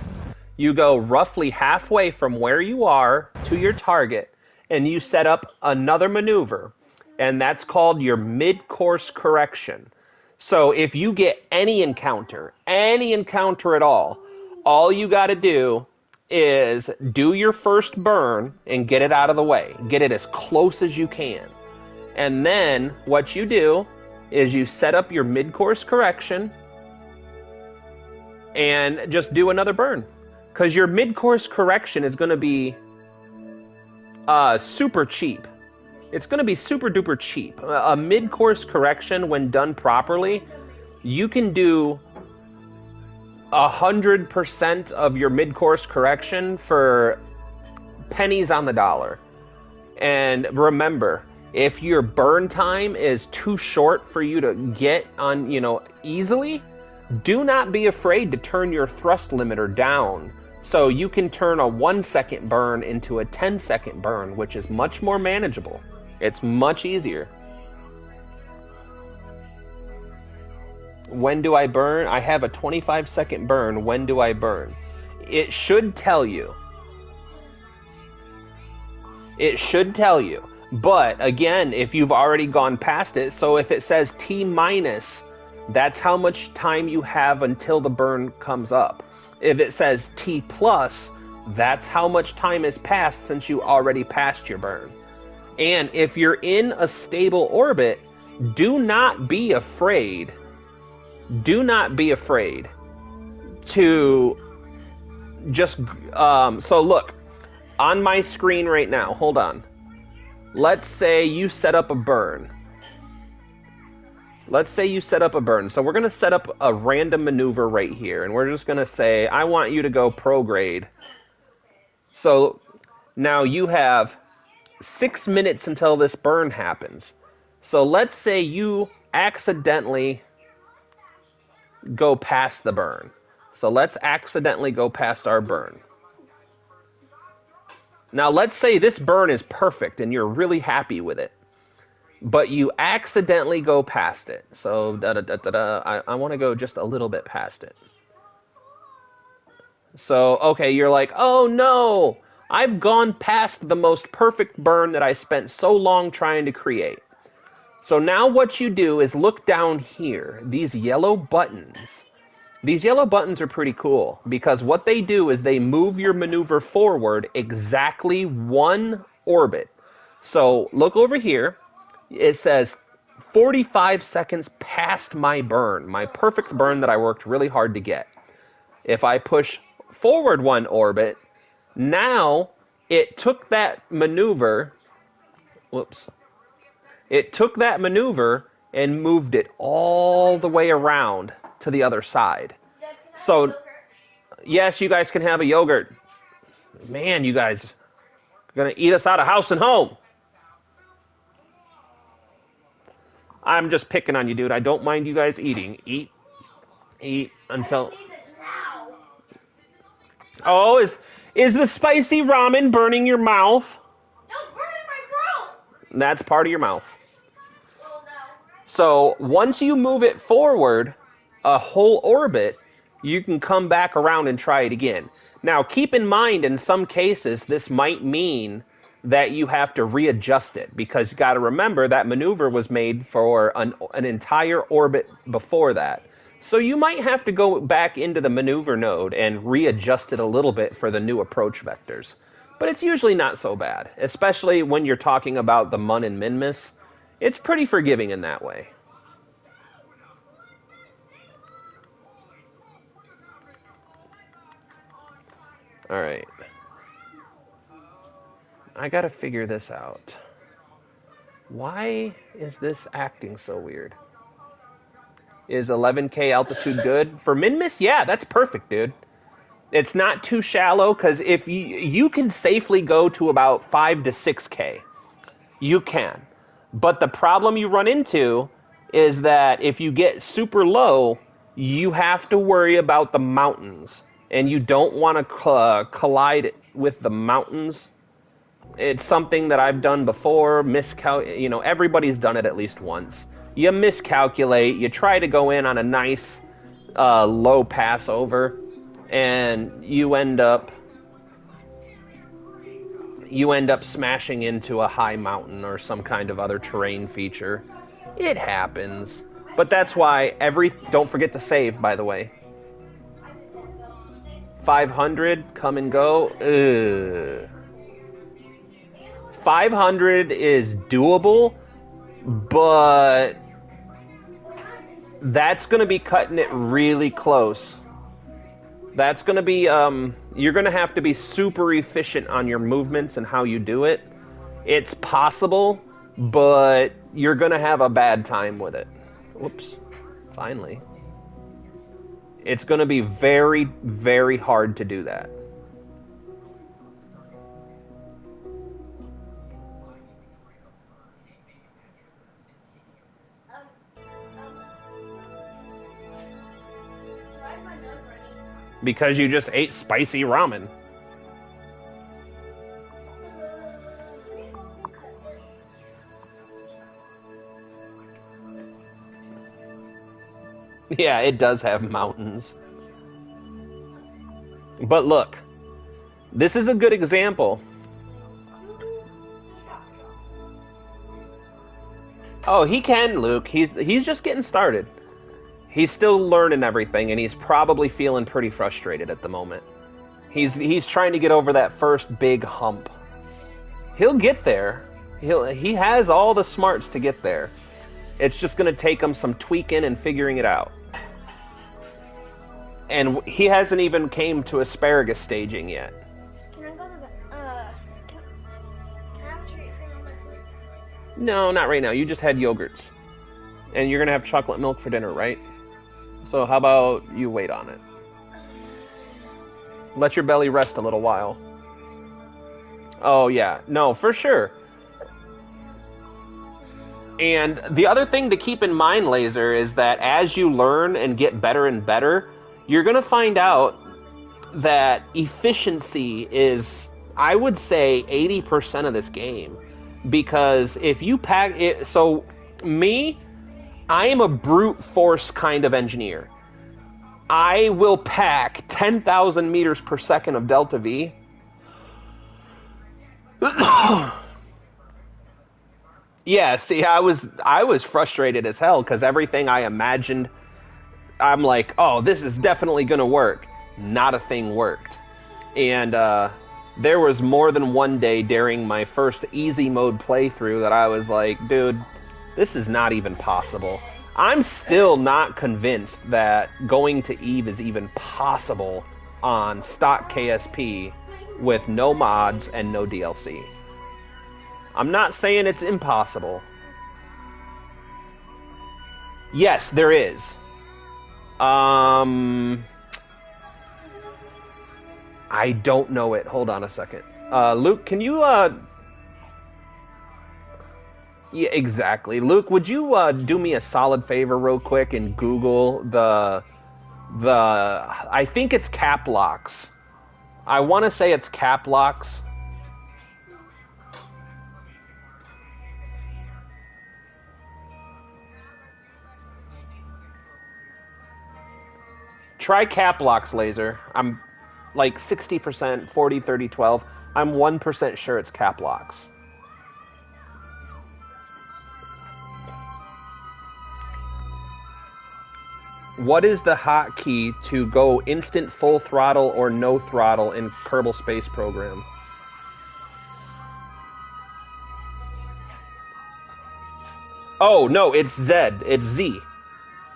You go roughly halfway from where you are to your target, and you set up another maneuver, and that's called your mid-course correction. So if you get any encounter at all you got to do is do your first burn and get it out of the way. Get it as close as you can. And then what you do is you set up your mid-course correction and just do another burn. Because your mid-course correction is going to be super cheap. It's going to be super duper cheap. A mid-course correction, when done properly, you can do 100% of your mid-course correction for pennies on the dollar. And remember, if your burn time is too short for you to get on, easily, do not be afraid to turn your thrust limiter down. So you can turn a 1-second burn into a 10-second burn, which is much more manageable. It's much easier. When do I burn? I have a 25-second burn. When do I burn? It should tell you. It should tell you. But again, if you've already gone past it, so if it says T minus, that's how much time you have until the burn comes up. If it says T plus, that's how much time has passed since you already passed your burn. And if you're in a stable orbit, do not be afraid. Do not be afraid to just, so look, on my screen right now, hold on. Let's say you set up a burn. So we're going to set up a random maneuver right here. And we're just going to say, I want you to go prograde. So now you have 6 minutes until this burn happens. So let's say you accidentally go past the burn. So let's accidentally go past our burn. Now let's say this burn is perfect and you're really happy with it, but you accidentally go past it. So I want to go just a little bit past it. So, okay, you're like, oh no, I've gone past the most perfect burn that I spent so long trying to create. So now what you do is look down here, these yellow buttons. These yellow buttons are pretty cool because what they do is they move your maneuver forward exactly one orbit. So look over here. It says 45 seconds past my burn, my perfect burn that I worked really hard to get. If I push forward one orbit, now it took that maneuver, it took that maneuver and moved it all the way around to the other side. So, yes, you guys can have a yogurt. Man, you guys are going to eat us out of house and home. I'm just picking on you, dude. I don't mind you guys eating. Eat until... Oh, is the spicy ramen burning your mouth? No, burning my throat. That's part of your mouth. Oh, no. So once you move it forward a whole orbit, you can come back around and try it again. Now, keep in mind, in some cases, this might mean that you have to readjust it, because you got to remember that maneuver was made for an entire orbit before that. So you might have to go back into the maneuver node and readjust it a little bit for the new approach vectors. But it's usually not so bad, especially when you're talking about the mun and min miss. It's pretty forgiving in that way. All right. I gotta figure this out. Why is this acting so weird? Is 11K altitude good? For min-miss, yeah, that's perfect, dude. It's not too shallow, because if you can safely go to about 5 to 6K. You can. But the problem you run into is that if you get super low, you have to worry about the mountains. And you don't want to collide with the mountains. It's something that I've done before. Everybody's done it at least once. You miscalculate. You try to go in on a nice low pass over, and you end up smashing into a high mountain or some kind of other terrain feature. It happens. But that's why don't forget to save, by the way. 500, come and go. Ugh. 500 is doable, but that's going to be cutting it really close. That's going to be, you're going to have to be super efficient on your movements and how you do it. It's possible, but you're going to have a bad time with it. Whoops. Finally. It's going to be very, very hard to do that. Because you just ate spicy ramen. Yeah, it does have mountains. But look, this is a good example. Oh, he can, Luke. He's just getting started. He's still learning everything, and he's probably feeling pretty frustrated at the moment. He's trying to get over that first big hump. He'll get there. He has all the smarts to get there. It's just going to take him some tweaking and figuring it out. And he hasn't even came to asparagus staging yet. Can I go to the, can I have a treat for my food? No, not right now. You just had yogurts. And you're going to have chocolate milk for dinner, right? So how about you wait on it? Let your belly rest a little while. Oh, yeah. No, for sure. And the other thing to keep in mind, Laser, is that as you learn and get better and better, you're going to find out that efficiency is, I would say, 80% of this game. Because if you pack it... So, me, I am a brute force kind of engineer. I will pack 10,000 meters per second of delta V. Yeah, see, I was frustrated as hell because everything I imagined, I'm like, oh, this is definitely going to work. Not a thing worked. And there was more than one day during my first easy mode playthrough that I was like, dude, this is not even possible. I'm still not convinced that going to Eve is even possible on stock KSP with no mods and no DLC. I'm not saying it's impossible. Yes, there is. I don't know it. Hold on a second. Luke, can you, Yeah, exactly. Luke, would you, do me a solid favor real quick and Google I think it's cap locks. I want to say it's cap locks. Try cap locks, laser. I'm like 60%, 40, 30, 12. I'm 1% sure it's cap locks. What is the hotkey to go instant full throttle or no throttle in Kerbal Space Program? Oh, no, it's Z. It's Z.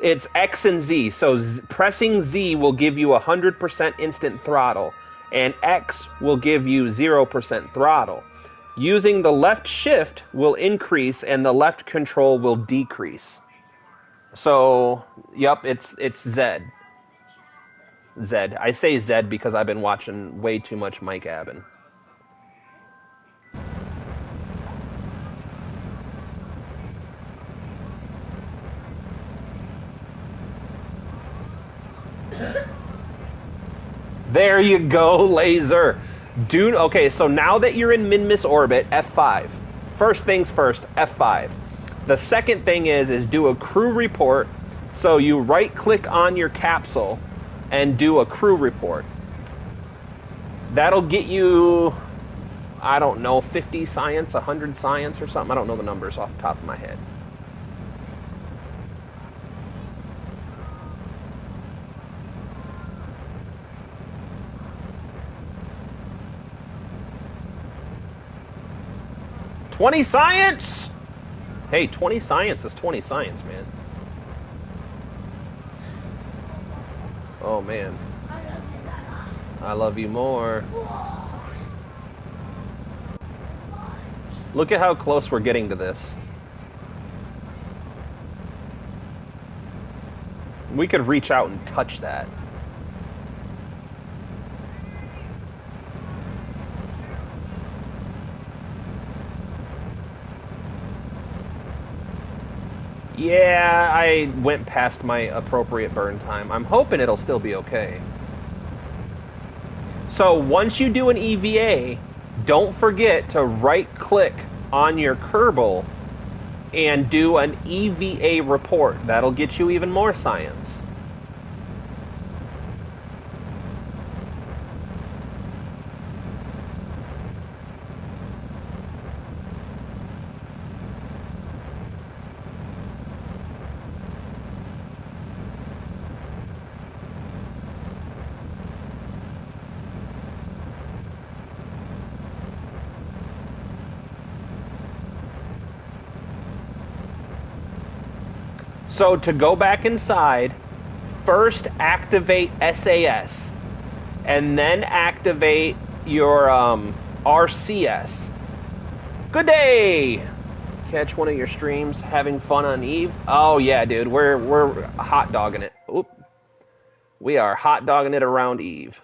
It's X and Z. So pressing Z will give you 100% instant throttle, and X will give you 0% throttle. Using the left shift will increase, and the left control will decrease. So, yep, it's Z. Z. I say Z because I've been watching way too much Mike Abbin. There you go, laser. Dude, okay, so now that you're in min-miss orbit, F5. First things first, F5. The second thing is do a crew report. So you right-click on your capsule and do a crew report. That'll get you, I don't know, 50 science, 100 science or something. I don't know the numbers off the top of my head. $20 science! Hey, 20 science is 20 science, man. Oh, man. I love you more. Look at how close we're getting to this. We could reach out and touch that. Yeah, I went past my appropriate burn time. I'm hoping it'll still be okay. So once you do an EVA, don't forget to right-click on your Kerbal and do an EVA report. That'll get you even more science. So to go back inside, first activate SAS, and then activate your RCS. Good day! Catch one of your streams, having fun on Eve. Oh yeah, dude, we're hot dogging it. Oop. We are hot dogging it around Eve.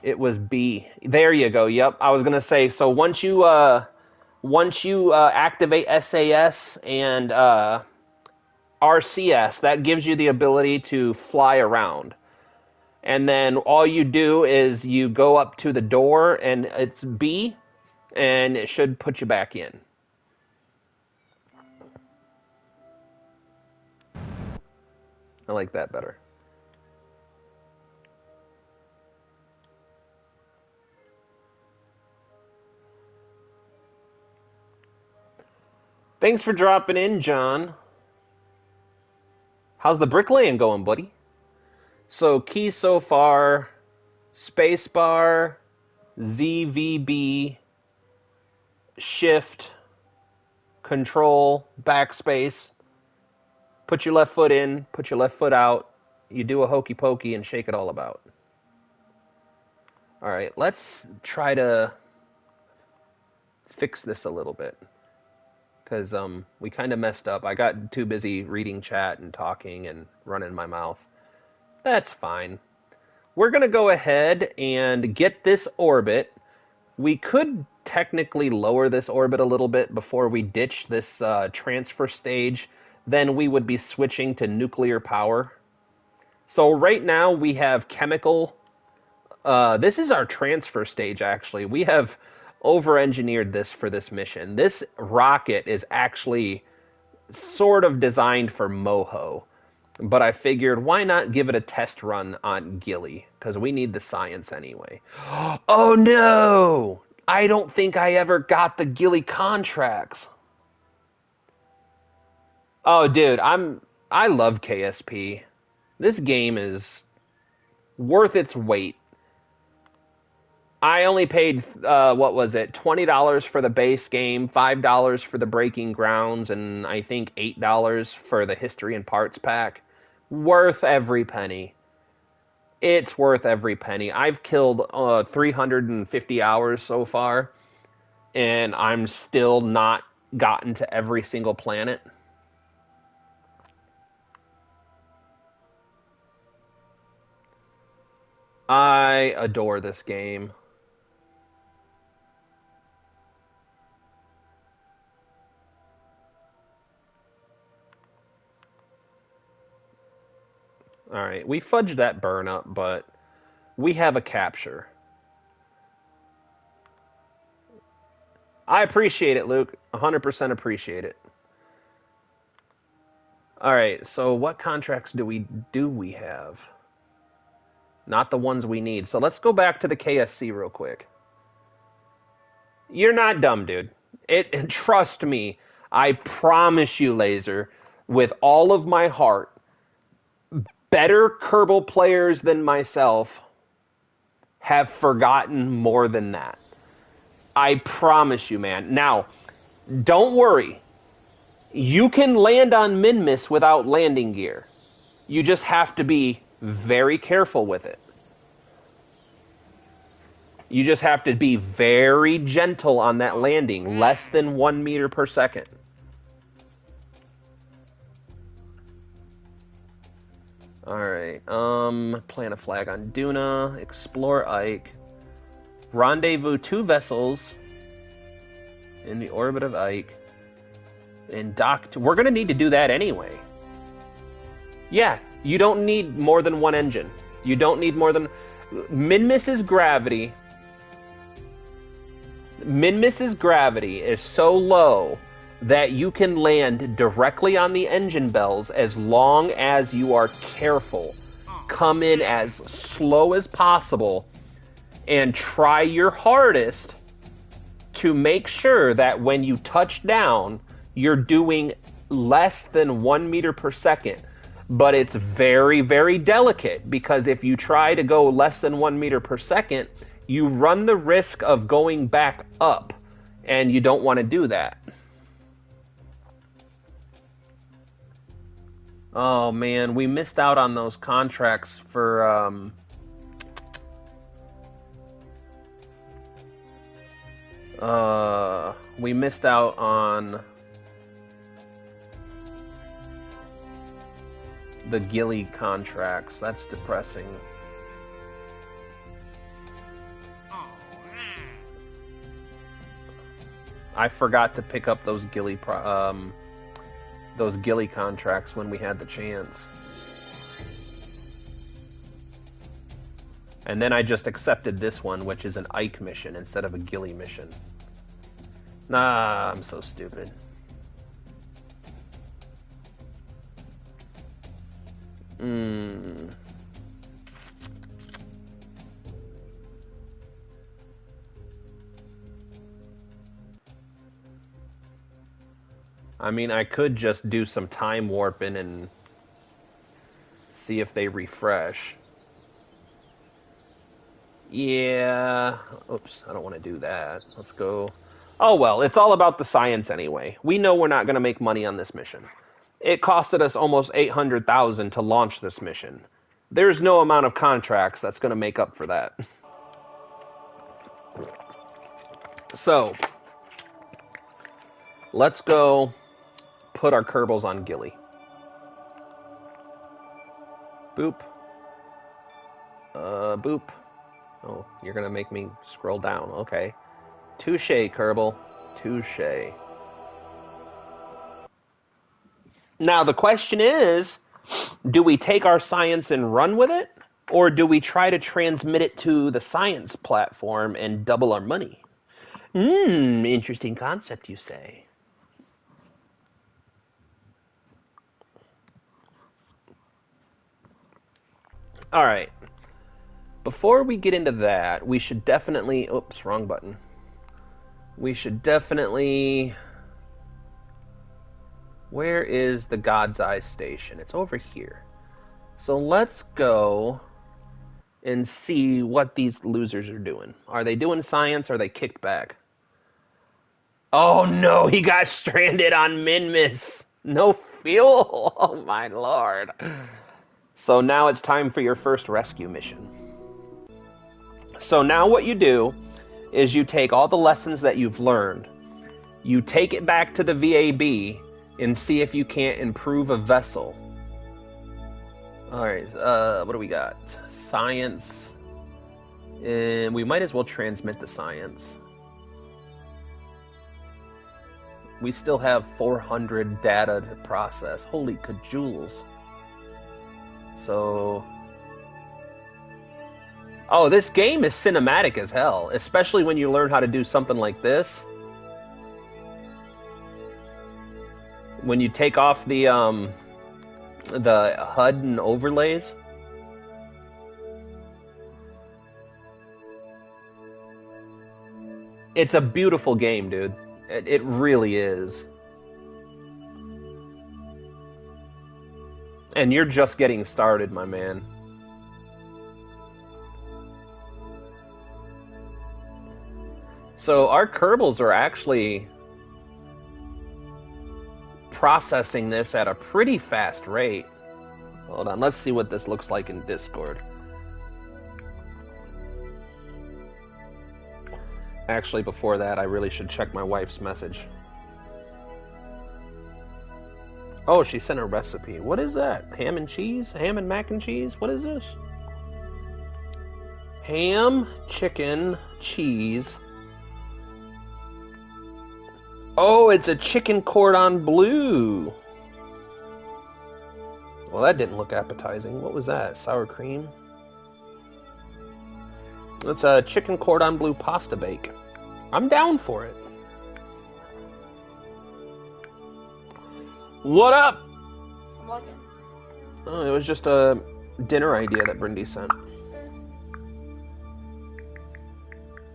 It was B. There you go. Yep. I was gonna say. So once you activate SAS and RCS, that gives you the ability to fly around. And then all you do is you go up to the door, and it's B, and it should put you back in. I like that better. Thanks for dropping in, John. How's the bricklaying going, buddy? So keys so far, spacebar, ZVB, shift, control, backspace. Put your left foot in, put your left foot out. You do a hokey pokey and shake it all about. All right, let's try to fix this a little bit. Because we kind of messed up. I got too busy reading chat and talking and running my mouth. That's fine. We're going to go ahead and get this orbit. We could technically lower this orbit a little bit before we ditch this transfer stage. Then we would be switching to nuclear power. So right now we have chemical. This is our transfer stage, actually. We have over-engineered this for this mission. This rocket is actually sort of designed for MOHO. But I figured, why not give it a test run on Gilly? Because we need the science anyway. Oh no! I don't think I ever got the Gilly contracts. Oh, dude, I love KSP. This game is worth its weight. I only paid what was it, $20 for the base game, $5 for the Breaking Grounds, and I think $8 for the History and Parts pack. Worth every penny. It's worth every penny. I've killed 350 hours so far, and I'm still not gotten to every single planet. I adore this game. Alright, we fudged that burn up, but we have a capture. I appreciate it, Luke. 100% appreciate it. Alright, so what contracts do we have? Not the ones we need. So let's go back to the KSC real quick. You're not dumb, dude. Trust me. I promise you, Laser, with all of my heart, better Kerbal players than myself have forgotten more than that. I promise you, man. Now, don't worry. You can land on Minmus without landing gear. You just have to be very careful with it. You just have to be very gentle on that landing, less than 1 meter per second. Alright, plant a flag on Duna, explore Ike, rendezvous 2 vessels in the orbit of Ike, and dock. We're going to need to do that anyway. Yeah, you don't need more than one engine. You don't need more than... Minmus's gravity is so low that you can land directly on the engine bells as long as you are careful. Come in as slow as possible and try your hardest to make sure that when you touch down, you're doing less than 1 meter per second. But it's very, very delicate, because if you try to go less than 1 meter per second, you run the risk of going back up, and you don't want to do that. Oh man, we missed out on those contracts for we missed out on the Gilly contracts. That's depressing. I forgot to pick up those Gilly contracts when we had the chance. And then I just accepted this one, which is an Ike mission instead of a Gilly mission. Nah, I'm so stupid. I mean, I could just do some time warping and see if they refresh. Yeah. Oops, I don't want to do that. Let's go. Oh, well, it's all about the science anyway. We know we're not going to make money on this mission. It costed us almost $800,000 to launch this mission. There's no amount of contracts that's going to make up for that. So, let's go put our Kerbals on Gilly. Boop. Boop. Oh, you're going to make me scroll down. Okay. Touche, Kerbal. Touche. Now, the question is, do we take our science and run with it? Or do we try to transmit it to the science platform and double our money? Interesting concept, you say. All right. Before we get into that, we should definitely... Oops, wrong button. We should definitely... Where is the God's Eye station? It's over here. So let's go and see what these losers are doing. Are they doing science or are they kicked back? Oh no, he got stranded on Minmus. No fuel. Oh my lord. So now it's time for your first rescue mission. So now what you do is you take all the lessons that you've learned, you take it back to the VAB and see if you can't improve a vessel. Alright, what do we got? Science. And we might as well transmit the science. We still have 400 data to process. Holy cajoules. So... Oh, this game is cinematic as hell, especially when you learn how to do something like this. When you take off the HUD and overlays. It's a beautiful game, dude. It really is. And you're just getting started, my man. So our Kerbals are actually processing this at a pretty fast rate. Hold on, let's see what this looks like in Discord. Actually, before that, I really should check my wife's message. Oh, she sent a recipe. What is that? Ham and cheese? Ham and mac and cheese? What is this? Ham, chicken, cheese. Oh, it's a chicken cordon bleu. Well, that didn't look appetizing. What was that? Sour cream? It's a chicken cordon bleu pasta bake. I'm down for it. What up? I'm looking. Oh, it was just a dinner idea that Brindy sent.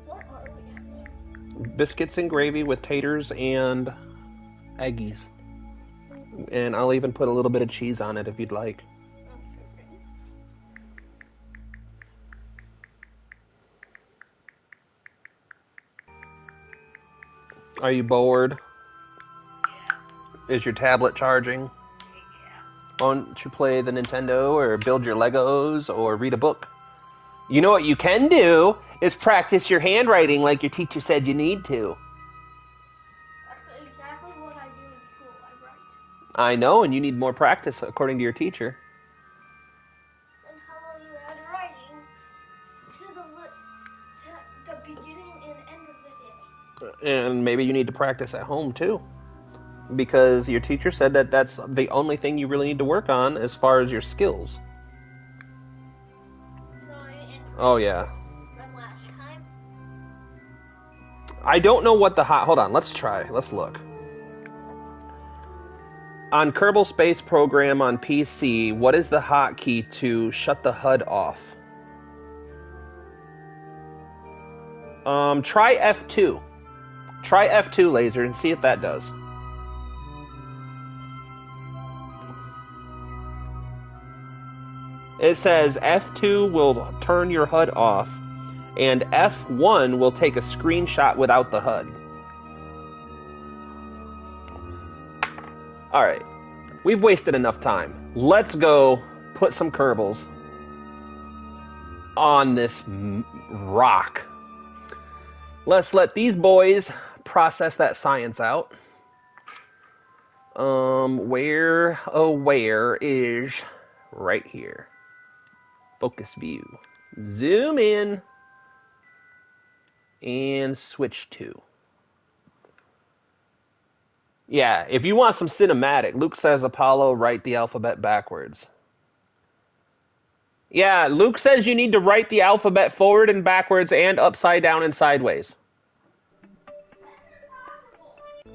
What are we having? Biscuits and gravy with taters and eggies. And I'll even put a little bit of cheese on it if you'd like. Are you bored? Is your tablet charging? Yeah. Why don't you play the Nintendo or build your Legos or read a book? You know what you can do is practice your handwriting like your teacher said you need to. That's exactly what I do in school. I write. I know, and you need more practice according to your teacher. Then how will you add writing to the beginning and end of the day? And maybe you need to practice at home too. Because your teacher said that that's the only thing you really need to work on as far as your skills. Oh, yeah. From last time? I don't know what the hot... Hold on, let's try. Let's look. On Kerbal Space Program on PC, what is the hotkey to shut the HUD off? Try F2. Try F2, Laser, and see if that does. It says F2 will turn your HUD off, and F1 will take a screenshot without the HUD. Alright, we've wasted enough time. Let's go put some Kerbals on this rock. Let's let these boys process that science out. Where is right here. Focus view. Zoom in and switch to. Yeah, if you want some cinematic, Luke says Apollo write the alphabet backwards. Yeah, Luke says you need to write the alphabet forward and backwards and upside down and sideways.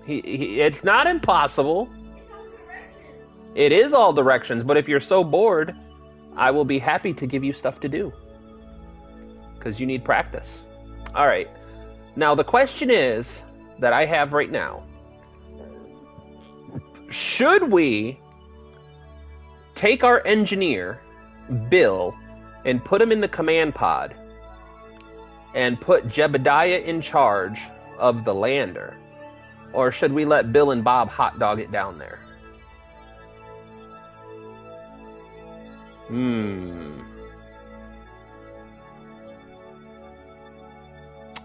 It's not impossible. It is all directions, but if you're so bored, I will be happy to give you stuff to do. Because you need practice. Alright. Now the question is, that I have right now, should we take our engineer, Bill, and put him in the command pod, and put Jebediah in charge of the lander? Or should we let Bill and Bob hot dog it down there?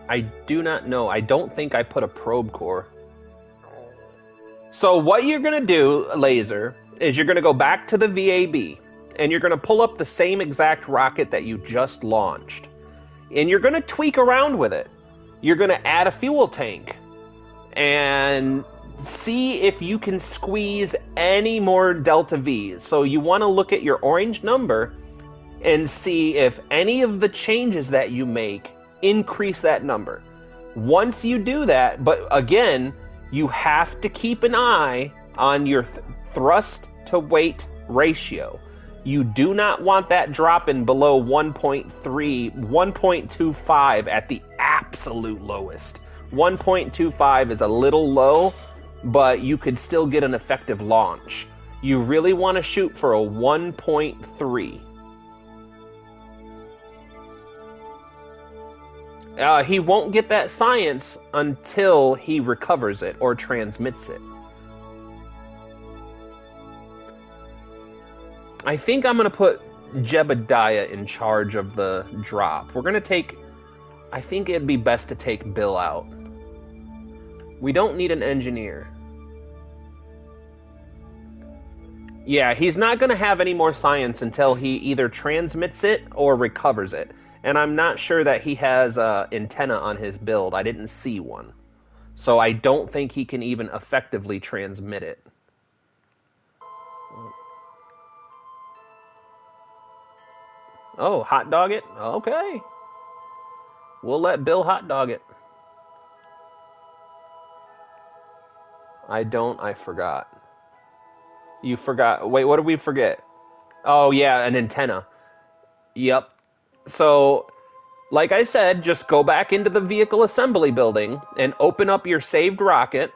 I do not know. I don't think I put a probe core. So what you're going to do, Laser, is you're going to go back to the VAB, and you're going to pull up the same exact rocket that you just launched. And you're going to tweak around with it. You're going to add a fuel tank. And see if you can squeeze any more Delta V's. So you want to look at your orange number and see if any of the changes that you make increase that number. Once you do that, but again, you have to keep an eye on your thrust to weight ratio. You do not want that dropping below 1.3, 1.25 at the absolute lowest. 1.25 is a little low, but you could still get an effective launch. You really want to shoot for a 1.3. He won't get that science until he recovers it or transmits it. I think I'm going to put Jebediah in charge of the drop. We're going to take... I think it'd be best to take Bill out. We don't need an engineer. Yeah, he's not going to have any more science until he either transmits it or recovers it. And I'm not sure that he has an antenna on his build. I didn't see one. So I don't think he can even effectively transmit it. Oh, hot dog it? Okay. We'll let Bill hot dog it. I forgot. You forgot. Wait, what did we forget? Oh, yeah, an antenna. Yep. So, like I said, just go back into the vehicle assembly building and open up your saved rocket.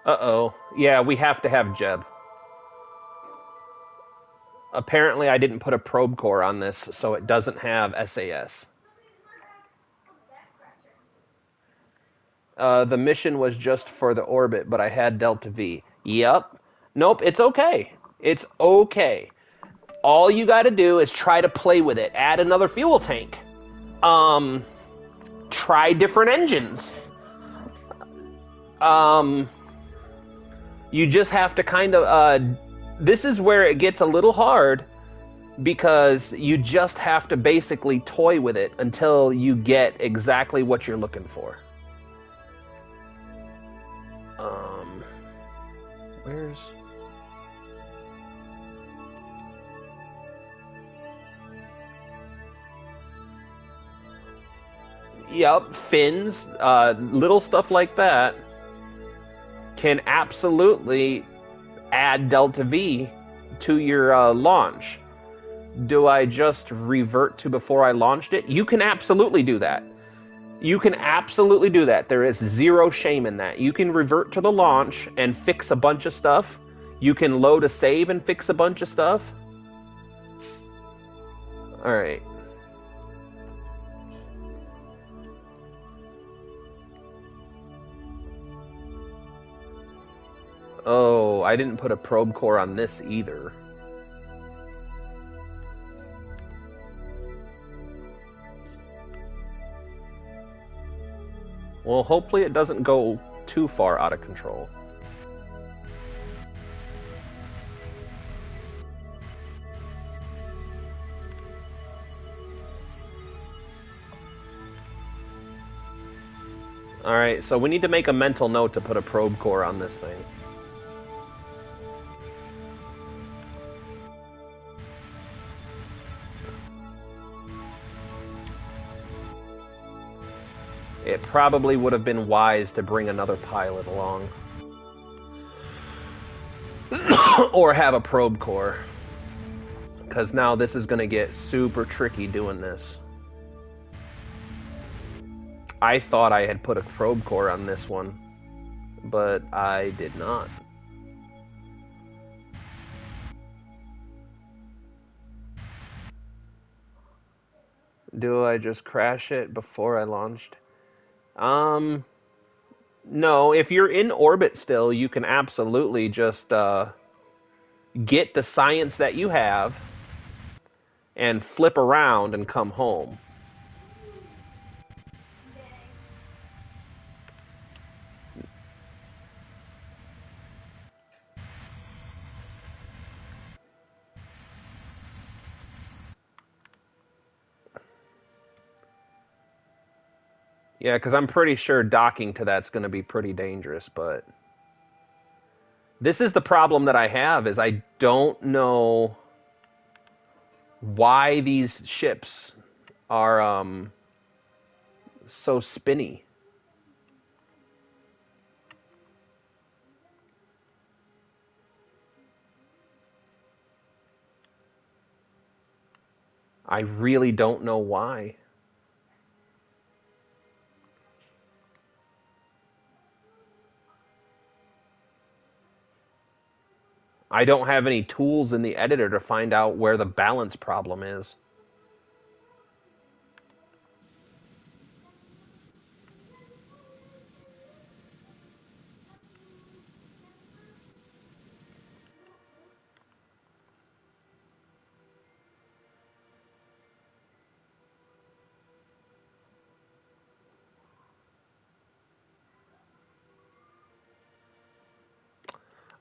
Uh-oh. Yeah, we have to have Jeb. Apparently, I didn't put a probe core on this, so it doesn't have SAS. The mission was just for the orbit, but I had Delta V. Yep. Nope, it's okay. It's okay. All you got to do is try to play with it. Add another fuel tank. Try different engines. You just have to kind of... this is where it gets a little hard, because you just have to basically toy with it until you get exactly what you're looking for. Where's... Yep, fins, little stuff like that can absolutely add Delta V to your launch. Do I just revert to before I launched it? You can absolutely do that. You can absolutely do that. There is zero shame in that. You can revert to the launch and fix a bunch of stuff. You can load a save and fix a bunch of stuff. Alright. Oh, I didn't put a probe core on this either. Well, hopefully it doesn't go too far out of control. Alright, so we need to make a mental note to put a probe core on this thing. it probably would have been wise to bring another pilot along. Or have a probe core. Because now this is going to get super tricky doing this. I thought I had put a probe core on this one, but I did not. Do I just crash it before I launched? No, if you're in orbit still, you can absolutely just get the science that you have and flip around and come home. Yeah, because I'm pretty sure docking to that's going to be pretty dangerous, but this is the problem that I have is I don't know why these ships are so spinny. I really don't know why. I don't have any tools in the editor to find out where the balance problem is.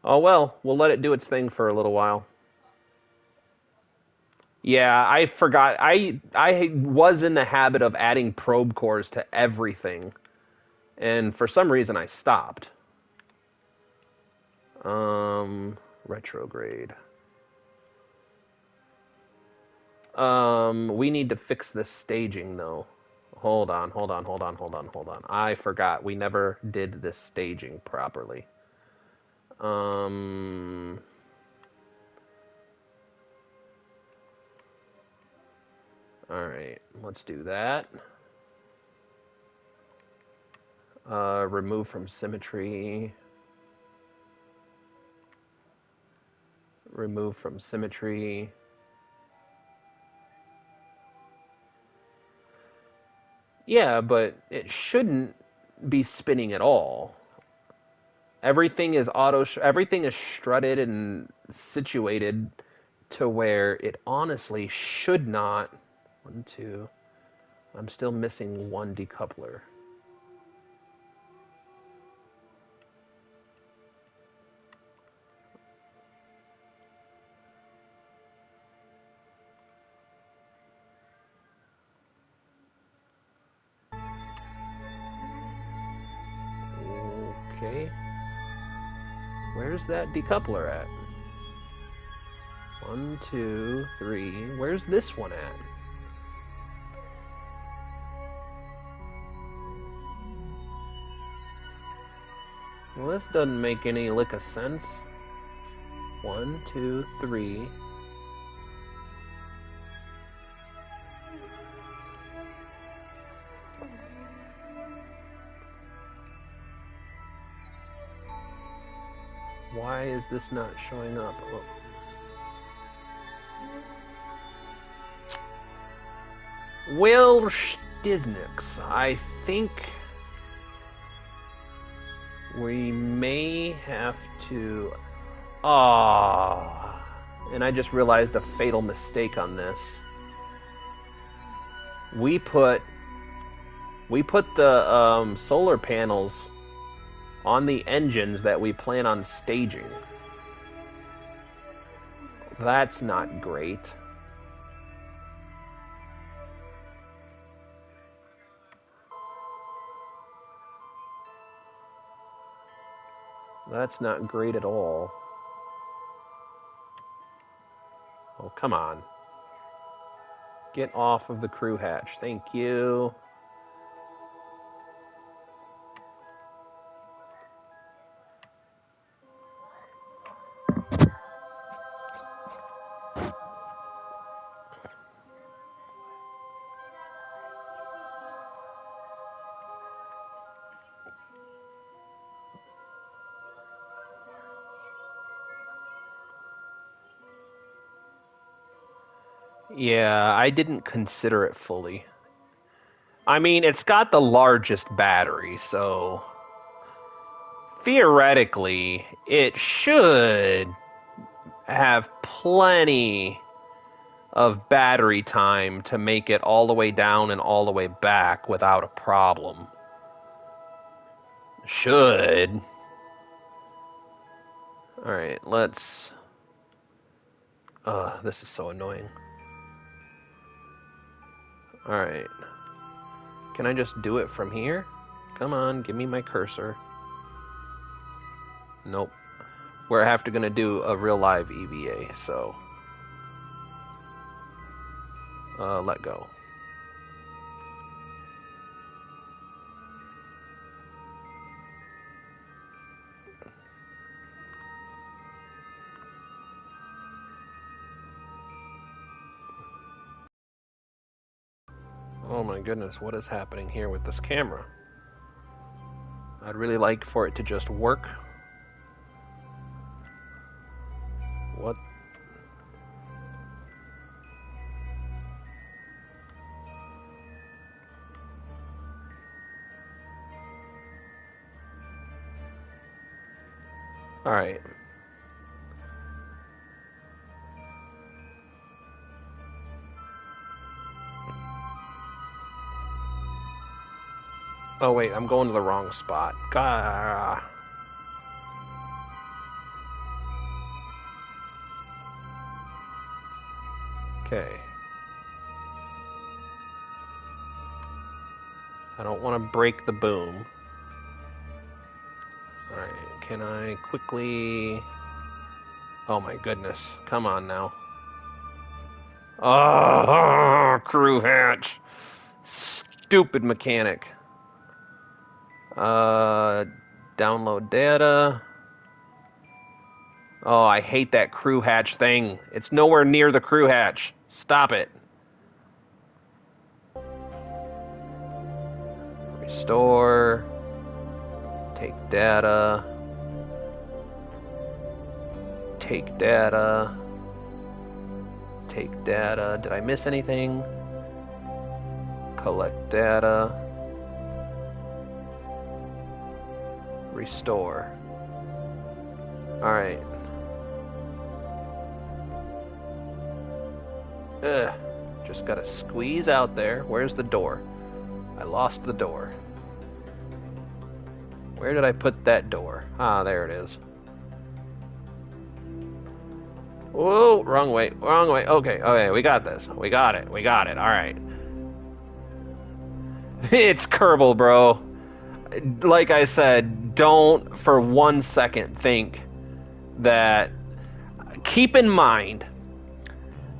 Oh well, we'll let it do its thing for a little while. Yeah, I forgot. I was in the habit of adding probe cores to everything, and for some reason I stopped. Retrograde. We need to fix this staging though. Hold on. I forgot we never did this staging properly. Um, all right, let's do that. Remove from symmetry. Remove from symmetry. Yeah, but it shouldn't be spinning at all. Everything is strutted and situated to where it honestly should not. One, two. I'm still missing one decoupler. Okay. Where's that decoupler at? One, two, three. Where's this one at? Well, this doesn't make any lick of sense. One, two, three. Why is this not showing up? Oh. Well, Stiznix, I think we may have to... Ah, and I just realized a fatal mistake on this. We put the solar panels on the engines that we plan on staging. That's not great. That's not great at all. Oh, come on. Get off of the crew hatch. Thank you. Yeah, I didn't consider it fully. I mean, it's got the largest battery, so theoretically, it should have plenty of battery time to make it all the way down and all the way back without a problem. Should. Alright, let's... this is so annoying. Alright. Can I just do it from here? Come on, give me my cursor. Nope. We're have to gonna do a real live EVA, so... let go. Oh my goodness, what is happening here with this camera? I'd really like for it to just work. What? Alright. Oh wait, I'm going to the wrong spot. Gah. Okay. I don't want to break the boom. Alright, can I quickly... Oh my goodness, come on now. Oh, crew hatch. Stupid mechanic. Download data. Oh, I hate that crew hatch thing. It's nowhere near the crew hatch. Stop it. Restore. Take data. Take data. Take data. Did I miss anything? Collect data. Restore. Alright. Ugh. Just gotta squeeze out there. Where's the door? I lost the door. Where did I put that door? Ah, there it is. Whoa, wrong way, wrong way. Okay, okay, we got this. We got it, alright. It's Kerbal, bro. Like I said, don't for 1 second think that... Keep in mind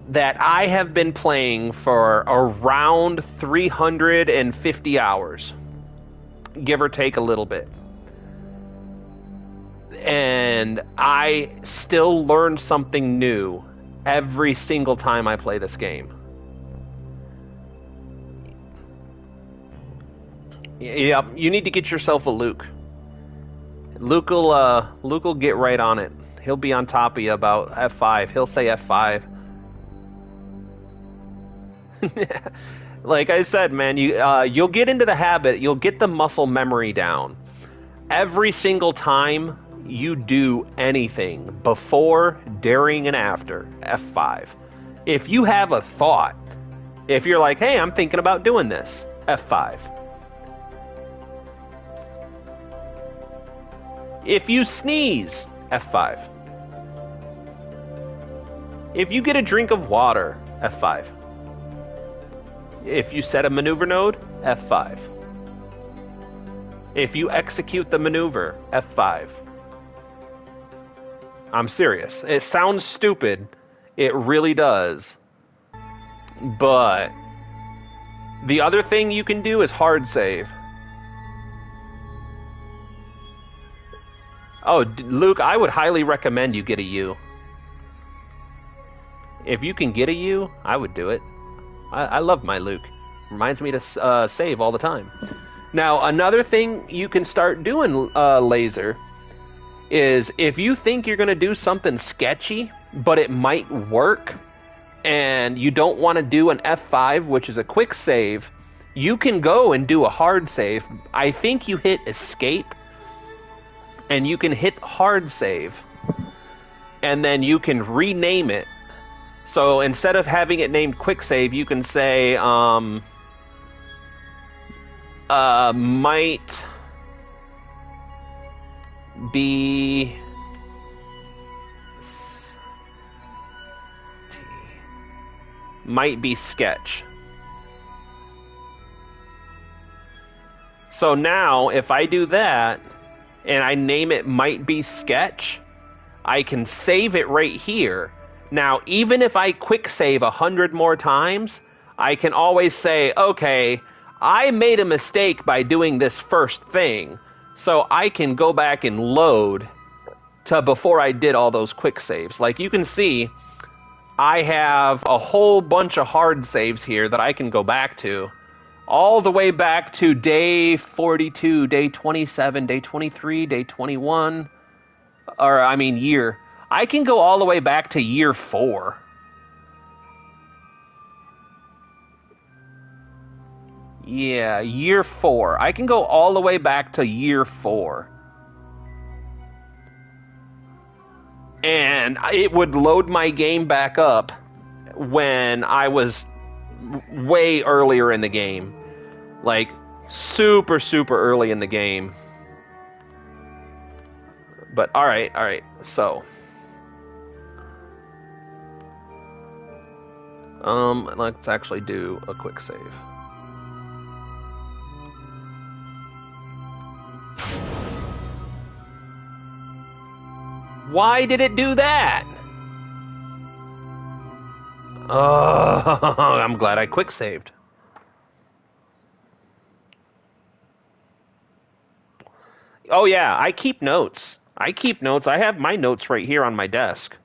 that I have been playing for around 350 hours. Give or take a little bit. And I still learn something new every single time I play this game. Yep, you need to get yourself a Luke. Luke will get right on it. He'll be on top of you about F5. He'll say F5. Like I said, man, you'll get into the habit. You'll get the muscle memory down. Every single time you do anything, before, during, and after, F5. If you have a thought, if you're like, hey, I'm thinking about doing this, F5. If you sneeze, F5. If you get a drink of water, F5. If you set a maneuver node, F5. If you execute the maneuver, F5. I'm serious. It sounds stupid. It really does. But the other thing you can do is hard save. Oh, Luke, I would highly recommend you get a U. If you can get a U, I would do it. I love my Luke. Reminds me to save all the time. Now, another thing you can start doing, Laser, is if you think you're going to do something sketchy, but it might work, and you don't want to do an F5, which is a quick save, you can go and do a hard save. I think you hit escape, and you can hit hard save, and then you can rename it. So instead of having it named quick save, you can say, might be sketch. So now if I do that and I name it might be sketch, I can save it right here. Now even if I quick save 100 more times, I can always say, okay, I made a mistake by doing this first thing, so I can go back and load to before I did all those quick saves. Like you can see, I have a whole bunch of hard saves here that I can go back to. All the way back to day 42, day 27, day 23, day 21, year. I can go all the way back to year 4. Yeah, year 4. I can go all the way back to year 4. And it would load my game back up when I was way earlier in the game. Like, super, super early in the game. But, alright, so. Let's actually do a quick save. Why did it do that? I'm glad I quick saved. Oh yeah, I keep notes. I have my notes right here on my desk.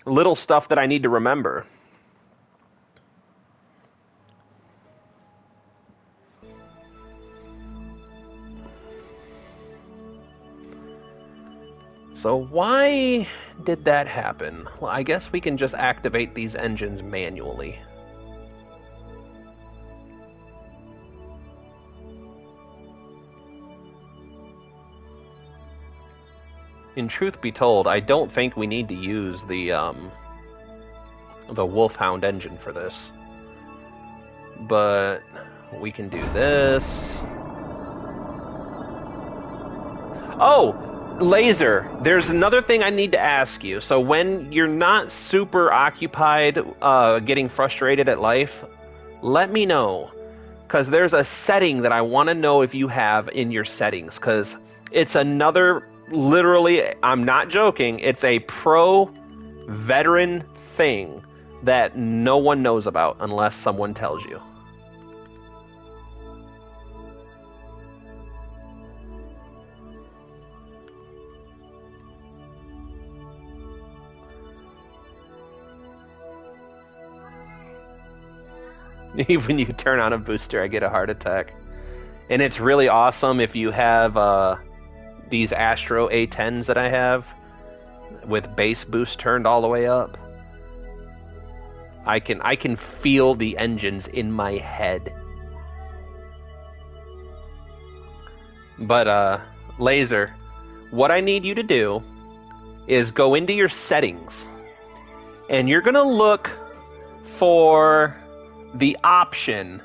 Little stuff that I need to remember. So why did that happen? Well, I guess we can just activate these engines manually. In truth be told, I don't think we need to use the Wolfhound engine for this. But we can do this. Oh! Laser, there's another thing I need to ask you. So when you're not super occupied getting frustrated at life, let me know. Because there's a setting that I want to know if you have in your settings. Because it's another, literally, I'm not joking, it's a pro veteran thing that no one knows about unless someone tells you. When you turn on a booster, I get a heart attack. And it's really awesome if you have these Astro A10s that I have with base boost turned all the way up. I can feel the engines in my head. But Laser, what I need you to do is go into your settings, and you're gonna look for the option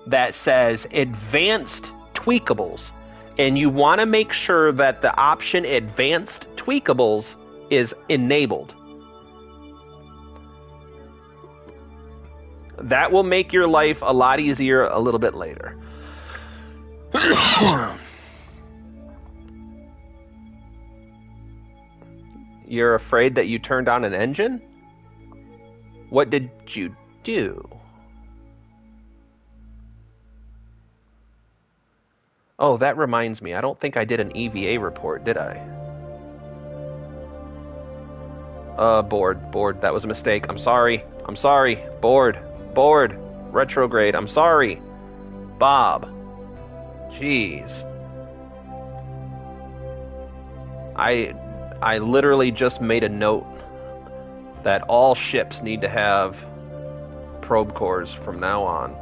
that says Advanced Tweakables, and you want to make sure that the option Advanced Tweakables is enabled. That will make your life a lot easier a little bit later. You're afraid that you turned on an engine? What did you do? Oh, that reminds me. I don't think I did an EVA report, did I? Board. That was a mistake. I'm sorry. Board. Retrograde. I'm sorry. Bob. Jeez. I literally just made a note that all ships need to have probe cores from now on.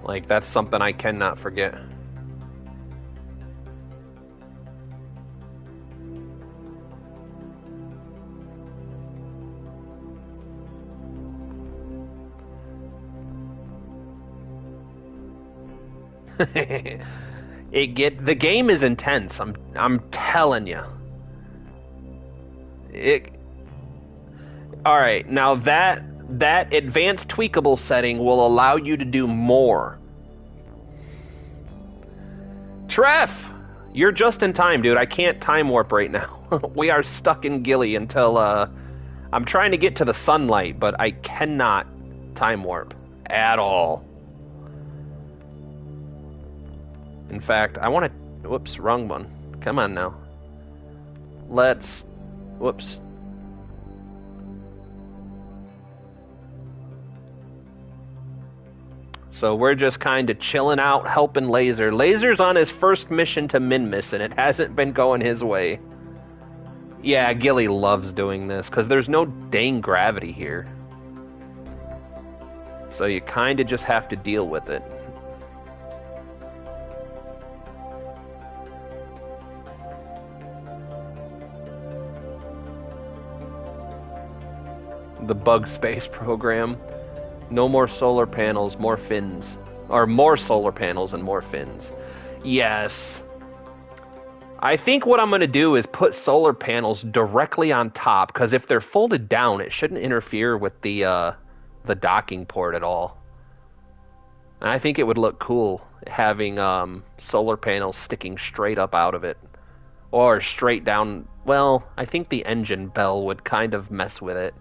Like, that's something I cannot forget. The game is intense. I'm telling you. All right, now that advanced tweakable setting will allow you to do more. Treff, you're just in time, dude. I can't time warp right now. We are stuck in Gilly until I'm trying to get to the sunlight, but I cannot time warp at all. In fact, I want to... Whoops, wrong one. Come on now. Let's... Whoops. So we're just kind of chilling out, helping Laser. Laser's on his first mission to Minmus, and it hasn't been going his way. Yeah, Gilly loves doing this, because there's no dang gravity here. So you kind of just have to deal with it. The Bug Space program. No more solar panels, more fins. Or more solar panels and more fins. Yes. I think what I'm going to do is put solar panels directly on top, because if they're folded down, it shouldn't interfere with the docking port at all. And I think it would look cool having solar panels sticking straight up out of it. Or straight down. Well, I think the engine bell would kind of mess with it.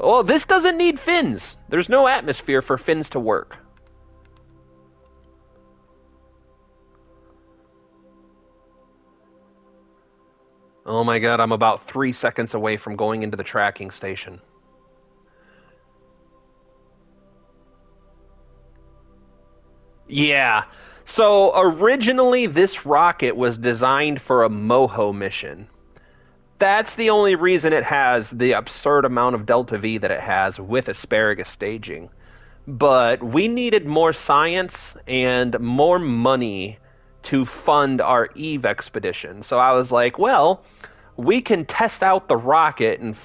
Well, this doesn't need fins. There's no atmosphere for fins to work. Oh my god, I'm about 3 seconds away from going into the tracking station. Yeah. So originally this rocket was designed for a MOHO mission. That's the only reason it has the absurd amount of Delta V that it has with asparagus staging. But we needed more science and more money to fund our EVE expedition. So I was like, well, we can test out the rocket and,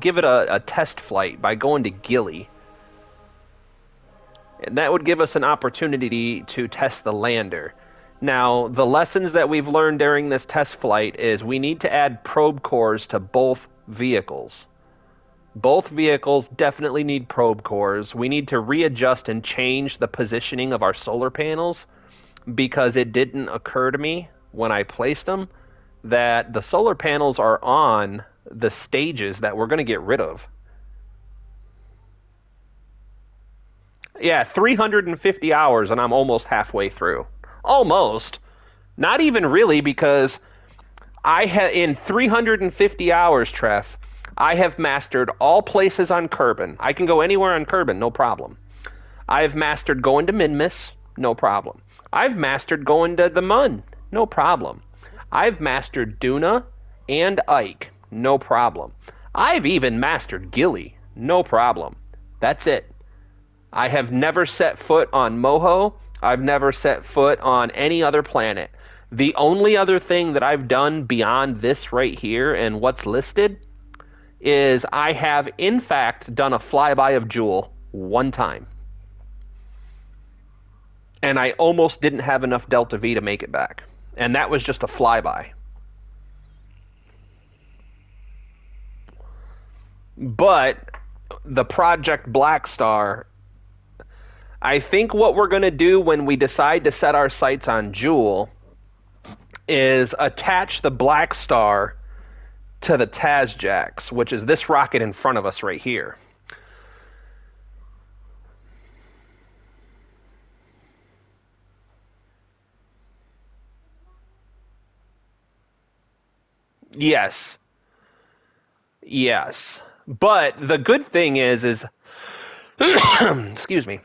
give it a test flight by going to Gilly. And that would give us an opportunity to test the lander. Now, the lessons that we've learned during this test flight is we need to add probe cores to both vehicles. Both vehicles definitely need probe cores. We need to readjust and change the positioning of our solar panels, because it didn't occur to me when I placed them that the solar panels are on the stages that we're going to get rid of. Yeah, 350 hours and I'm almost halfway through. Almost. Not even really, because in 350 hours, Treff, I have mastered all places on Kerbin. I can go anywhere on Kerbin, no problem. I've mastered going to Minmus, no problem. I've mastered going to the Mun, no problem. I've mastered Duna and Ike, no problem. I've even mastered Gilly, no problem. That's it. I have never set foot on Moho. I've never set foot on any other planet. The only other thing that I've done beyond this right here and what's listed is I have, in fact, done a flyby of Jewel one time. And I almost didn't have enough Delta V to make it back. And that was just a flyby. But the Project Black Star, I think what we're going to do when we decide to set our sights on Jewel is attach the Black Star to the Tazjax, which is this rocket in front of us right here. Yes. Yes. But the good thing is excuse me.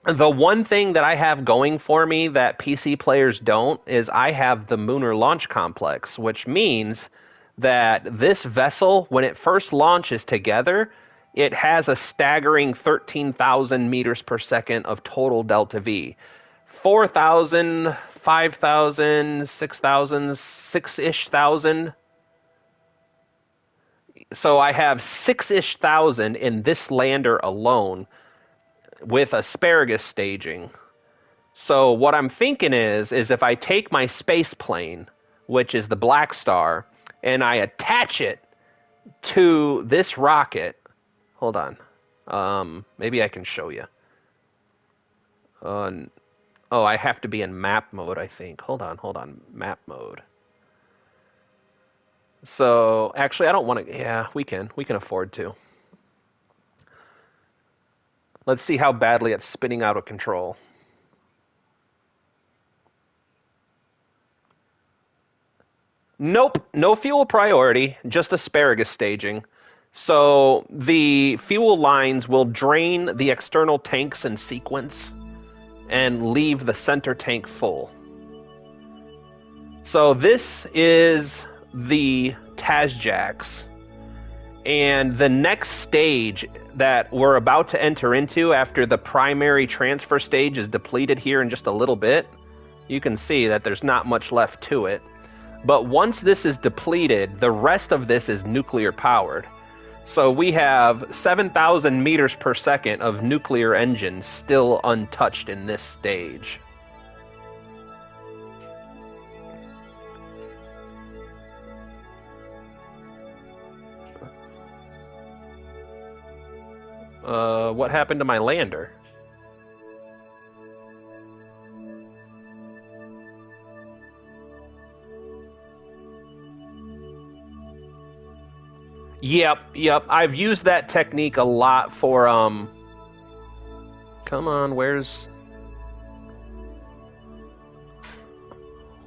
The one thing that I have going for me that PC players don't is I have the Lunar Launch Complex, which means that this vessel, when it first launches together, it has a staggering 13,000 meters per second of total delta V. 4,000, 5,000, 6,000, 6-ish thousand. So I have 6-ish thousand in this lander alone with asparagus staging. So what I'm thinking is if I take my space plane, which is the Black Star, and I attach it to this rocket. Hold on. Maybe I can show you. Oh, I have to be in map mode, I think. Hold on. Map mode. So, actually, I don't want to... Yeah, we can. We can afford to. Let's see how badly it's spinning out of control. Nope, no fuel priority, just asparagus staging. So the fuel lines will drain the external tanks in sequence and leave the center tank full. So this is the Tazjax. And the next stage that we're about to enter into after the primary transfer stage is depleted here in just a little bit, you can see that there's not much left to it. But once this is depleted, the rest of this is nuclear powered. So we have 7,000 meters per second of nuclear engines still untouched in this stage. What happened to my lander? Yep. I've used that technique a lot for, Come on, where's...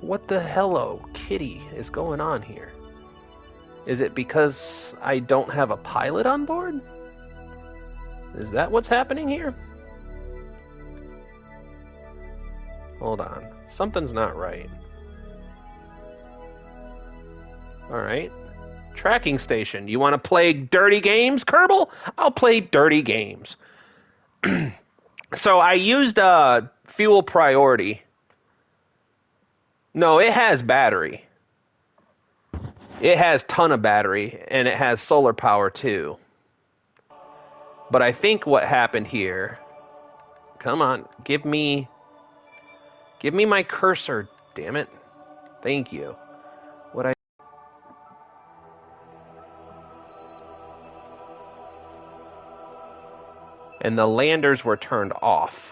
What the hello kitty is going on here? Is it because I don't have a pilot on board? Is that what's happening here? Hold on. Something's not right. Alright. Tracking station. You want to play dirty games, Kerbal? I'll play dirty games. So I used fuel priority. No, it has battery. It has ton of battery, and it has solar power too. But I think what happened here... Come on, give me my cursor, damn it. Thank you. And the landers were turned off.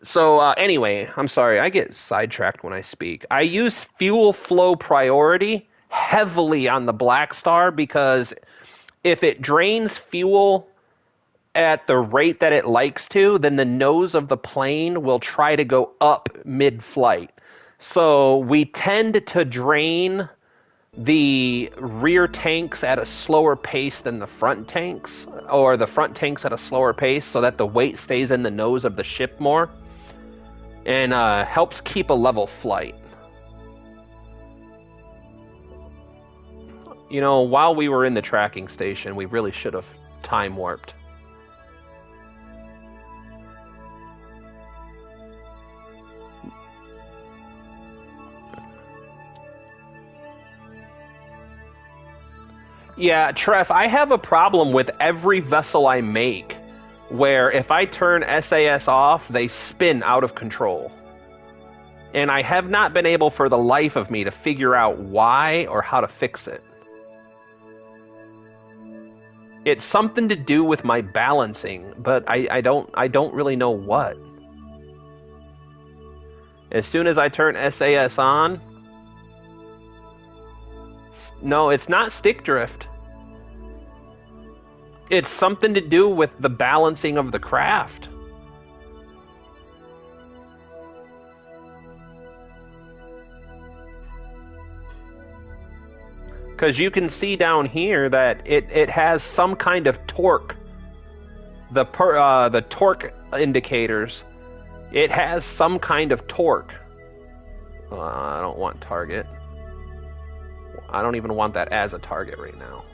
So anyway, I'm sorry, I get sidetracked when I speak. I use fuel flow priority heavily on the Black Star because if it drains fuel at the rate that it likes to, then the nose of the plane will try to go up mid-flight. So we tend to drain the rear tanks at a slower pace than the front tanks, or the front tanks at a slower pace, so that the weight stays in the nose of the ship more, and helps keep a level flight. You know, while we were in the tracking station, we really should have time warped. Yeah, Treff, I have a problem with every vessel I make, where if I turn SAS off, they spin out of control. And I have not been able for the life of me to figure out why or how to fix it. It's something to do with my balancing, but I don't really know what. As soon as I turn SAS on... No, it's not stick drift. It's something to do with the balancing of the craft. Because you can see down here that it has some kind of torque the torque indicators. It has some kind of torque. I don't want target. I don't even want that as a target right now.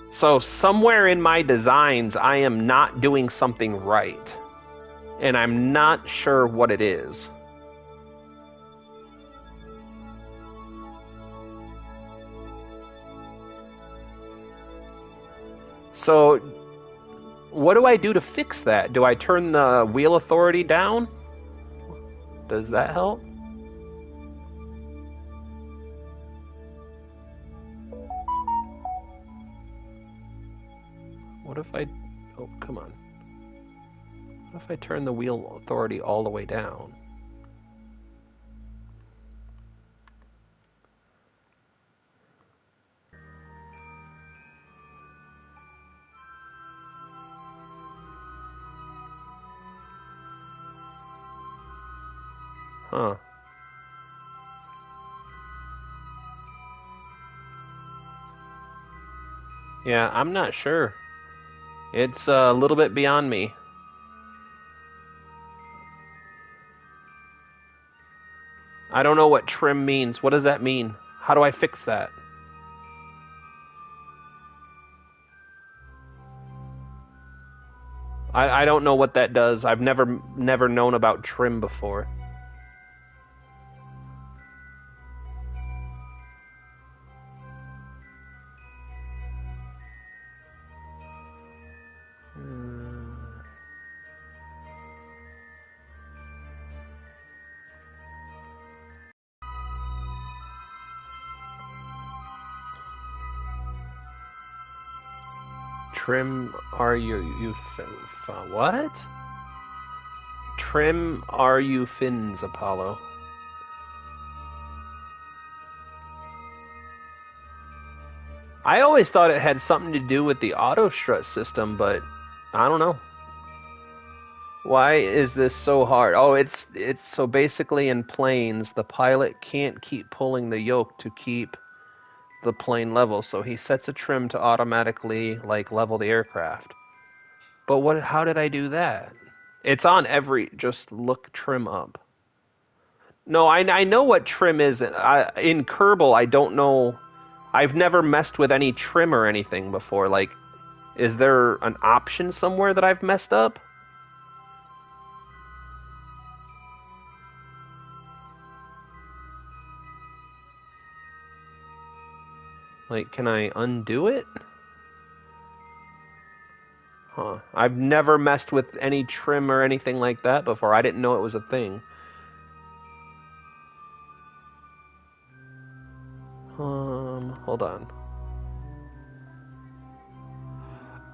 So somewhere in my designs, I am not doing something right. And I'm not sure what it is. So, what do I do to fix that? Do I turn the wheel authority down? Does that help? What if I... Oh, come on. What if I turn the wheel authority all the way down? Huh. Yeah, I'm not sure. It's a little bit beyond me. I don't know what trim means. What does that mean? How do I fix that? I don't know what that does. I've never known about trim before. Trim are you what? Trim are you fins, Apollo? I always thought it had something to do with the auto strut system, but I don't know. Why is this so hard? Oh, it's so basically in planes, the pilot can't keep pulling the yoke to keep the plane level, so he sets a trim to automatically level the aircraft. But how did I do that? It's on every, just look trim up. No, I know what trim is. In Kerbal, I don't know. I've never messed with any trim or anything before. Is there an option somewhere that I've messed up? Can I undo it? Huh. I've never messed with any trim or anything like that before. I didn't know it was a thing. Hold on.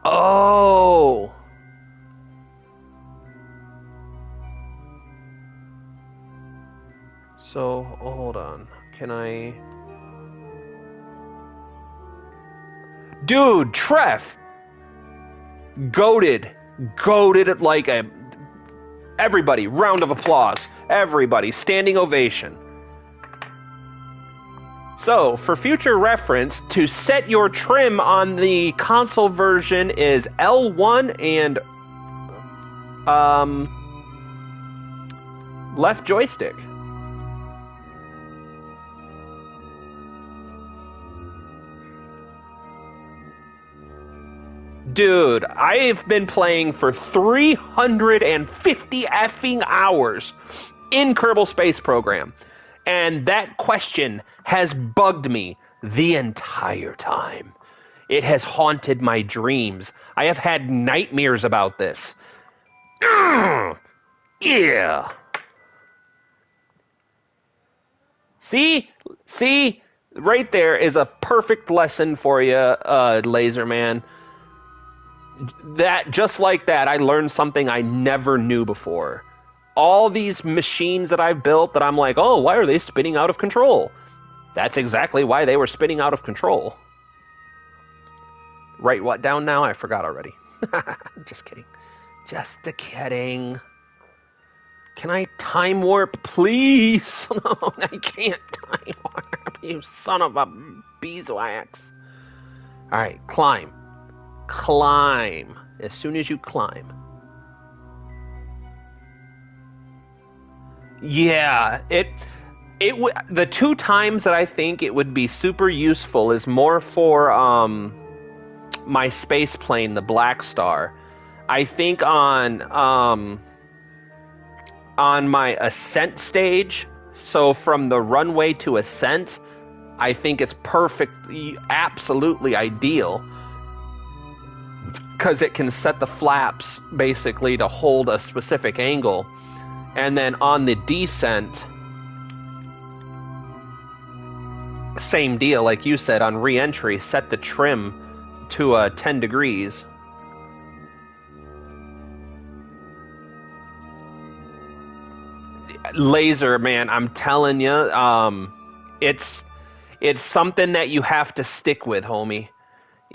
Oh! So, hold on. Can I... Dude, Treff! Goated like a... Everybody, round of applause. Everybody, standing ovation. So, for future reference, to set your trim on the console version is L1 and left joystick. Dude, I've been playing for 350 effing hours in Kerbal Space Program, and that question has bugged me the entire time. It has haunted my dreams. I have had nightmares about this. Yeah. See, right there is a perfect lesson for you, Laser Man. That, just like that, I learned something I never knew before. All these machines that I've built that I'm like, oh, why are they spinning out of control? That's exactly why they were spinning out of control. Write what down now? I forgot already. Just kidding. Just kidding. Can I time warp, please? No, I can't time warp, you son of a beeswax. Alright, climb. climb. As soon as you climb. Yeah, the two times that I think it would be super useful is more for my space plane, the Black Star. I think on my ascent stage, so from the runway to ascent, I think it's perfectly, absolutely ideal because it can set the flaps basically to hold a specific angle. And then on the descent, same deal, like you said, on re-entry, set the trim to 10 degrees. Laser, man, I'm telling you, it's something that you have to stick with, homie.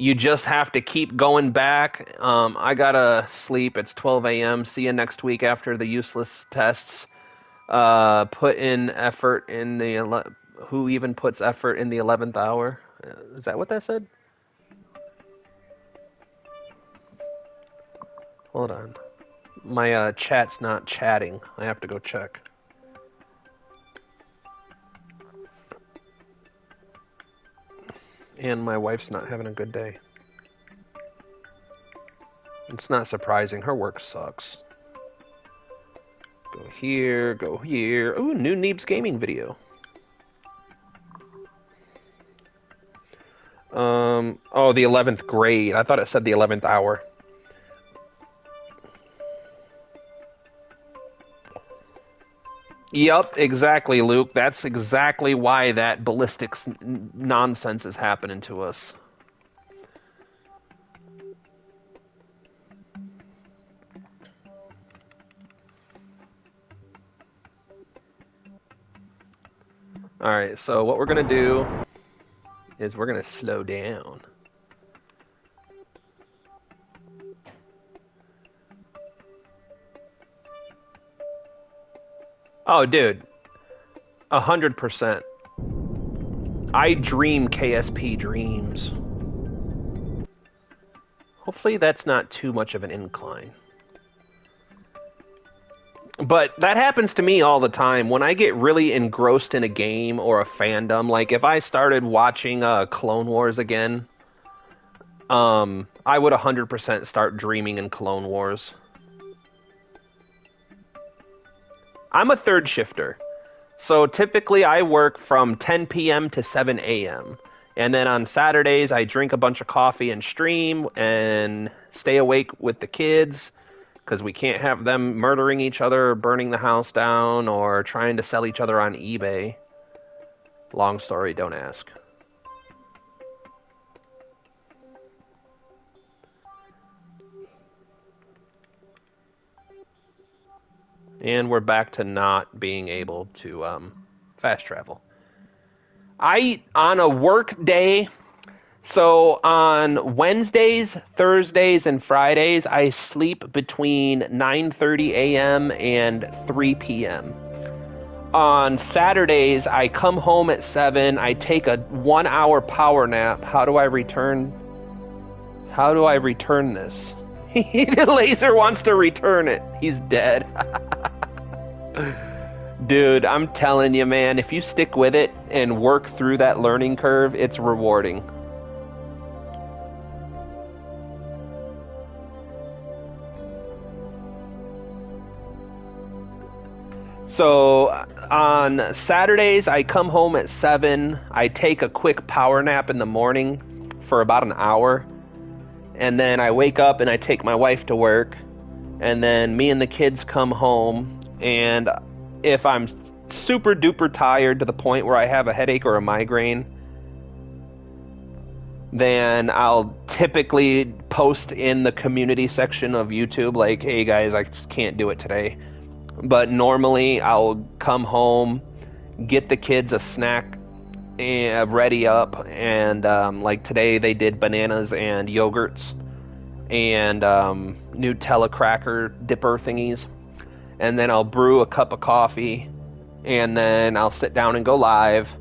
You just have to keep going back. I gotta sleep. It's 12 a.m. See you next week after the useless tests. Put in effort in the... Who even puts effort in the 11th hour? Is that what that said? Hold on. My chat's not chatting. I have to go check. And my wife's not having a good day. It's not surprising. Her work sucks. Go here, go here. Ooh, new Neebs gaming video. Oh, the 11th grade. I thought it said the 11th hour. Yup, exactly, Luke. That's exactly why that ballistics nonsense is happening to us. Alright, so what we're going to do is we're going to slow down. Oh, dude. 100%. I dream KSP dreams. Hopefully that's not too much of an incline. But that happens to me all the time. When I get really engrossed in a game or a fandom, like if I started watching Clone Wars again, I would 100% start dreaming in Clone Wars. I'm a third shifter. So typically I work from 10 p.m. to 7 a.m. And then on Saturdays I drink a bunch of coffee and stream and stay awake with the kids because we can't have them murdering each other, or burning the house down, or trying to sell each other on eBay. Long story, don't ask. And we're back to not being able to fast travel. On a work day, so on Wednesdays, Thursdays, and Fridays, I sleep between 9:30 a.m. and 3 p.m. On Saturdays, I come home at 7, I take a 1-hour power nap. How do I return this? Laser wants to return it. He's dead. Dude, I'm telling you, man, if you stick with it and work through that learning curve, it's rewarding. So on Saturdays, I come home at 7. I take a quick power nap in the morning for about an hour. And then I wake up and I take my wife to work. And then me and the kids come home. And if I'm super duper tired to the point where I have a headache or a migraine, then I'll typically post in the community section of YouTube like, hey guys, I just can't do it today. But normally I'll come home, get the kids a snack, and ready up, and like today they did bananas and yogurts and Nutella cracker dipper thingies, and then I'll brew a cup of coffee, and then I'll sit down and go live,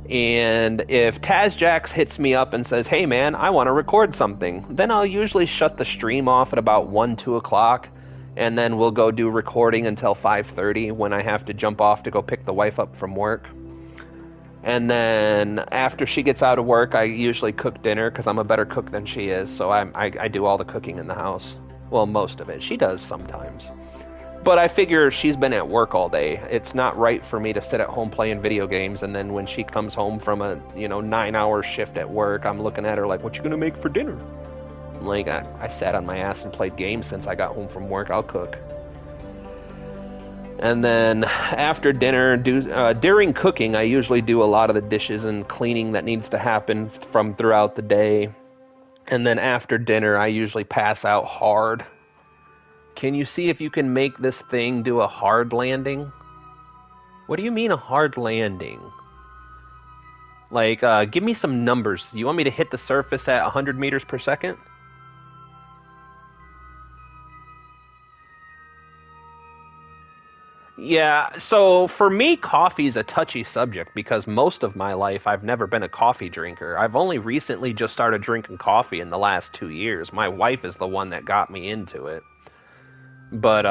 And if TazJax hits me up and says, hey man, I want to record something, then I'll usually shut the stream off at about 1, 2 o'clock, and then we'll go do recording until 5:30 when I have to jump off to go pick the wife up from work. And then after she gets out of work, I usually cook dinner because I'm a better cook than she is, so I do all the cooking in the house. Well, most of it. She does sometimes. But I figure she's been at work all day. It's not right for me to sit at home playing video games, and then when she comes home from a 9-hour shift at work, I'm looking at her like, what you gonna make for dinner? I'm like, I sat on my ass and played games since I got home from work. I'll cook. And then after dinner, during cooking, I usually do a lot of the dishes and cleaning that needs to happen from throughout the day. And then after dinner, I usually pass out hard. Can you see if you can make this thing do a hard landing? What do you mean a hard landing? Like, give me some numbers. You want me to hit the surface at 100 meters per second? Yeah, so for me, coffee's a touchy subject because most of my life I've never been a coffee drinker. I've only recently just started drinking coffee in the last 2 years. My wife is the one that got me into it. But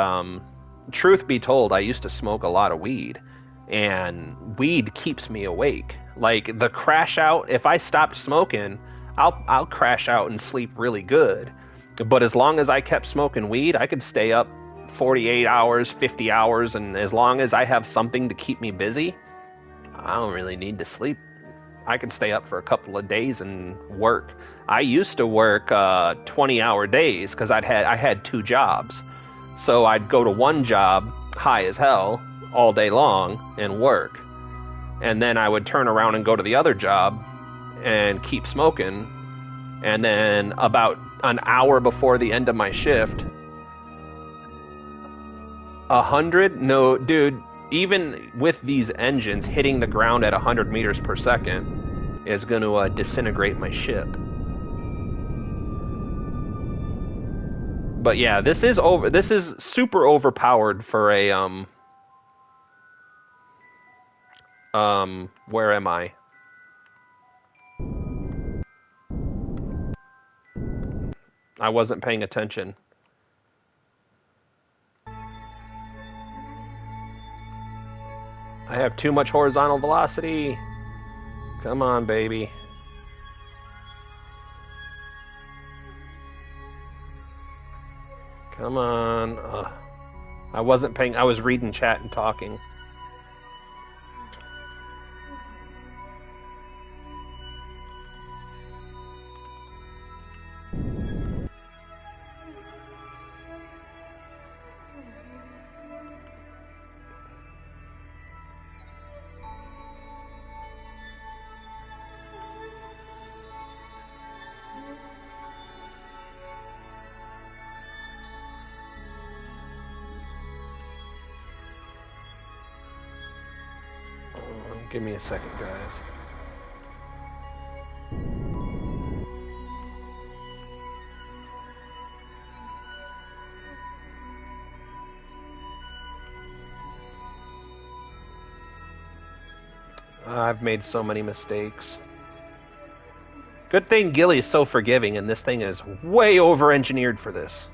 truth be told, I used to smoke a lot of weed, and weed keeps me awake. Like the crash out, if I stopped smoking, I'll crash out and sleep really good. But as long as I kept smoking weed, I could stay up 48 hours, 50 hours, and as long as I have something to keep me busy, I don't really need to sleep. I could stay up for a couple of days and work. I used to work 20-hour days because I had 2 jobs. So I'd go to one job high as hell all day long and work. And then I would turn around and go to the other job and keep smoking. And then about an hour before the end of my shift, 100? No, dude, even with these engines, hitting the ground at 100 meters per second is going to disintegrate my ship. But yeah, this is super overpowered for a where am I? I wasn't paying attention. I have too much horizontal velocity. Come on, baby. Come on. I wasn't paying. I was reading chat and talking. Give me a second, guys. I've made so many mistakes. Good thing Gilly's so forgiving and this thing is way over-engineered for this.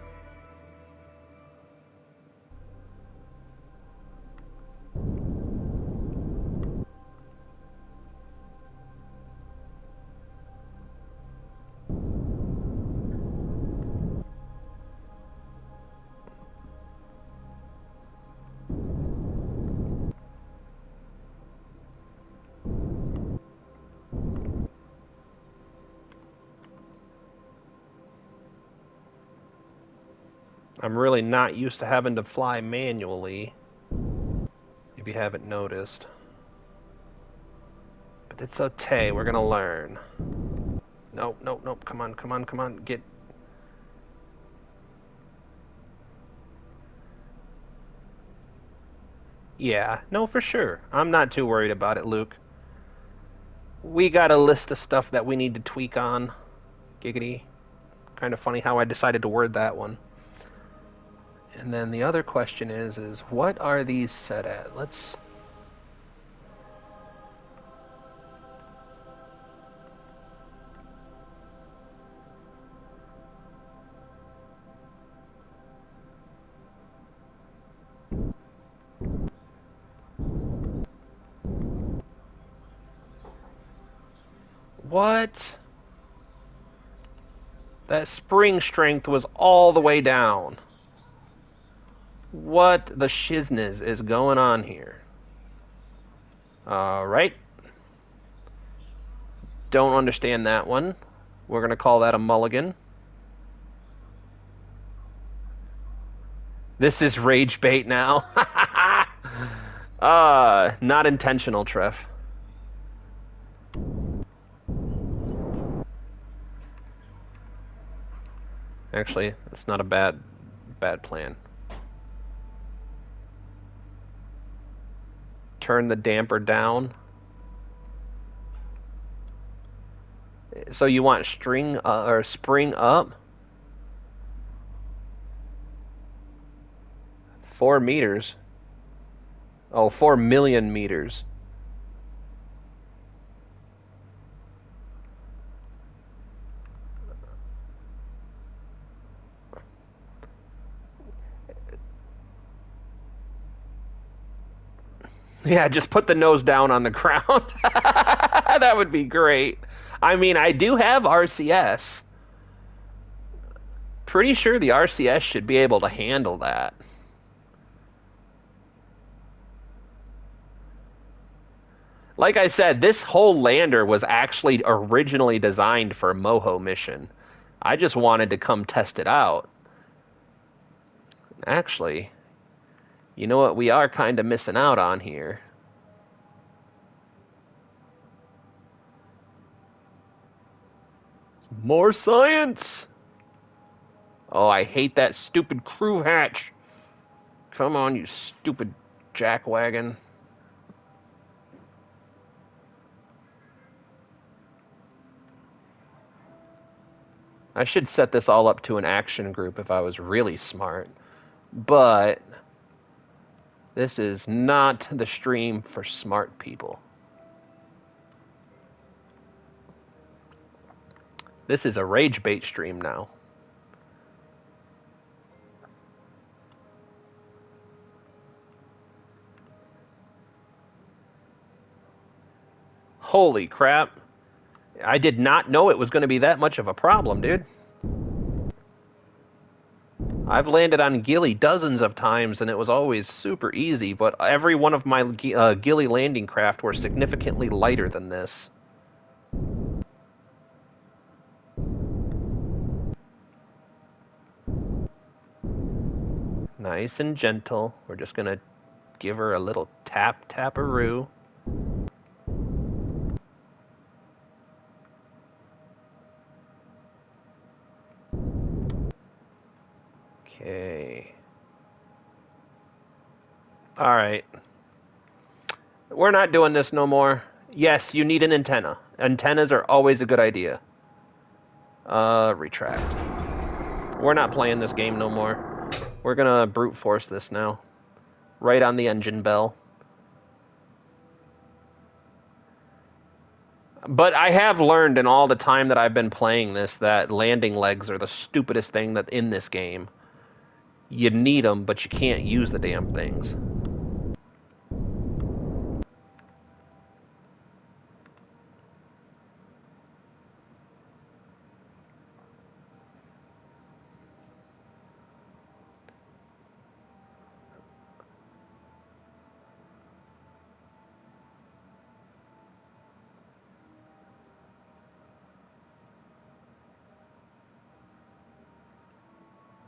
I'm really not used to having to fly manually, if you haven't noticed. But it's okay, we're gonna learn. Nope, nope, nope, come on, come on, come on, get... Yeah, no, for sure. I'm not too worried about it, Luke. We got a list of stuff that we need to tweak on. Giggity. Kind of funny how I decided to word that one. And then the other question is what are these set at? Let's... What? That spring strength was all the way down. What the shizness is going on here? Alright. Don't understand that one. We're going to call that a mulligan. This is rage bait now. Not intentional, Trev. Actually, it's not a bad plan. Turn the damper down. So you want string or spring up? 4 meters. Oh, 4 million meters. Yeah, just put the nose down on the ground. That would be great. I mean, I do have RCS. Pretty sure the RCS should be able to handle that. Like I said, this whole lander was actually originally designed for a Moho mission. I just wanted to come test it out. Actually, you know what we are kind of missing out on here? More science! Oh, I hate that stupid crew hatch. Come on, you stupid jackwagon. I should set this all up to an action group if I was really smart. But this is not the stream for smart people. This is a rage bait stream now. Holy crap. I did not know it was going to be that much of a problem, dude. I've landed on Gilly dozens of times, and it was always super easy, but every one of my Gilly landing craft were significantly lighter than this. Nice and gentle. We're just going to give her a little tap-taparoo. Okay. Alright. We're not doing this no more. Yes, you need an antenna. Antennas are always a good idea. Retract. We're not playing this game no more. We're gonna brute force this now. Right on the engine bell. But I have learned in all the time that I've been playing this that landing legs are the stupidest thing that in this game. You need them, but you can't use the damn things.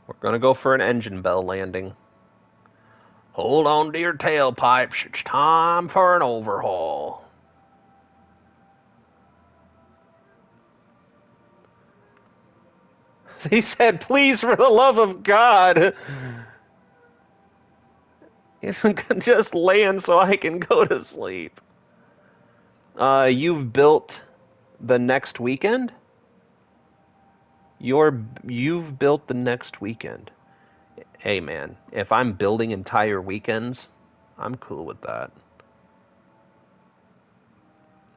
We're gonna go for an engine bell landing. Hold on to your tailpipes. It's time for an overhaul. He said, please, for the love of God, you can just land so I can go to sleep. You've built the next weekend? You've built the next weekend. Hey, man, if I'm building entire weekends, I'm cool with that.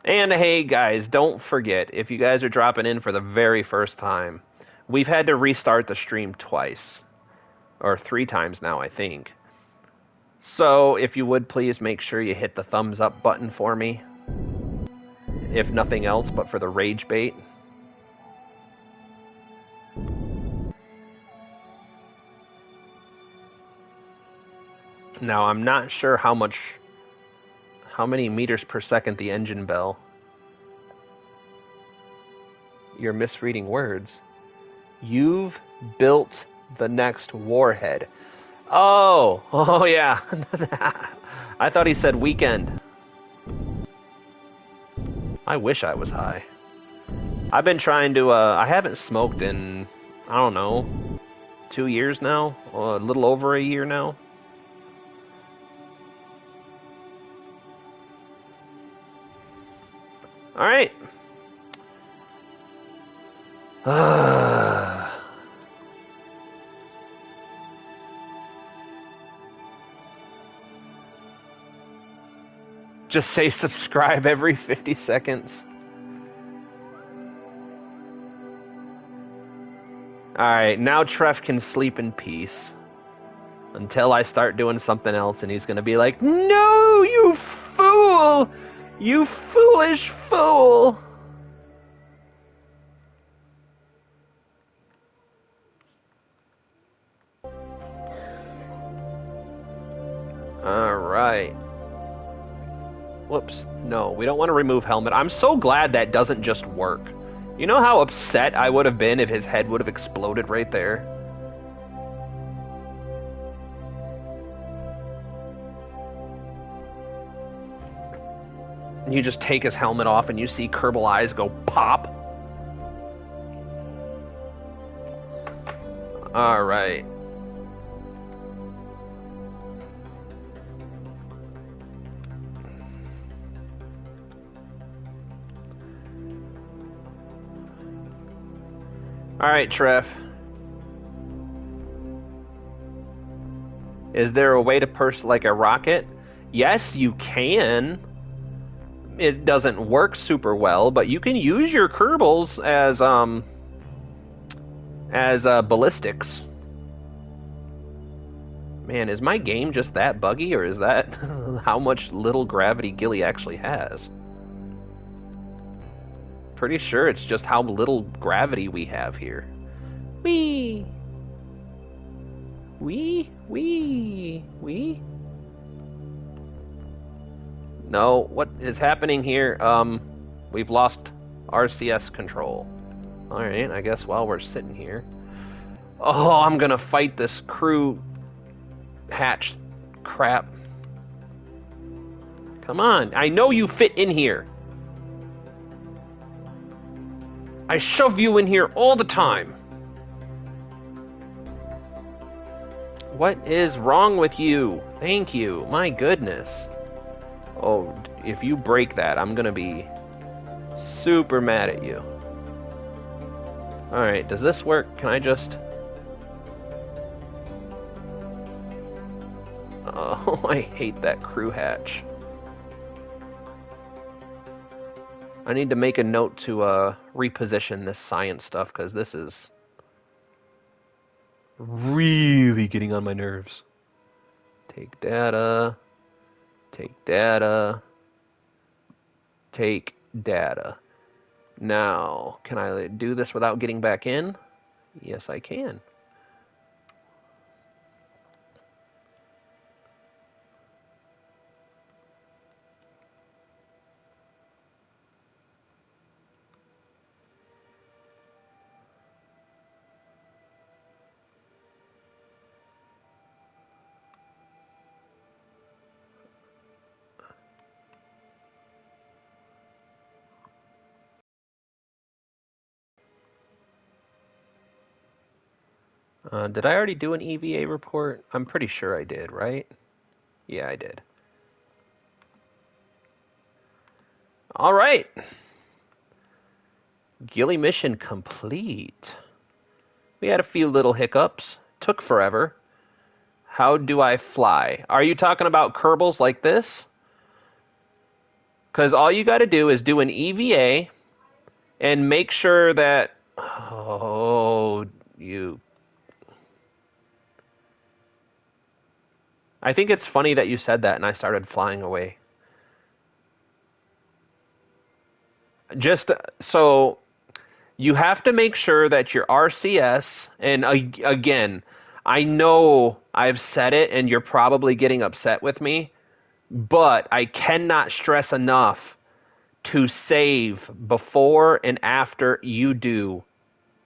And hey, guys, don't forget, if you guys are dropping in for the very first time, we've had to restart the stream twice. Or 3 times now, I think. So, if you would please make sure you hit the thumbs up button for me. if nothing else, but for the rage bait. Now, I'm not sure how many meters per second the engine bell. You're misreading words. You've built the next warhead. Oh yeah. I thought he said weekend. I wish I was high. I've been trying to, I haven't smoked in, I don't know, 2 years now? A little over a year now. Alright. Just say subscribe every 50 seconds. Alright, now Trev can sleep in peace. Until I start doing something else and he's gonna be like, "No, you fool! You foolish fool!" Alright. Whoops. No, we don't want to remove helmet. I'm so glad that doesn't just work. You know how upset I would have been if his head would have exploded right there? You just take his helmet off and you see Kerbal eyes go pop. Alright. Alright, Trev. Is there a way to purse like a rocket? Yes, you can. It doesn't work super well, but you can use your Kerbals as ballistics. Man, is my game just that buggy, or is that how much little gravity Gilly actually has? Pretty sure it's just how little gravity we have here. Wee! Wee! Wee! Wee! No, what is happening here? We've lost RCS control. Alright, I guess while we're sitting here... Oh, I'm gonna fight this crew hatch crap. Come on, I know you fit in here. I shove you in here all the time. What is wrong with you? Thank you. My goodness. Oh, if you break that, I'm gonna be super mad at you. Alright, does this work? Can I just... Oh, I hate that crew hatch. I need to make a note to reposition this science stuff, because this is really getting on my nerves. Take data. Take data. Take data. Now, can I do this without getting back in? Yes, I can. Did I already do an EVA report? I'm pretty sure I did, right? Yeah, I did. All right. Gilly mission complete. We had a few little hiccups. Took forever. How do I fly? Are you talking about Kerbals like this? Because all you got to do is do an EVA and make sure that... Oh, you... I think it's funny that you said that and I started flying away. Just so you have to make sure that your RCS, and again, I know I've said it and you're probably getting upset with me, but I cannot stress enough to save before and after you do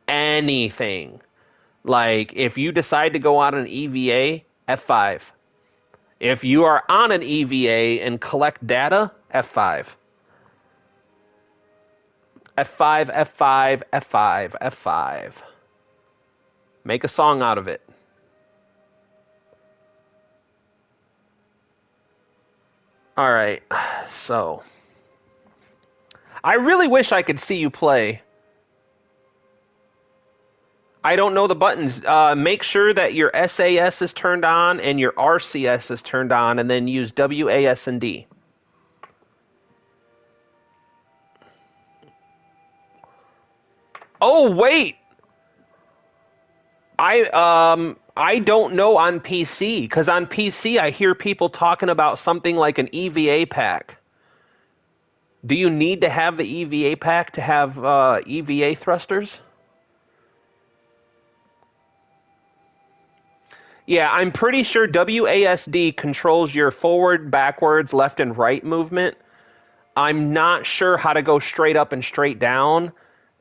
anything. Like if you decide to go on an EVA, F5. If you are on an EVA and collect data, F5. F5, F5, F5, F5. Make a song out of it. All right. So, I really wish I could see you play. I don't know the buttons. Make sure that your SAS is turned on and your RCS is turned on, and then use WAS and D. Oh wait, I don't know on PC because on PC I hear people talking about something like an EVA pack. Do you need to have the EVA pack to have EVA thrusters? Yeah, I'm pretty sure WASD controls your forward, backwards, left, and right movement. I'm not sure how to go straight up and straight down.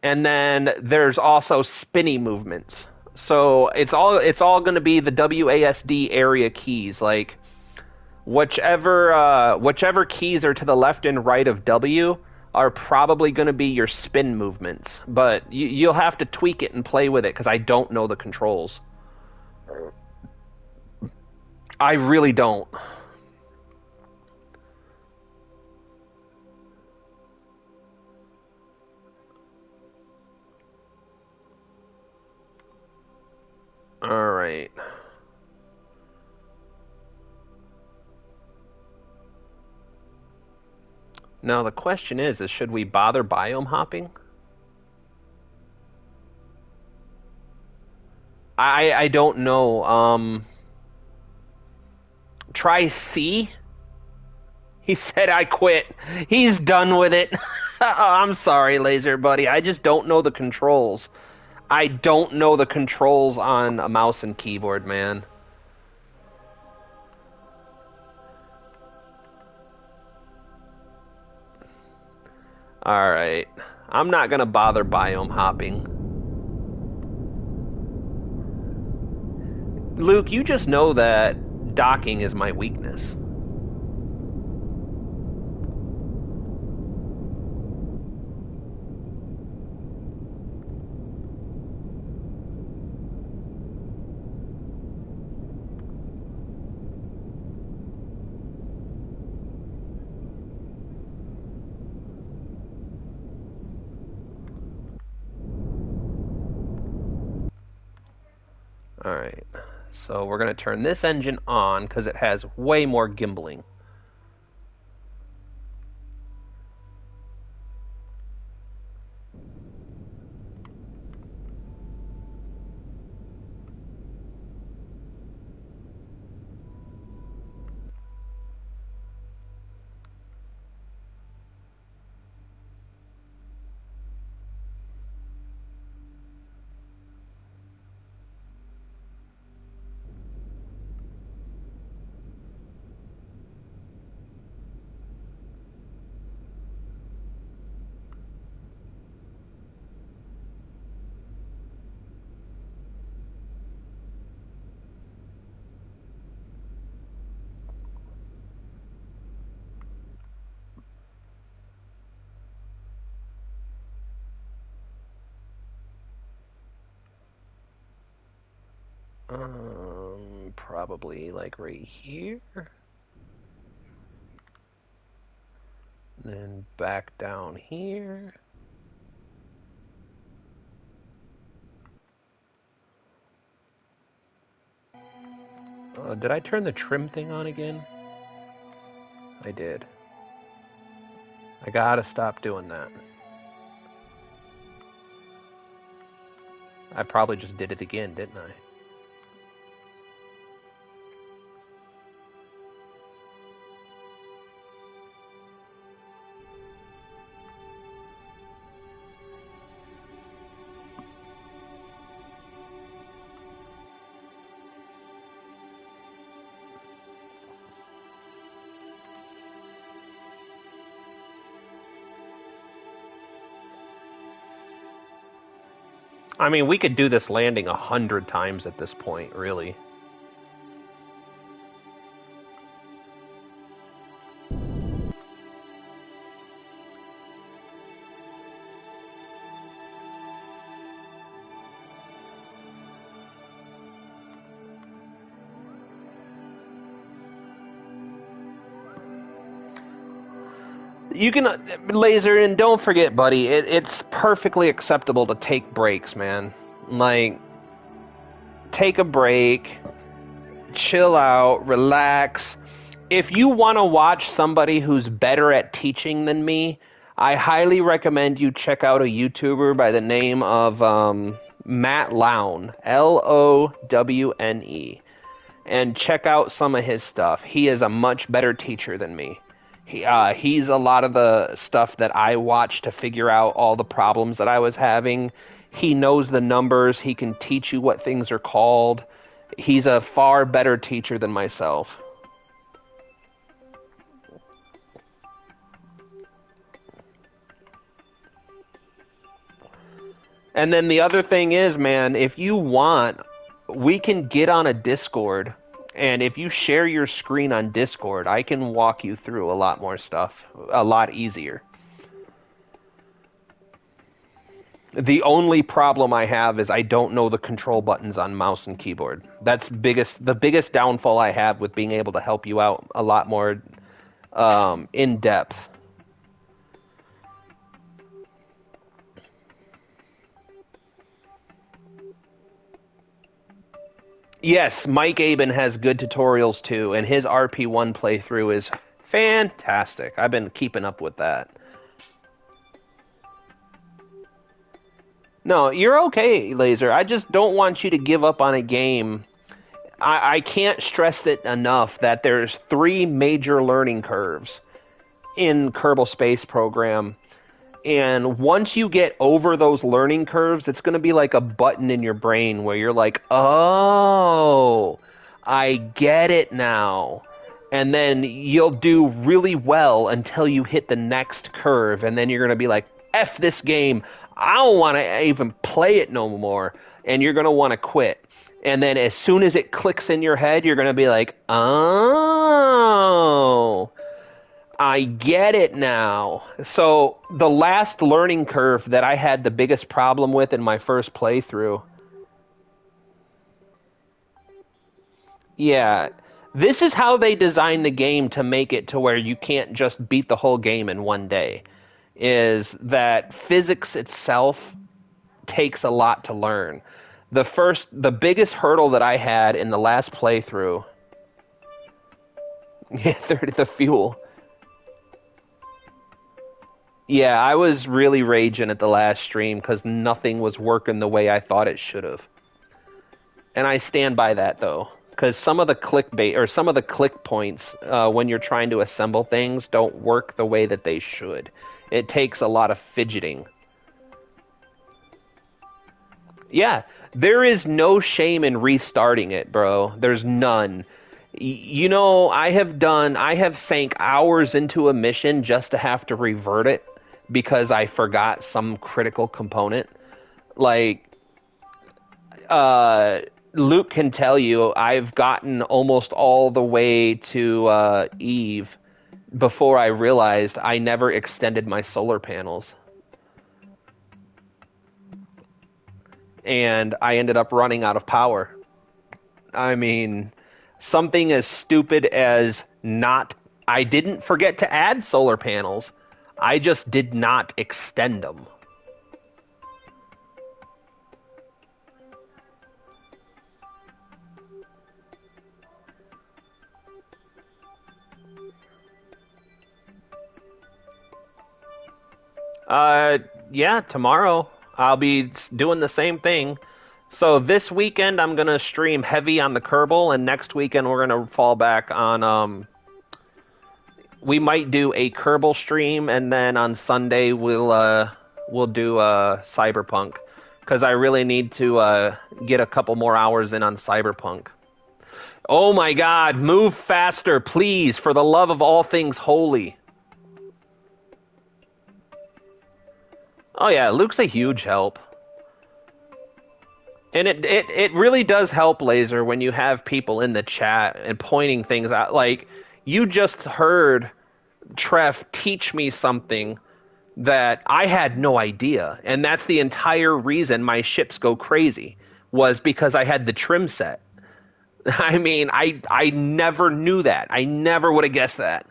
And then there's also spinny movements. So it's all going to be the WASD area keys. Like whichever keys are to the left and right of W are probably going to be your spin movements. But you'll have to tweak it and play with it because I don't know the controls. I really don't. All right. Now the question is should we bother biome hopping? I don't know. Try C. He said I quit. He's done with it. I'm sorry, Laser Buddy. I just don't know the controls. I don't know the controls on a mouse and keyboard, man. Alright. I'm not gonna bother biome hopping. Luke, you just know that docking is my weakness. Alright. So we're gonna turn this engine on because it has way more gimbaling. Probably like right here. Then back down here. Did I turn the trim thing on again? I did. I gotta stop doing that. I probably just did it again, didn't I? I mean, we could do this landing 100 times at this point, really. You can, Laser, and don't forget, buddy, it's perfectly acceptable to take breaks, man. Like, take a break, chill out, relax. If you want to watch somebody who's better at teaching than me, I highly recommend you check out a YouTuber by the name of Matt Lowne, Lowne, and check out some of his stuff. He is a much better teacher than me. He's a lot of the stuff that I watched to figure out all the problems that I was having. He knows the numbers. He can teach you what things are called. He's a far better teacher than myself. And then the other thing is, man, if you want, we can get on a Discord. And if you share your screen on Discord, I can walk you through a lot more stuff, a lot easier. The only problem I have is I don't know the control buttons on mouse and keyboard. That's the biggest downfall I have with being able to help you out a lot more in depth. Yes, Mike Aben has good tutorials too, and his RP1 playthrough is fantastic. I've been keeping up with that. No, you're okay, Laser. I just don't want you to give up on a game. I can't stress it enough that there's 3 major learning curves in Kerbal Space Program. And once you get over those learning curves, it's going to be like a button in your brain where you're like, oh, I get it now. And then you'll do really well until you hit the next curve. And then you're going to be like, F this game. I don't want to even play it no more. And you're going to want to quit. And then as soon as it clicks in your head, you're going to be like, oh, I get it now. So the last learning curve that I had the biggest problem with in my first playthrough. Yeah, this is how they designed the game to make it to where you can't just beat the whole game in one day. Is that physics itself takes a lot to learn. The biggest hurdle that I had in the last playthrough. Yeah, the fuel. Yeah, I was really raging at the last stream because nothing was working the way I thought it should have. And I stand by that, though. Because some of the clickbait, or some of the click points, when you're trying to assemble things, don't work the way that they should. It takes a lot of fidgeting. Yeah, there is no shame in restarting it, bro. There's none. You know, I have sank hours into a mission just to have to revert it because I forgot some critical component. Like, Luke can tell you, I've gotten almost all the way to Eve before I realized I never extended my solar panels. And I ended up running out of power. I mean, something as stupid as I didn't forget to add solar panels. I just did not extend them. Yeah, tomorrow I'll be doing the same thing. So this weekend I'm gonna stream heavy on the Kerbal, and next weekend we're gonna fall back on we might do a Kerbal stream, and then on Sunday we'll do Cyberpunk, because I really need to get a couple more hours in on Cyberpunk. Oh my God, move faster, please, for the love of all things holy. Oh yeah, Luke's a huge help. And it really does help, Laser, when you have people in the chat and pointing things out. Like, you just heard Treff teach me something that I had no idea. And that's the entire reason my ships go crazy, was because I had the trim set. I mean, I never knew that. I never would have guessed that.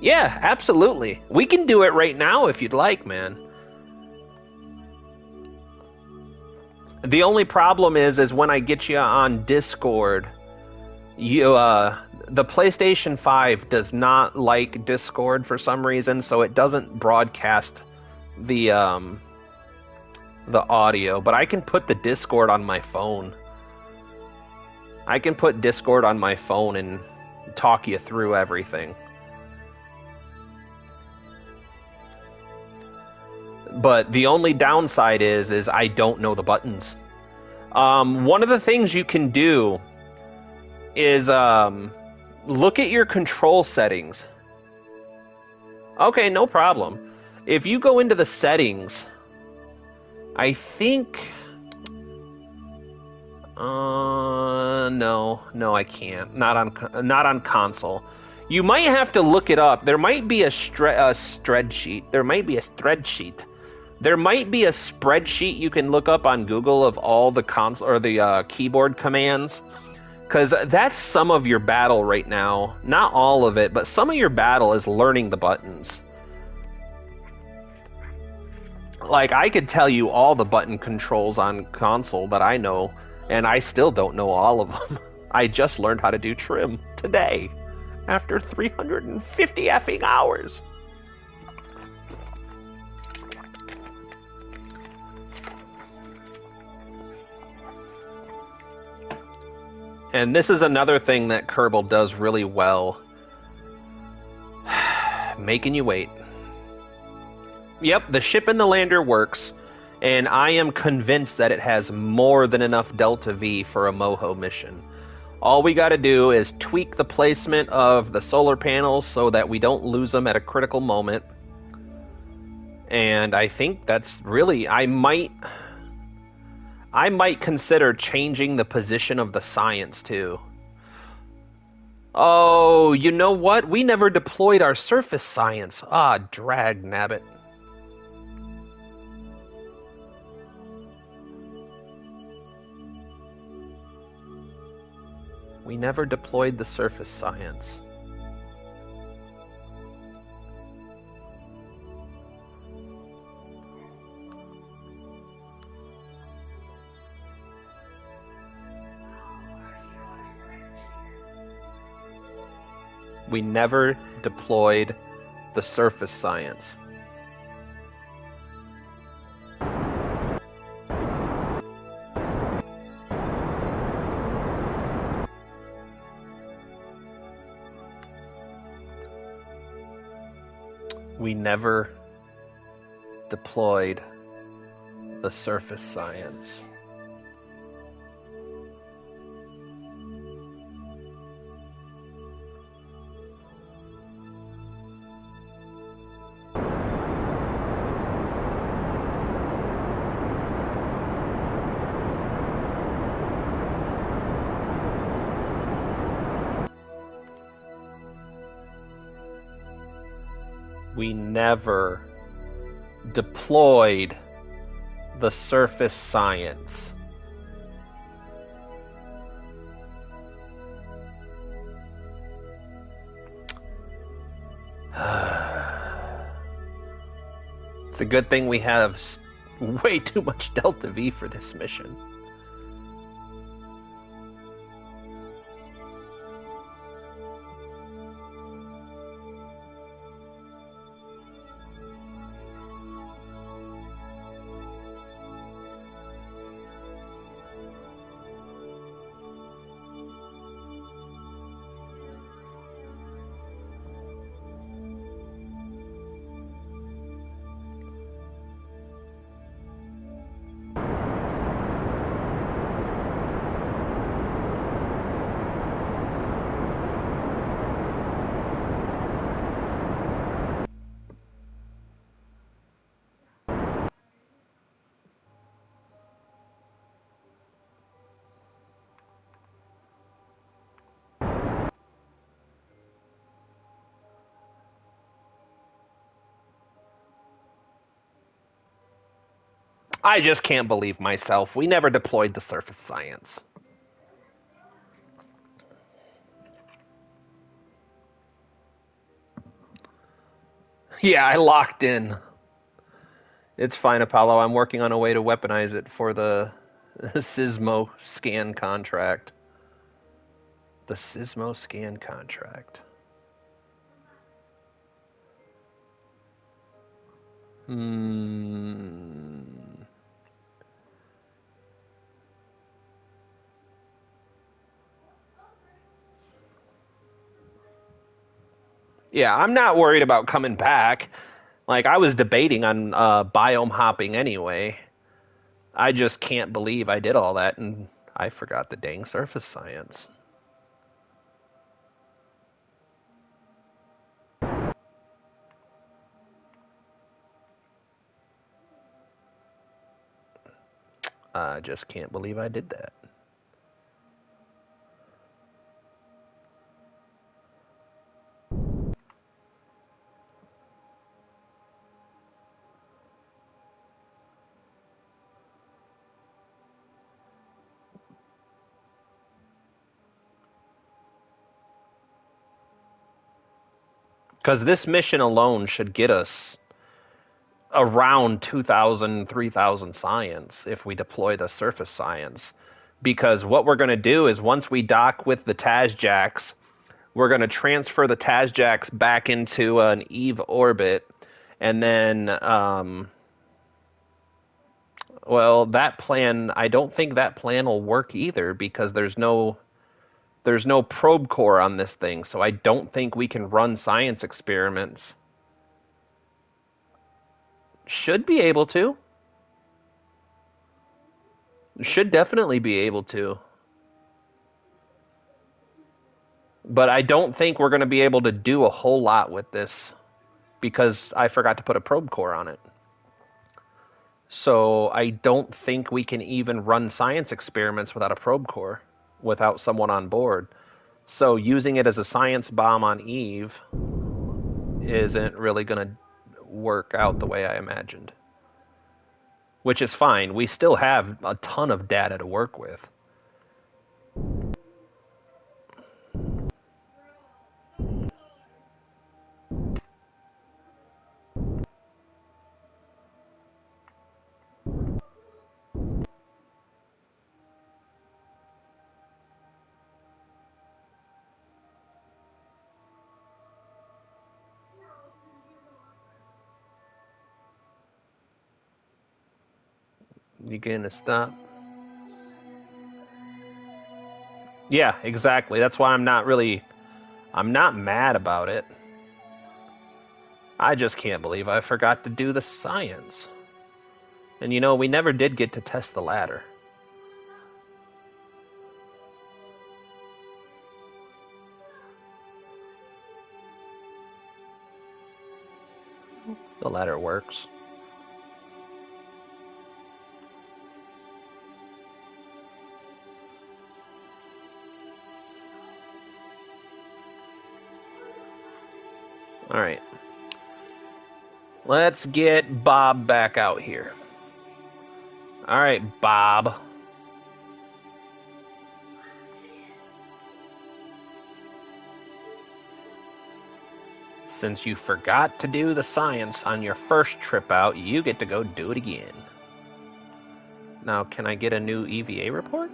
Yeah, absolutely. We can do it right now if you'd like, man. The only problem is when I get you on Discord, you the PlayStation 5 does not like Discord for some reason, so it doesn't broadcast the audio, but I can put the Discord on my phone. I can put Discord on my phone and talk you through everything. But the only downside is I don't know the buttons. One of the things you can do is look at your control settings. Okay, no problem. If you go into the settings, I think... no, I can't. Not on console. You might have to look it up. There might be a spreadsheet. There might be a spreadsheet. There might be a spreadsheet you can look up on Google of all the console or the keyboard commands, because that's some of your battle right now. Not all of it, but some of your battle is learning the buttons. Like, I could tell you all the button controls on console that I know, and I still don't know all of them. I just learned how to do trim today, after 350 effing hours. And this is another thing that Kerbal does really well. Making you wait. Yep, the ship and the lander works, and I am convinced that it has more than enough Delta V for a Moho mission. All we gotta do is tweak the placement of the solar panels so that we don't lose them at a critical moment. And I think that's really... I might consider changing the position of the science, too. Oh, you know what? We never deployed our surface science. Ah, drag nabbit. We never deployed the surface science. We never deployed the surface science. We never deployed the surface science. We never deployed the surface science. It's a good thing we have way too much Delta V for this mission. I just can't believe myself. We never deployed the surface science. Yeah, I locked in. It's fine, Apollo. I'm working on a way to weaponize it for the Sismo scan contract. The Sismo scan contract. Yeah, I'm not worried about coming back. Like, I was debating on biome hopping anyway. I just can't believe I did all that and I forgot the dang surface science. I just can't believe I did that. Because this mission alone should get us around 2,000, 3,000 science if we deploy the surface science. Because what we're going to do is once we dock with the Tazjacks, we're going to transfer the Tazjacks back into an Eve orbit. And then, well, that plan, I don't think that plan will work either because there's no probe core on this thing. So I don't think we can run science experiments. Should be able to. Should definitely be able to. But I don't think we're going to be able to do a whole lot with this because I forgot to put a probe core on it. So I don't think we can even run science experiments without a probe core, without someone on board. So using it as a science bomb on Eve isn't really going to work out the way I imagined. Which is fine. We still have a ton of data to work with. You gonna stop? Yeah, exactly. That's why I'm not mad about it. I just can't believe I forgot to do the science. And you know, we never did get to test the ladder. The ladder works. Alright. Let's get Bob back out here. Alright, Bob. Since you forgot to do the science on your first trip out, you get to go do it again. Now, can I get a new EVA report?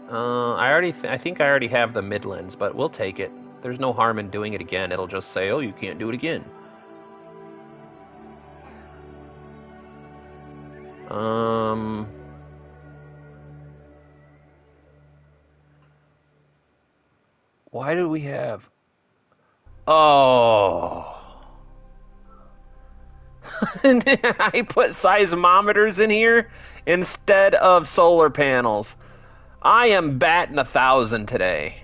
I think I already have the Midlands, but we'll take it. There's no harm in doing it again. It'll just say, oh, you can't do it again. Why do we have... Oh... I put seismometers in here instead of solar panels. I am batting 1,000 today.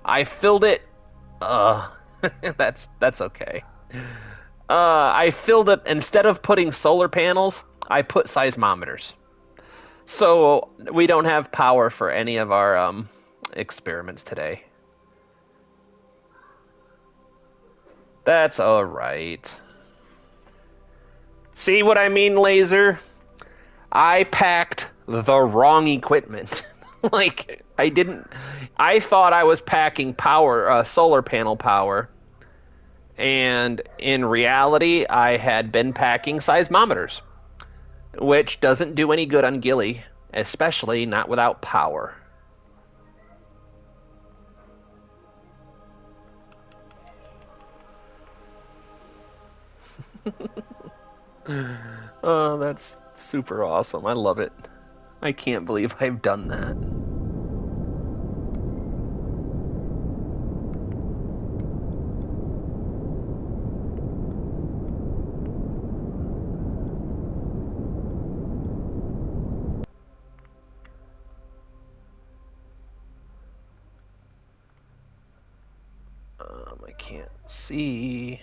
I filled it. That's okay. I filled it instead of putting solar panels. I put seismometers, so we don't have power for any of our experiments today. That's all right. See what I mean, Laser? I packed the wrong equipment. Like, I didn't. I thought I was packing power, solar panel power, and in reality, I had been packing seismometers, which doesn't do any good on Gilly, especially not without power. Oh, that's super awesome. I love it. I can't believe I've done that. I can't see.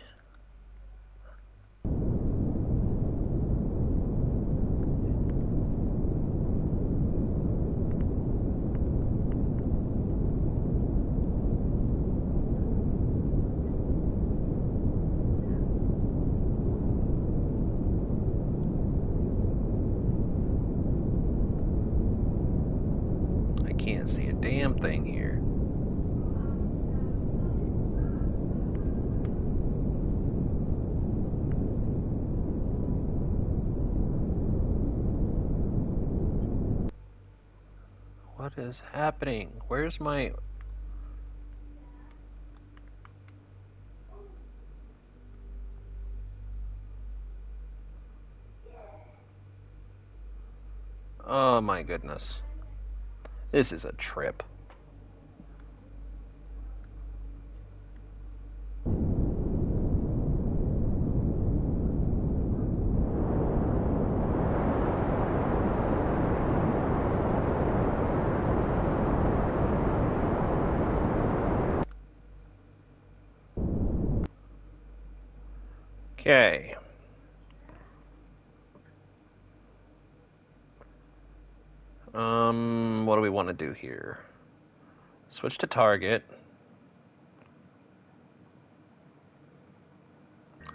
I can't see a damn thing here. What is happening? Where's my... Oh my goodness. This is a trip. Okay. What do we want to do here? Switch to target.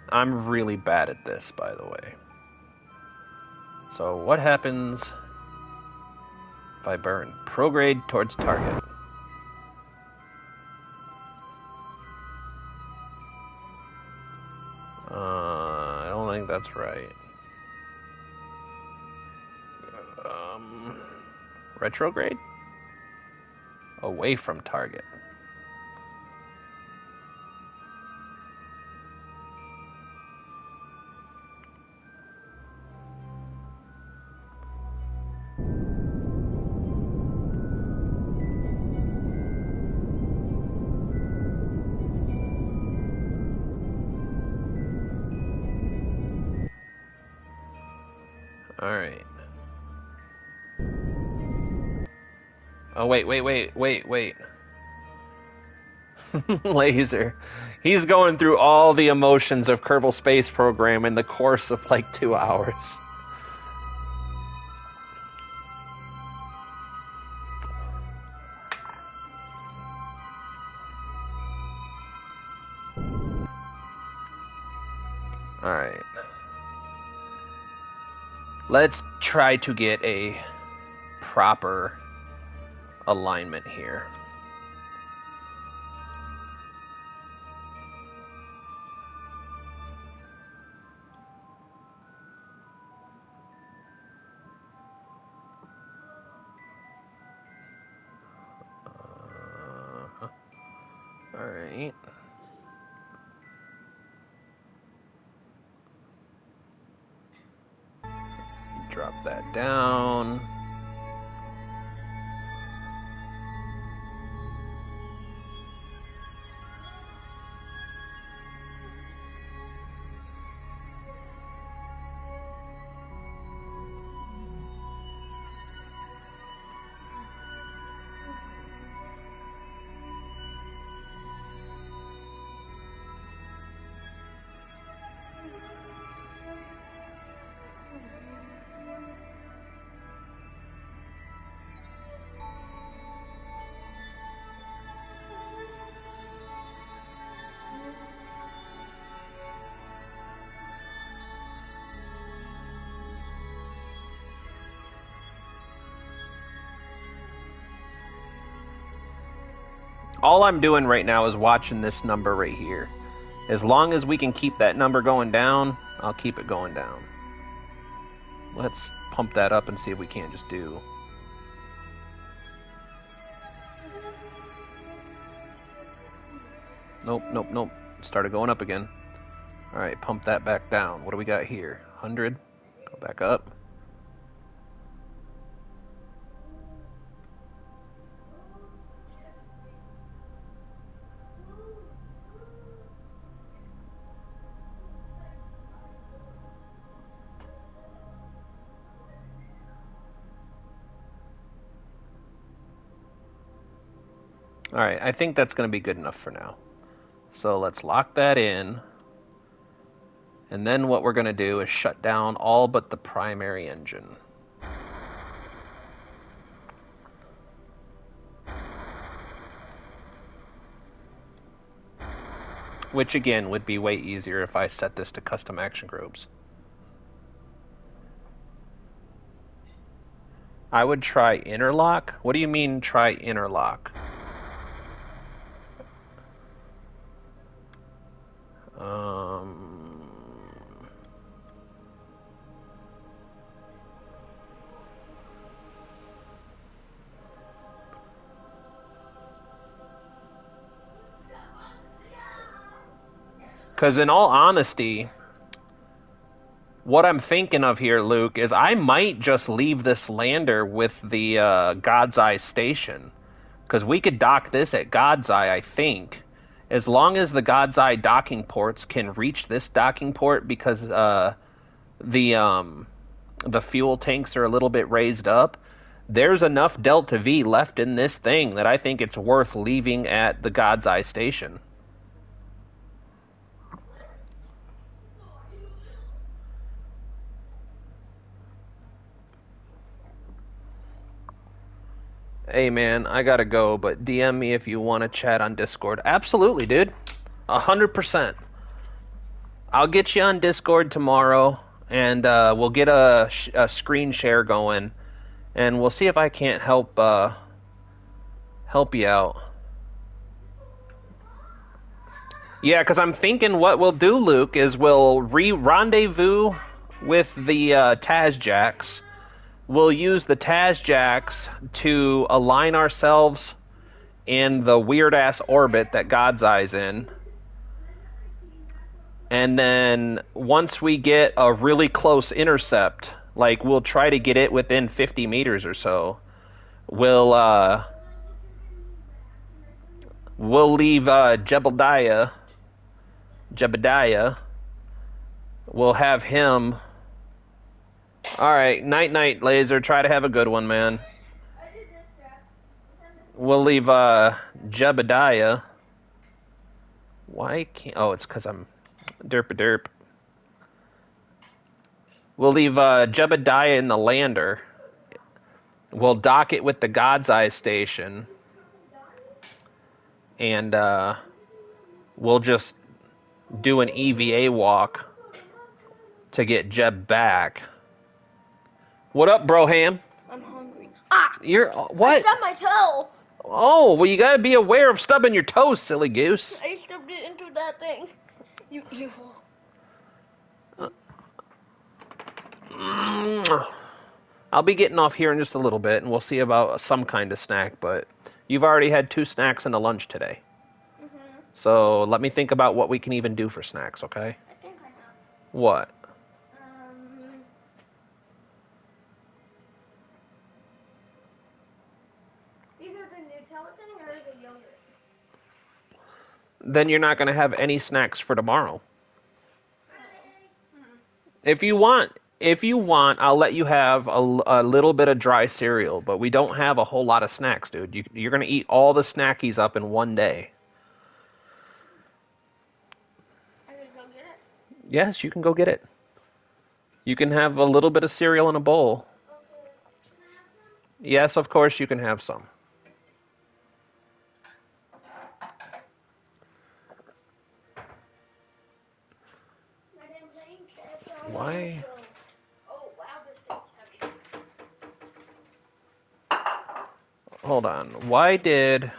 I'm really bad at this, by the way. So what happens if I burn? Prograde towards target. I don't think that's right. Retrograde? Away from target. Alright. Oh, wait. Laser. He's going through all the emotions of Kerbal Space Program in the course of like 2 hours. Alright. Let's try to get a proper alignment here. Alright. Drop that down. All I'm doing right now is watching this number right here. As long as we can keep that number going down, I'll keep it going down. Let's pump that up and see if we can't just do... Nope, nope, nope. Started going up again. Alright, pump that back down. What do we got here? 100. Go back up. Alright, I think that's going to be good enough for now. So let's lock that in. And then what we're going to do is shut down all but the primary engine. Which again would be way easier if I set this to custom action groups. I would try interlock. What do you mean try interlock? Because in all honesty, what I'm thinking of here, Luke, is I might just leave this lander with the God's Eye station. Because we could dock this at God's Eye, I think. As long as the God's Eye docking ports can reach this docking port because the fuel tanks are a little bit raised up, there's enough Delta V left in this thing that I think it's worth leaving at the God's Eye station. Hey man, I gotta go, but DM me if you want to chat on Discord. Absolutely, dude. 100%. I'll get you on Discord tomorrow, and we'll get a screen share going, and we'll see if I can't help you out. Yeah, because I'm thinking what we'll do, Luke, is we'll rendezvous with the Taz Jacks. We'll use the Taz Jacks to align ourselves in the weird-ass orbit that God's Eye's in. And then once we get a really close intercept, like we'll try to get it within 50 meters or so, we'll leave Jebediah. We'll have him... Alright, night-night, Laser. Try to have a good one, man. We'll leave Jebediah. Why can't... Oh, it's because I'm derp-a-derp. We'll leave Jebediah in the lander. We'll dock it with the God's Eye station. And we'll just do an EVA walk to get Jeb back. What up, Broham? I'm hungry. Ah! You're... What? I stubbed my toe! Oh, well, you gotta be aware of stubbing your toe, silly goose. I stubbed it into that thing. You evil. I'll be getting off here in just a little bit, and we'll see about some kind of snack, but you've already had 2 snacks and a lunch today. Mm-hmm. So let me think about what we can even do for snacks, okay? I think I know. What? Either the Nutella thing or the yogurt. Then you're not going to have any snacks for tomorrow. Mm-hmm. If you want, I'll let you have a little bit of dry cereal, but we don't have a whole lot of snacks, dude. You're going to eat all the snackies up in one day. I can go get it? Yes, you can go get it. You can have a little bit of cereal in a bowl. Okay. Can I have some? Yes, of course you can have some. Why? Oh, wow, this thing's heavy. Hold on. Why did...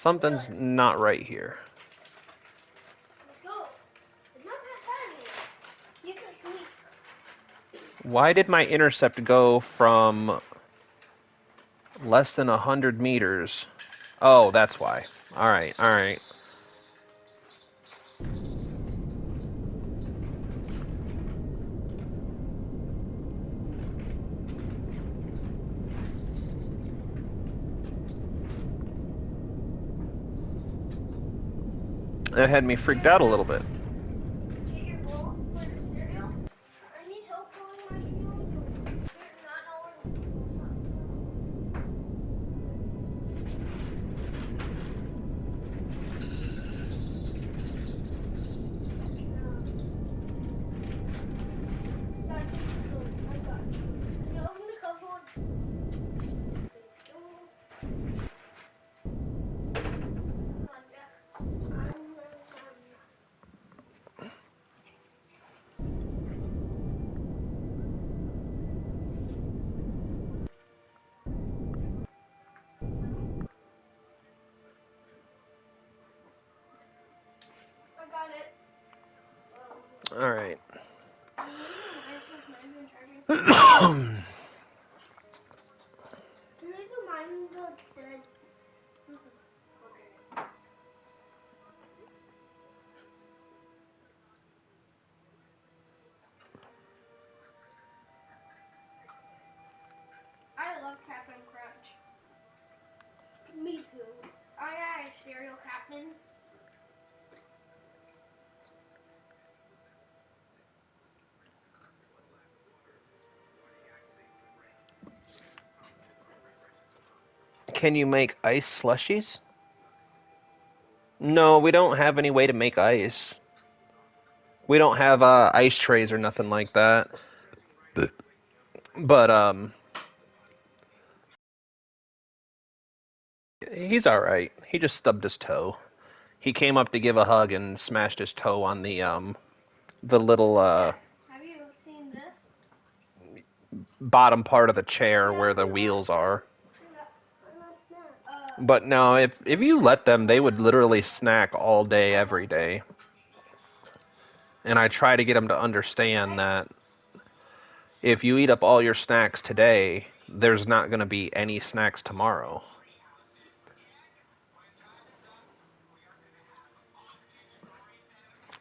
Something's not right here. Let's go. It's not that heavy. You can sleep. Why did my intercept go from less than 100 meters? Oh, that's why. Alright, alright. That had me freaked out a little bit. Get your bowl for your cereal. I need help pulling my cereal. You're not Can you open the cupboard? I got it. Alright. Can I do mine in the bed? Okay. I love Captain Crunch. Me too. I got a cereal captain. Can you make ice slushies? No, we don't have any way to make ice. We don't have ice trays or nothing like that. But he's all right. He just stubbed his toe. He came up to give a hug and smashed his toe on the little Have you seen this? bottom part of the chair where the wheels are. Uh, But no, if you let them, they would literally snack all day, every day. And I try to get them to understand that if you eat up all your snacks today, there's not going to be any snacks tomorrow.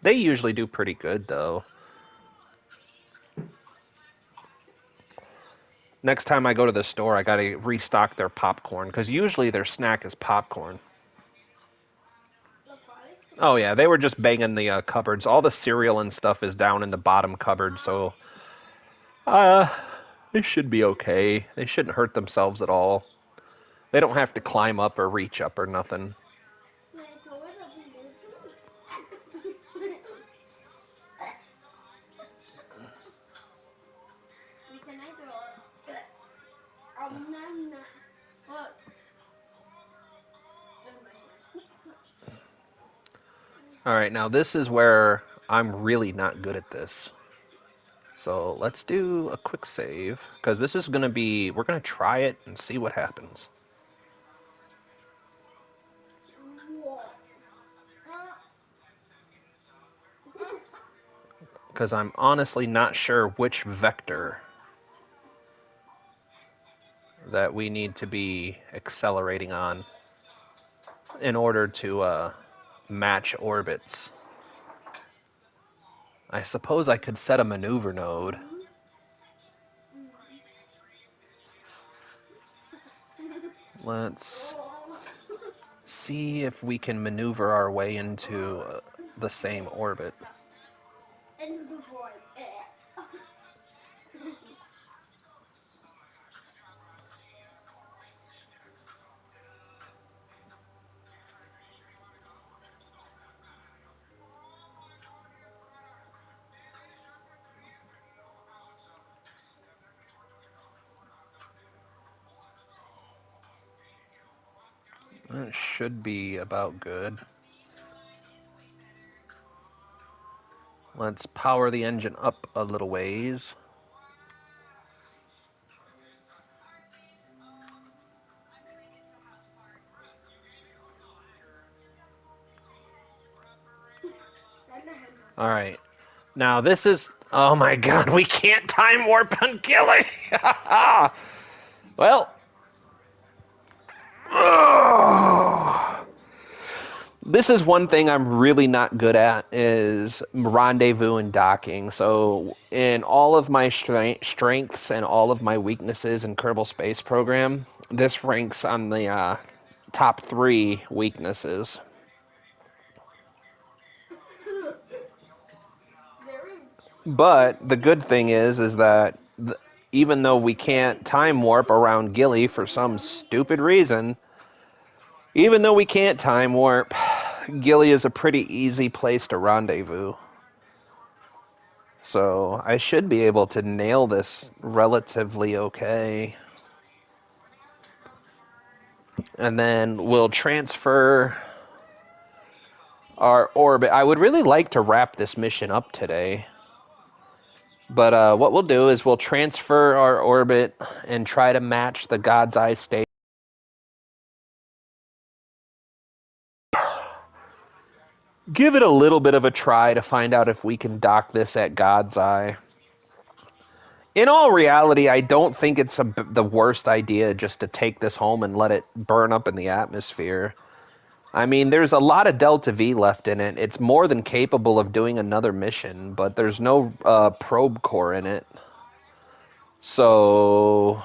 They usually do pretty good, though. Next time I go to the store, I got to restock their popcorn, because usually their snack is popcorn. Oh, yeah, they were just banging the cupboards. All the cereal and stuff is down in the bottom cupboard, so uh, they should be okay. They shouldn't hurt themselves at all. They don't have to climb up or reach up or nothing. Alright, now this is where I'm really not good at this. So let's do a quick save, because this is going to be, we're going to try it and see what happens. Because I'm honestly not sure which vector that we need to be accelerating on in order to match orbits. I suppose I could set a maneuver node. Let's see if we can maneuver our way into the same orbit. Into the void. That should be about good. Let's power the engine up a little ways. Alright. Now this is... Oh my god, we can't time warp on Gilly! Well... This is one thing I'm really not good at, is rendezvous and docking. So in all of my strengths and all of my weaknesses in Kerbal Space Program, this ranks on the top 3 weaknesses. But the good thing is that even though we can't time warp around Gilly for some stupid reason, even though we can't time warp, Gilly is a pretty easy place to rendezvous. So I should be able to nail this relatively okay. And then we'll transfer our orbit. I would really like to wrap this mission up today. But what we'll do is we'll transfer our orbit and try to match the God's Eye state. Give it a little bit of a try to find out if we can dock this at God's Eye. In all reality, I don't think it's the worst idea just to take this home and let it burn up in the atmosphere. I mean, there's a lot of Delta V left in it. It's more than capable of doing another mission, but there's no probe core in it. So,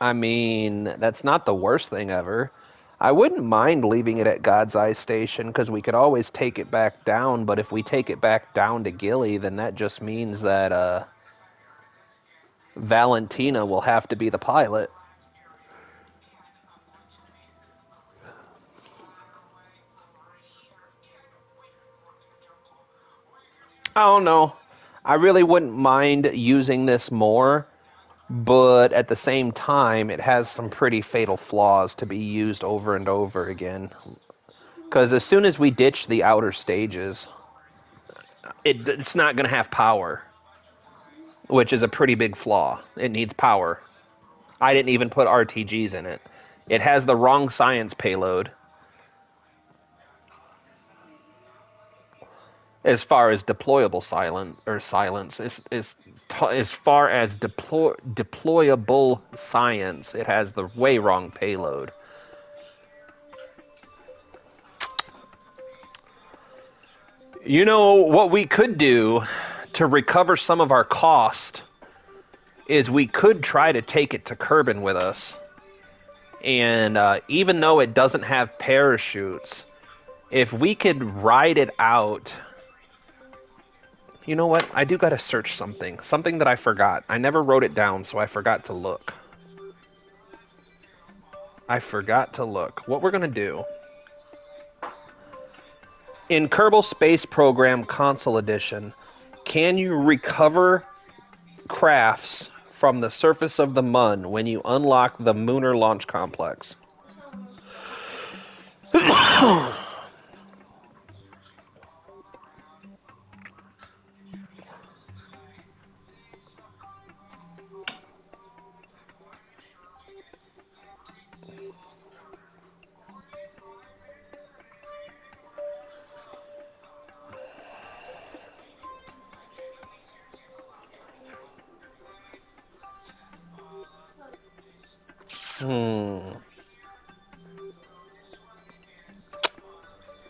I mean, that's not the worst thing ever. I wouldn't mind leaving it at God's Eye Station, because we could always take it back down, but if we take it back down to Gilly, then that just means that Valentina will have to be the pilot. I don't know. I really wouldn't mind using this more, but at the same time, it has some pretty fatal flaws to be used over and over again. Because as soon as we ditch the outer stages, it's not going to have power, which is a pretty big flaw. It needs power. I didn't even put RTGs in it. It has the wrong science payload. As far as deployable silence, as far as deployable science, it has the way wrong payload. You know, what we could do to recover some of our cost is we could try to take it to Kerbin with us. And even though it doesn't have parachutes, if we could ride it out... You know what? I do gotta search something. Something that I forgot. I never wrote it down, so I forgot to look. What we're gonna do... In Kerbal Space Program Console Edition, can you recover crafts from the surface of the Mun when you unlock the Lunar Launch Complex?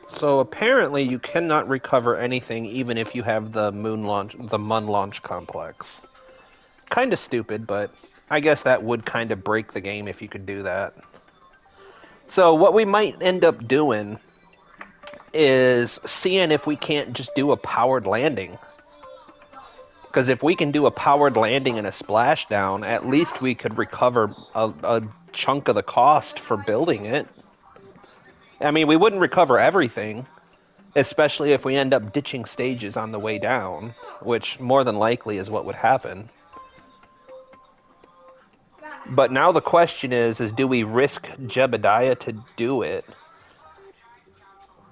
So apparently you cannot recover anything even if you have the Mun Launch Complex. Kind of stupid, but I guess that would kind of break the game if you could do that. So what we might end up doing is seeing if we can't just do a powered landing. Because if we can do a powered landing and a splashdown, at least we could recover a chunk of the cost for building it. I mean, we wouldn't recover everything, especially if we end up ditching stages on the way down, which more than likely is what would happen. But now the question is do we risk Jebediah to do it?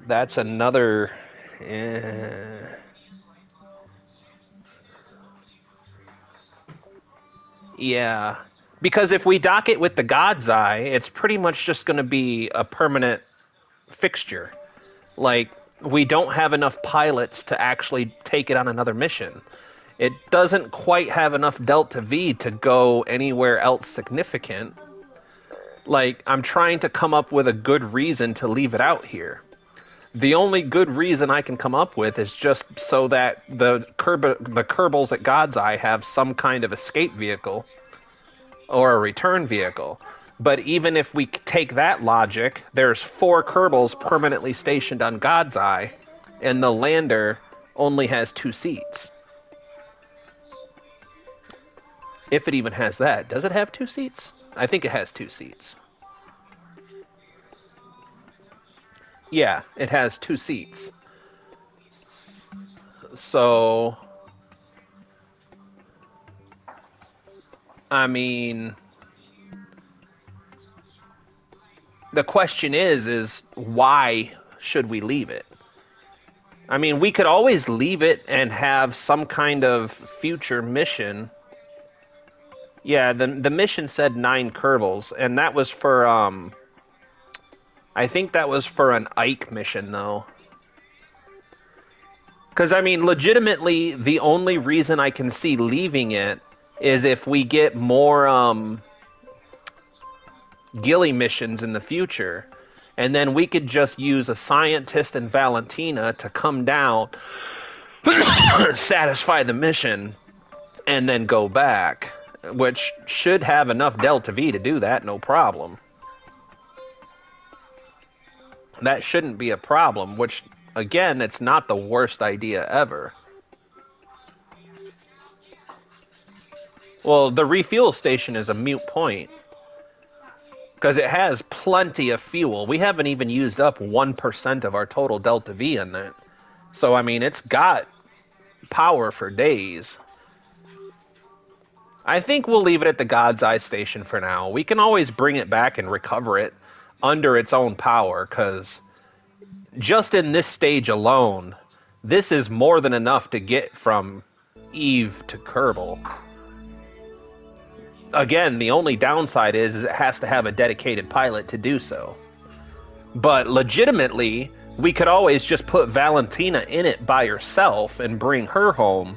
That's another... Yeah. Because if we dock it with the God's Eye, it's pretty much just going to be a permanent fixture. Like, we don't have enough pilots to actually take it on another mission. It doesn't quite have enough Delta V to go anywhere else significant. Like, I'm trying to come up with a good reason to leave it out here. The only good reason I can come up with is just so that the Kerbals at God's Eye have some kind of escape vehicle or a return vehicle. But even if we take that logic, there's 4 Kerbals permanently stationed on God's Eye, and the lander only has 2 seats. If it even has that. Does it have 2 seats? I think it has 2 seats. Yeah, it has 2 seats. So, I mean, the question is why should we leave it? I mean, we could always leave it and have some kind of future mission. Yeah, the mission said 9 Kerbals, and that was for, I think that was for an Ike mission, though. Because, I mean, legitimately, the only reason I can see leaving it is if we get more, Gilly missions in the future. And then we could just use a scientist and Valentina to come down, satisfy the mission, and then go back. Which should have enough Delta V to do that, no problem. That shouldn't be a problem, which, again, it's not the worst idea ever. Well, the refuel station is a moot point. Because it has plenty of fuel. We haven't even used up 1% of our total Delta V in that. So, I mean, it's got power for days. I think we'll leave it at the God's Eye station for now. We can always bring it back and recover it under its own power, because just in this stage alone, this is more than enough to get from Eve to Kerbal. Again, the only downside is it has to have a dedicated pilot to do so. But legitimately, we could always just put Valentina in it by herself and bring her home.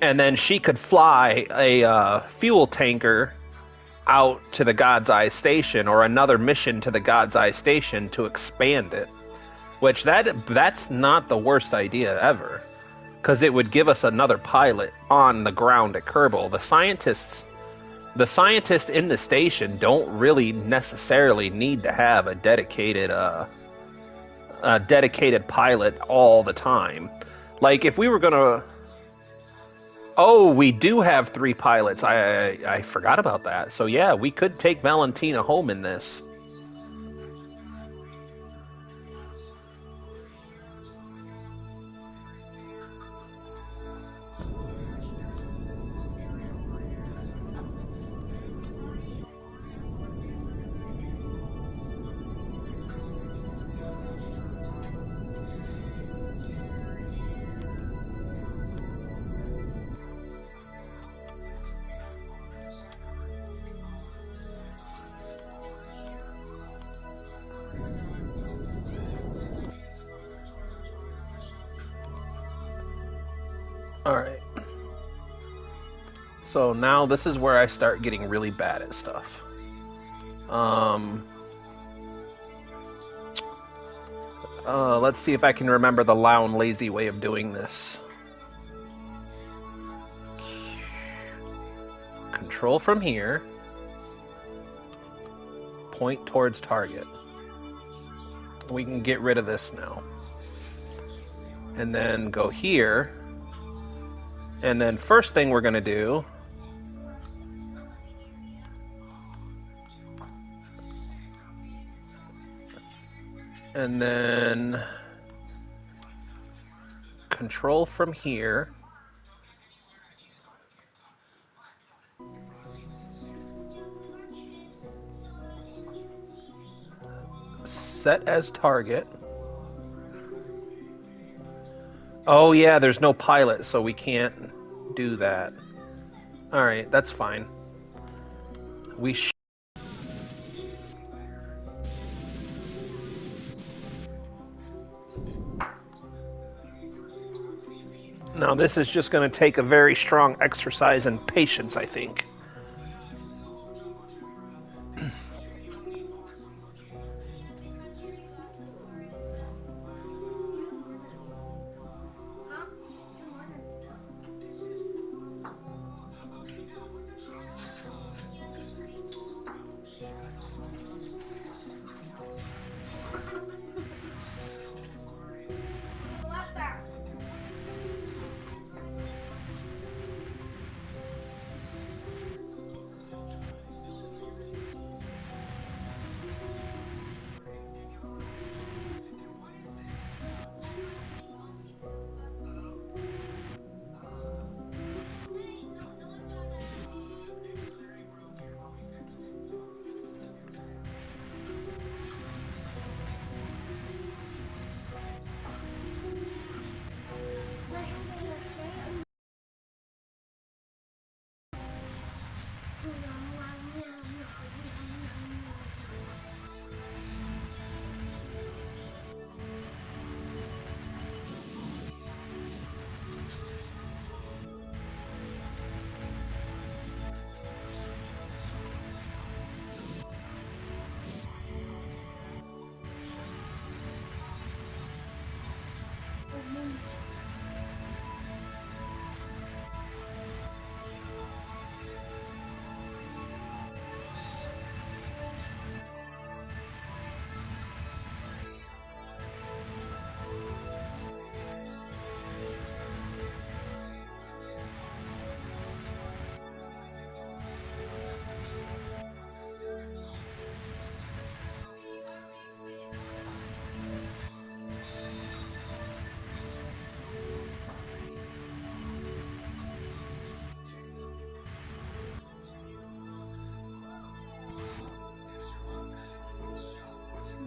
And then she could fly a fuel tanker out to the God's Eye station, or another mission to the God's Eye station to expand it. Which, that's not the worst idea ever. Because it would give us another pilot on the ground at Kerbal. The scientists in the station don't really necessarily need to have a dedicated pilot all the time. Like, if we were gonna... Oh, we do have 3 pilots. I forgot about that. So yeah, we could take Valentina home in this. Alright. So now this is where I start getting really bad at stuff. Let's see if I can remember the loud, lazy way of doing this. Control from here. Point towards target. We can get rid of this now. And then go here. And then first thing we're going to do and then control from here. Set as target. Oh yeah, there's no pilot, so we can't do that. Alright, that's fine. We Now, this is just going to take a very strong exercise in patience, I think.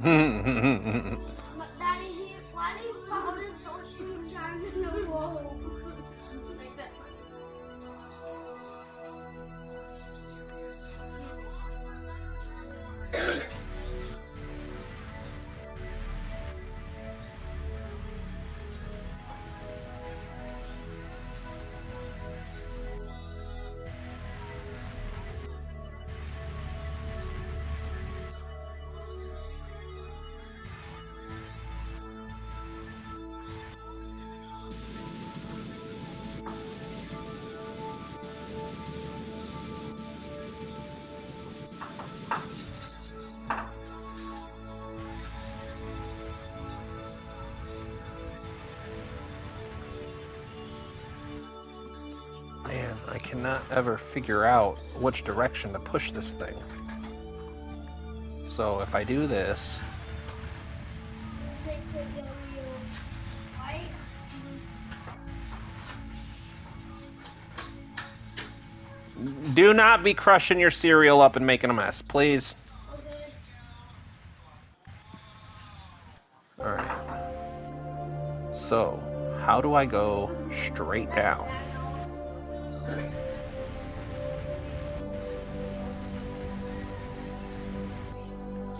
Daddy, why do you fall in those shoes down in the wall? Like that. Man, I cannot ever figure out which direction to push this thing. So if I do this, do not be crushing your cereal up and making a mess, please. Alright. So, how do I go straight down? I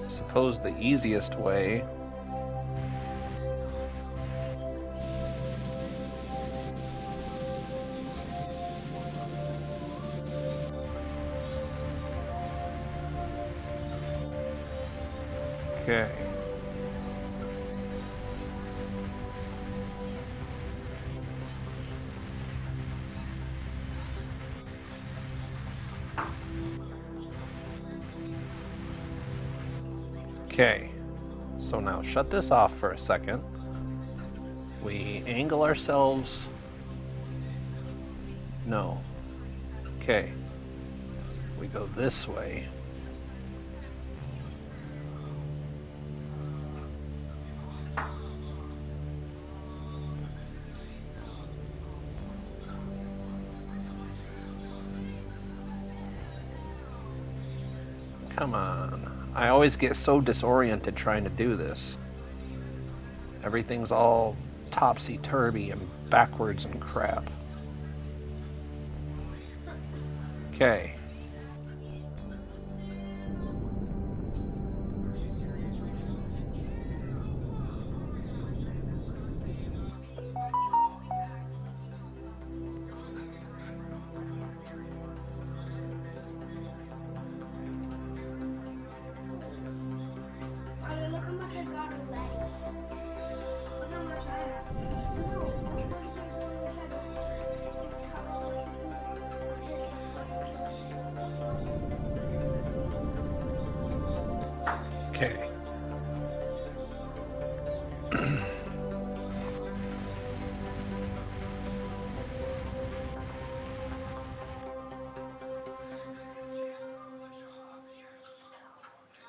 suppose the easiest way Okay. Okay. So now shut this off for a second. We angle ourselves. No. Okay. We go this way. Come on. I always get so disoriented trying to do this. Everything's all topsy-turvy and backwards and crap. Okay.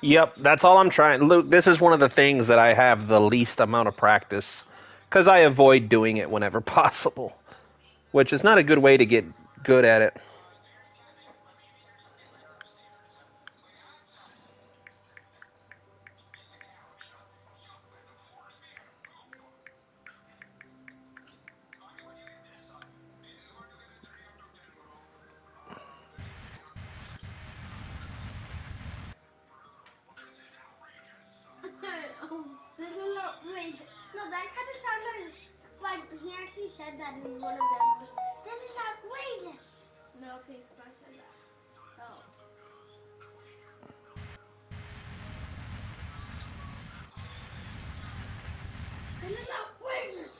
Yep, that's all I'm trying. Luke, this is one of the things that I have the least amount of practice because I avoid doing it whenever possible, which is not a good way to get good at it. This is not wait. No, that kind of sounded like he actually said that in one of them. This is outrageous. No, PS5 said that. Oh. This is outrageous.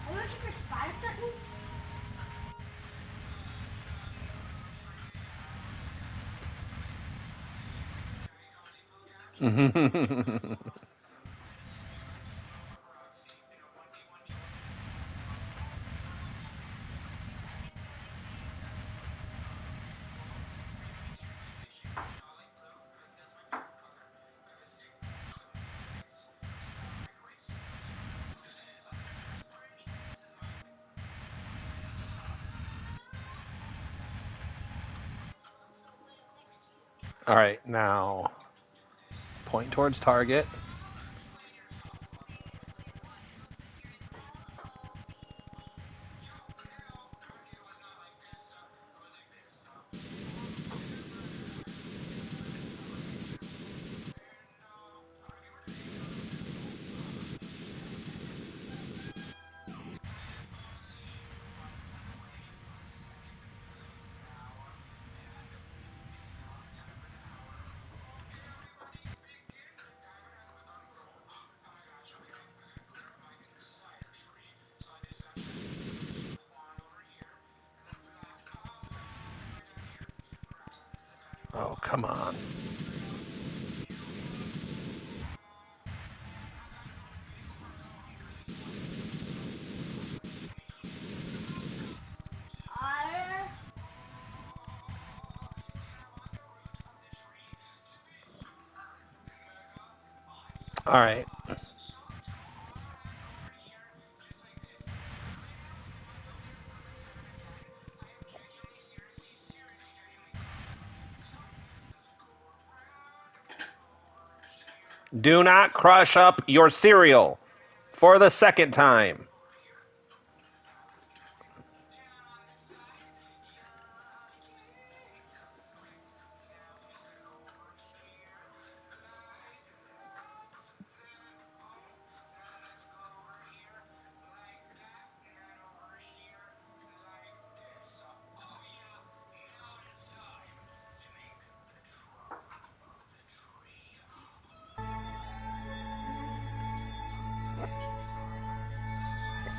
I wish it was 5 seconds. All right, now point towards target. Oh, come on. All right. Do not crush up your cereal for the second time.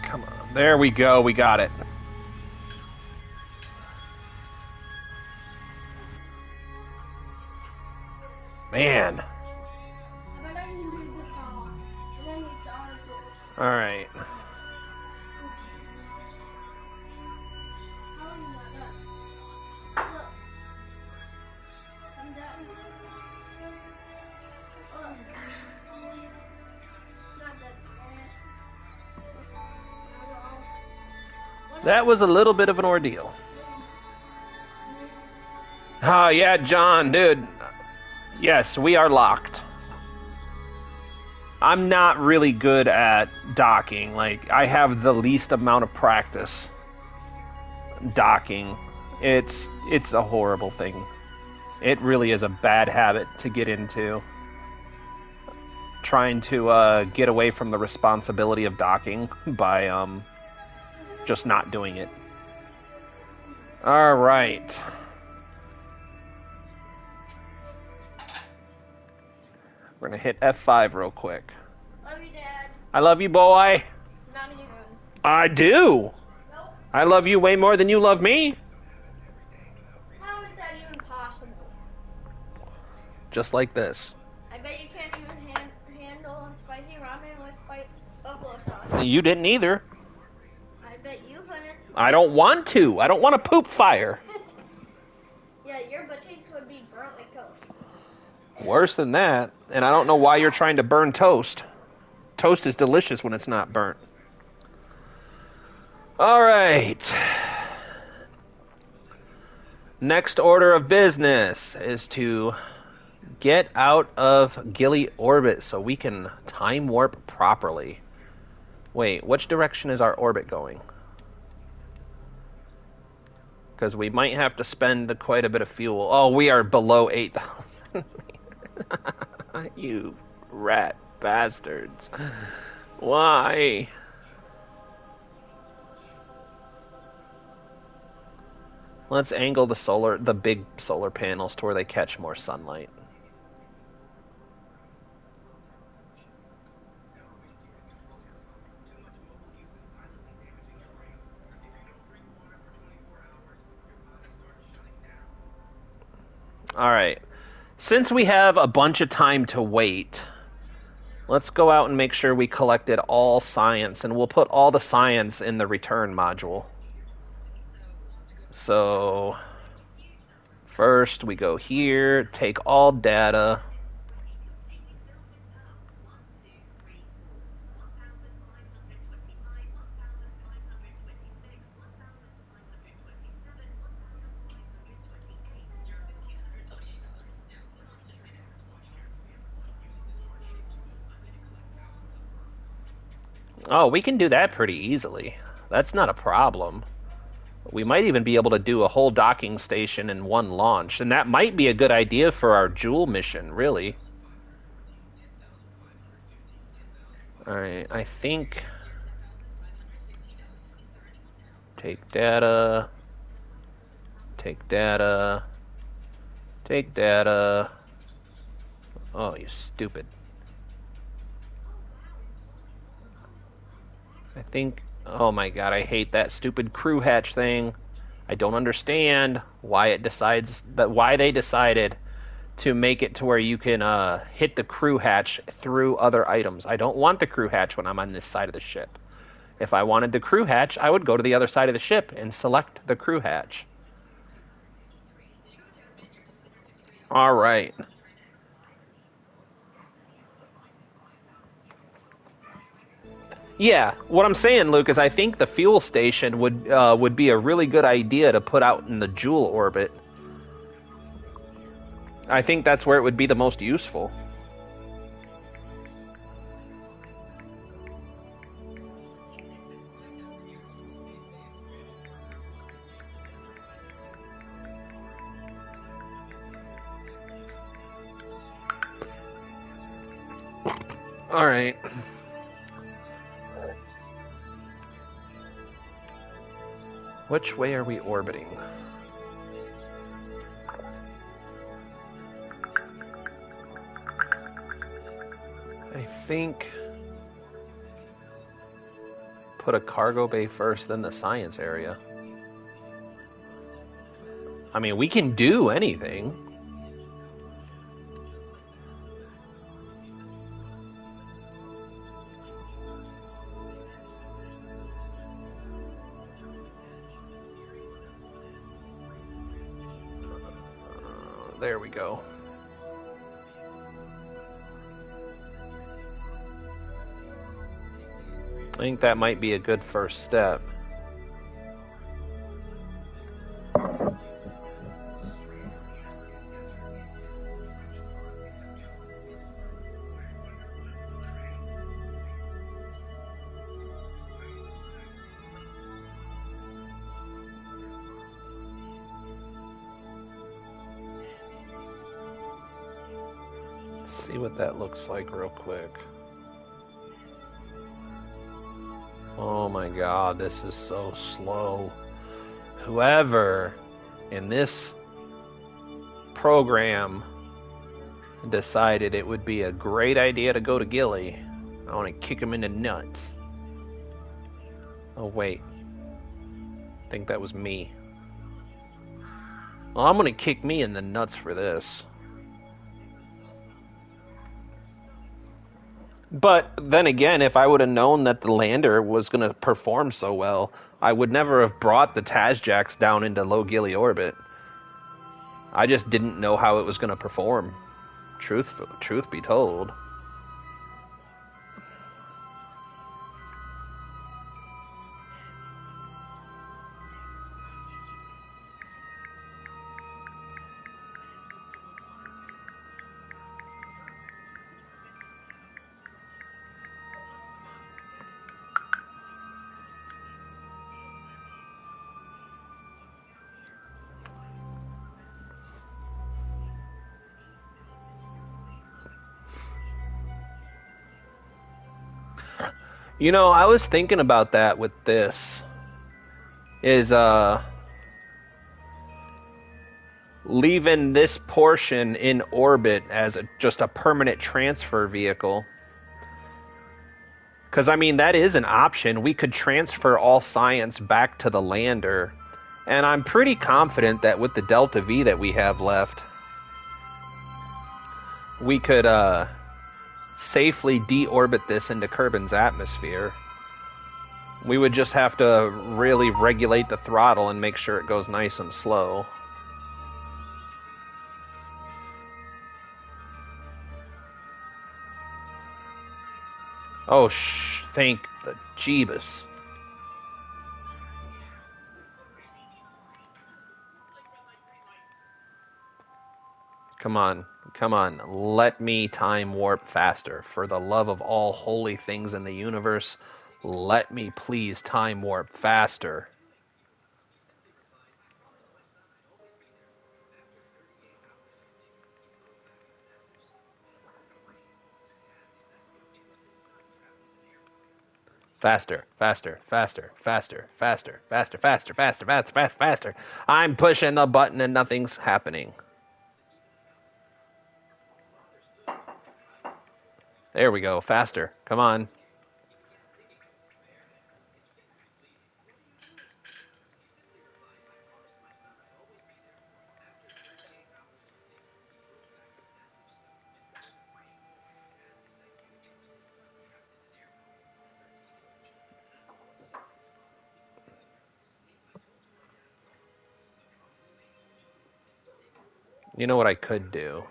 Come on. There we go. We got it. Man. All right. That was a little bit of an ordeal. Oh, yeah, John, dude. Yes, we are locked. I'm not really good at docking. Like, I have the least amount of practice docking. It's a horrible thing. It really is a bad habit to get into. Trying to get away from the responsibility of docking by just not doing it. All right. We're going to hit F5 real quick. Love you, Dad. I love you, boy. Not even. I do. Nope. I love you way more than you love me. How is that even possible? Just like this. I bet you can't even handle spicy ramen with buffalo sauce. You didn't either. I bet you couldn't. I don't want to. I don't want to poop fire. Yeah, your butt cheeks would be burnt like toast. Worse than that. And I don't know why you're trying to burn toast. Toast is delicious when it's not burnt. All right. Next order of business is to get out of Gilly orbit so we can time warp properly. Wait, which direction is our orbit going? Because we might have to spend quite a bit of fuel. Oh, we are below 8,000. You rat bastards. Why? Let's angle the big solar panels to where they catch more sunlight. All right. Since we have a bunch of time to wait, let's go out and make sure we collected all science, and we'll put all the science in the return module. So, first we go here, take all data. Oh, we can do that pretty easily. That's not a problem. We might even be able to do a whole docking station in one launch, and that might be a good idea for our Joule mission, really. Alright, I think... Take data... Take data... Take data... Oh, you stupid. I think... Oh my god, I hate that stupid crew hatch thing. I don't understand why they decided to make it to where you can hit the crew hatch through other items. I don't want the crew hatch when I'm on this side of the ship. If I wanted the crew hatch, I would go to the other side of the ship and select the crew hatch. All right. Yeah, what I'm saying, Luke, is I think the fuel station would be a really good idea to put out in the Joule orbit. I think that's where it would be the most useful. All right. Which way are we orbiting? I think put a cargo bay first, then the science area. I mean, we can do anything. There we go. I think that might be a good first step. See what that looks like real quick. Oh my god, this is so slow. Whoever in this program decided it would be a great idea to go to Gilly, I want to kick him in the nuts. Oh wait, I think that was me. Well, I'm gonna kick me in the nuts for this. But then again, if I would have known that the lander was going to perform so well, I would never have brought the Tazjaks down into low Gilly orbit. I just didn't know how it was going to perform. Truth be told. You know, I was thinking about that with this. Is leaving this portion in orbit as just a permanent transfer vehicle. Because, I mean, that is an option. We could transfer all science back to the lander. And I'm pretty confident that with the Delta V that we have left, we could safely deorbit this into Kerbin's atmosphere. We would just have to really regulate the throttle and make sure it goes nice and slow. Oh, thank the Jeebus. Come on, come on, let me time warp faster. For the love of all holy things in the universe, let me please time warp faster. Faster, faster, faster, faster, faster, faster, faster, faster, faster, faster, faster. I'm pushing the button and nothing's happening. There we go, faster. Come on. You know what I could do?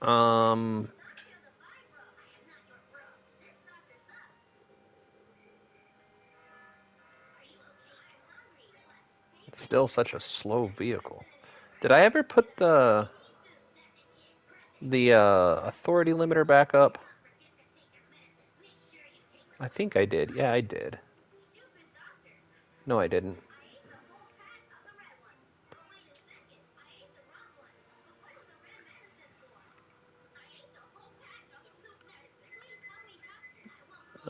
Um, it's still such a slow vehicle. Did I ever put the authority limiter back up? I think I did. Yeah, I did. No, I didn't.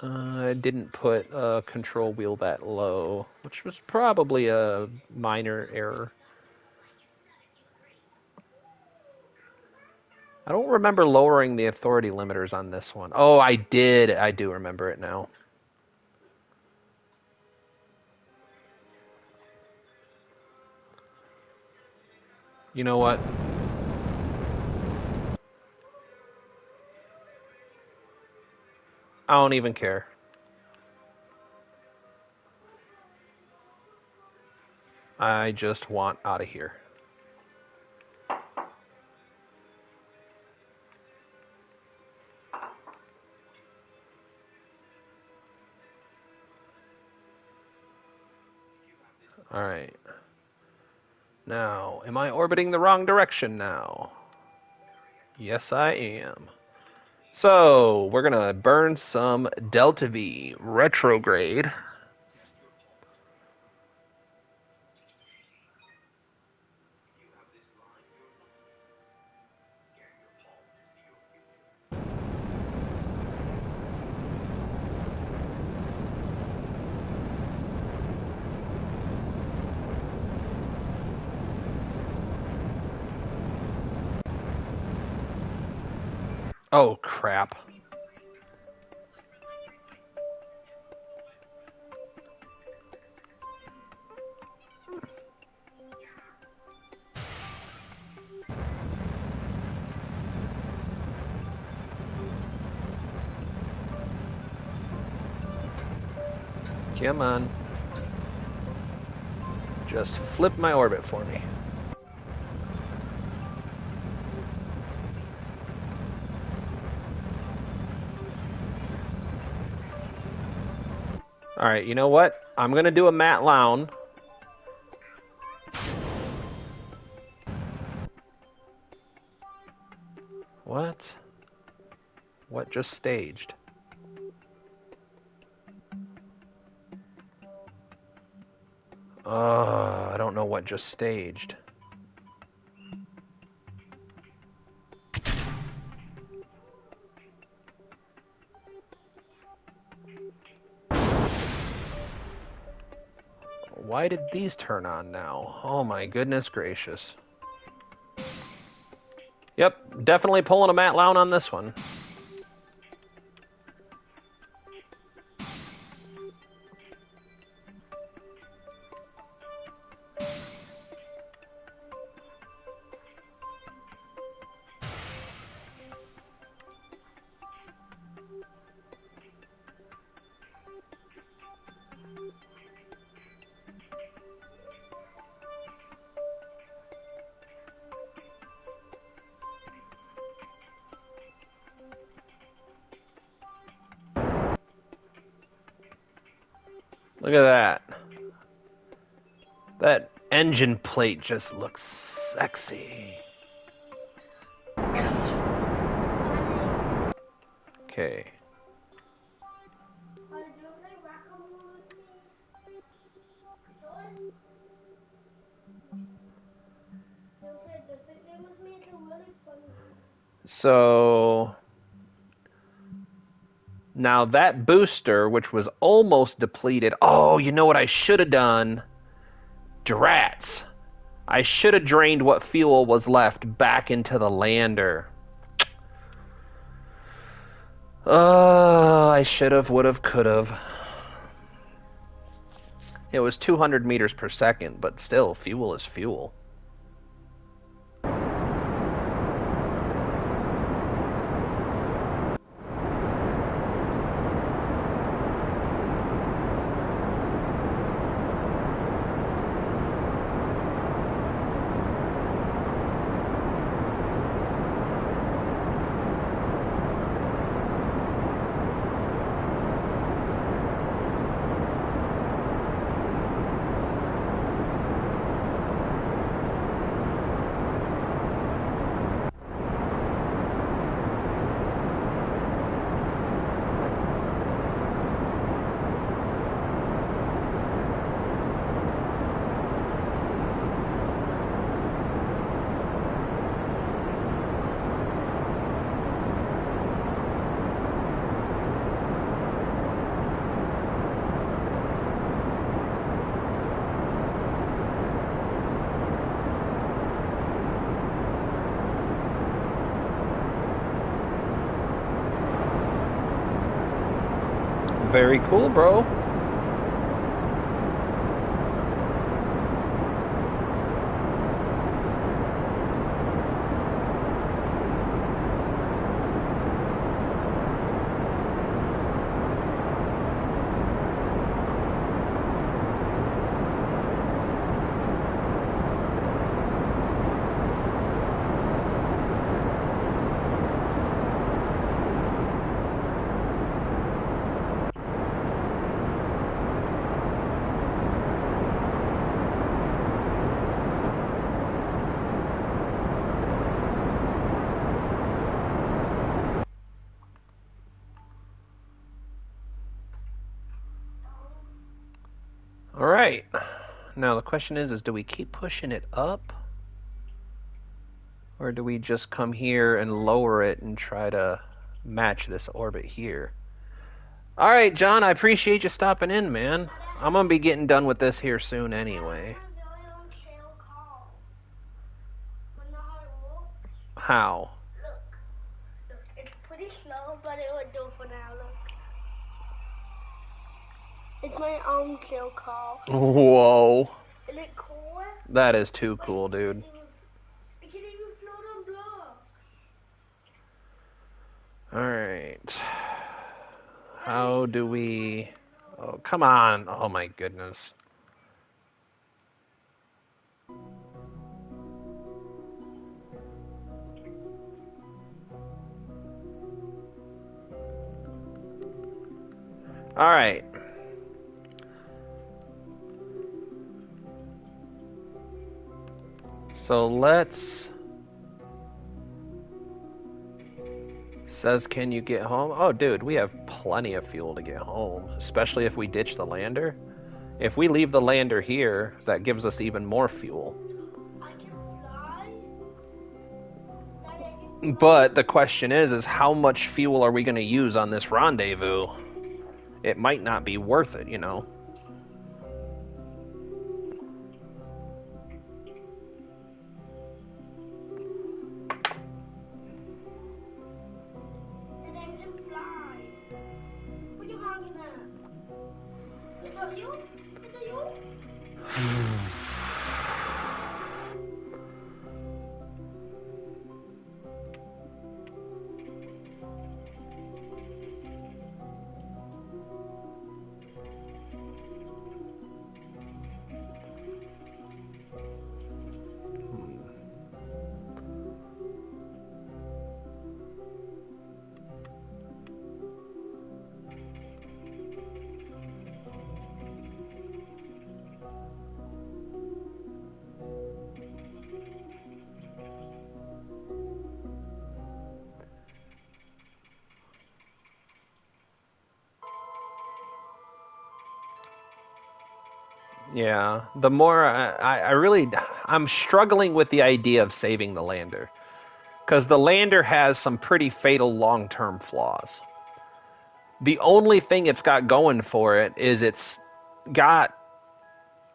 I didn't put a control wheel that low, which was probably a minor error. I don't remember lowering the authority limiters on this one. Oh, I did. I do remember it now. You know what? I don't even care. I just want out of here. All right. Now, am I orbiting the wrong direction now? Yes, I am. So, we're going to burn some Delta V retrograde. Oh, crap. Come on. Just flip my orbit for me. Alright, you know what? I'm gonna do a Matt Lown. What? What just staged? I don't know what just staged. Why did these turn on now? Oh my goodness gracious. Yep, definitely pulling a Matt Lown on this one. Look at that. That engine plate just looks sexy. Okay. So now that booster, which was almost depleted. Oh, you know what I should have done? Drats. I should have drained what fuel was left back into the lander. I should have, would have, could have. It was 200 meters per second, but still, fuel is fuel. Very cool, bro. All right. Now the question is do we keep pushing it up? Or do we just come here and lower it and try to match this orbit here? All right, John, I appreciate you stopping in, man. I'm going to be getting done with this here soon anyway. How? Look, it's pretty slow, but it would do for now, look. It's my own chill call. Whoa. Is it cool? That is too cool, dude. It can even float on blocks. All right. How do we... Oh, come on. Oh my goodness. All right. So let's... Says, can you get home? Oh, dude, we have plenty of fuel to get home, especially if we ditch the lander. If we leave the lander here, that gives us even more fuel. I can fly. Daddy, I can fly. But the question is how much fuel are we going to use on this rendezvous? It might not be worth it, you know. Daddy, I can fly. What are you hanging at? Is that you? Is that you? Yeah, the more I really, I'm struggling with the idea of saving the lander. Because the lander has some pretty fatal long-term flaws. The only thing it's got going for it is it's got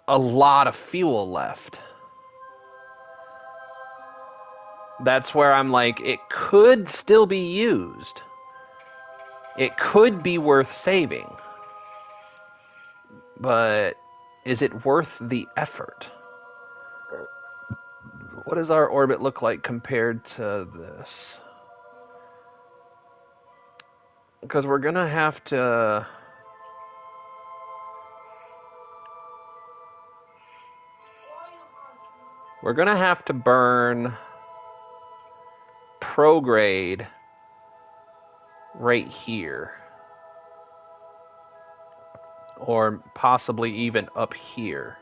a lot of fuel left. That's where I'm like, it could still be used. It could be worth saving. But is it worth the effort? What does our orbit look like compared to this? Because we're going to have to... We're going to have to burn prograde right here. Or possibly even up here.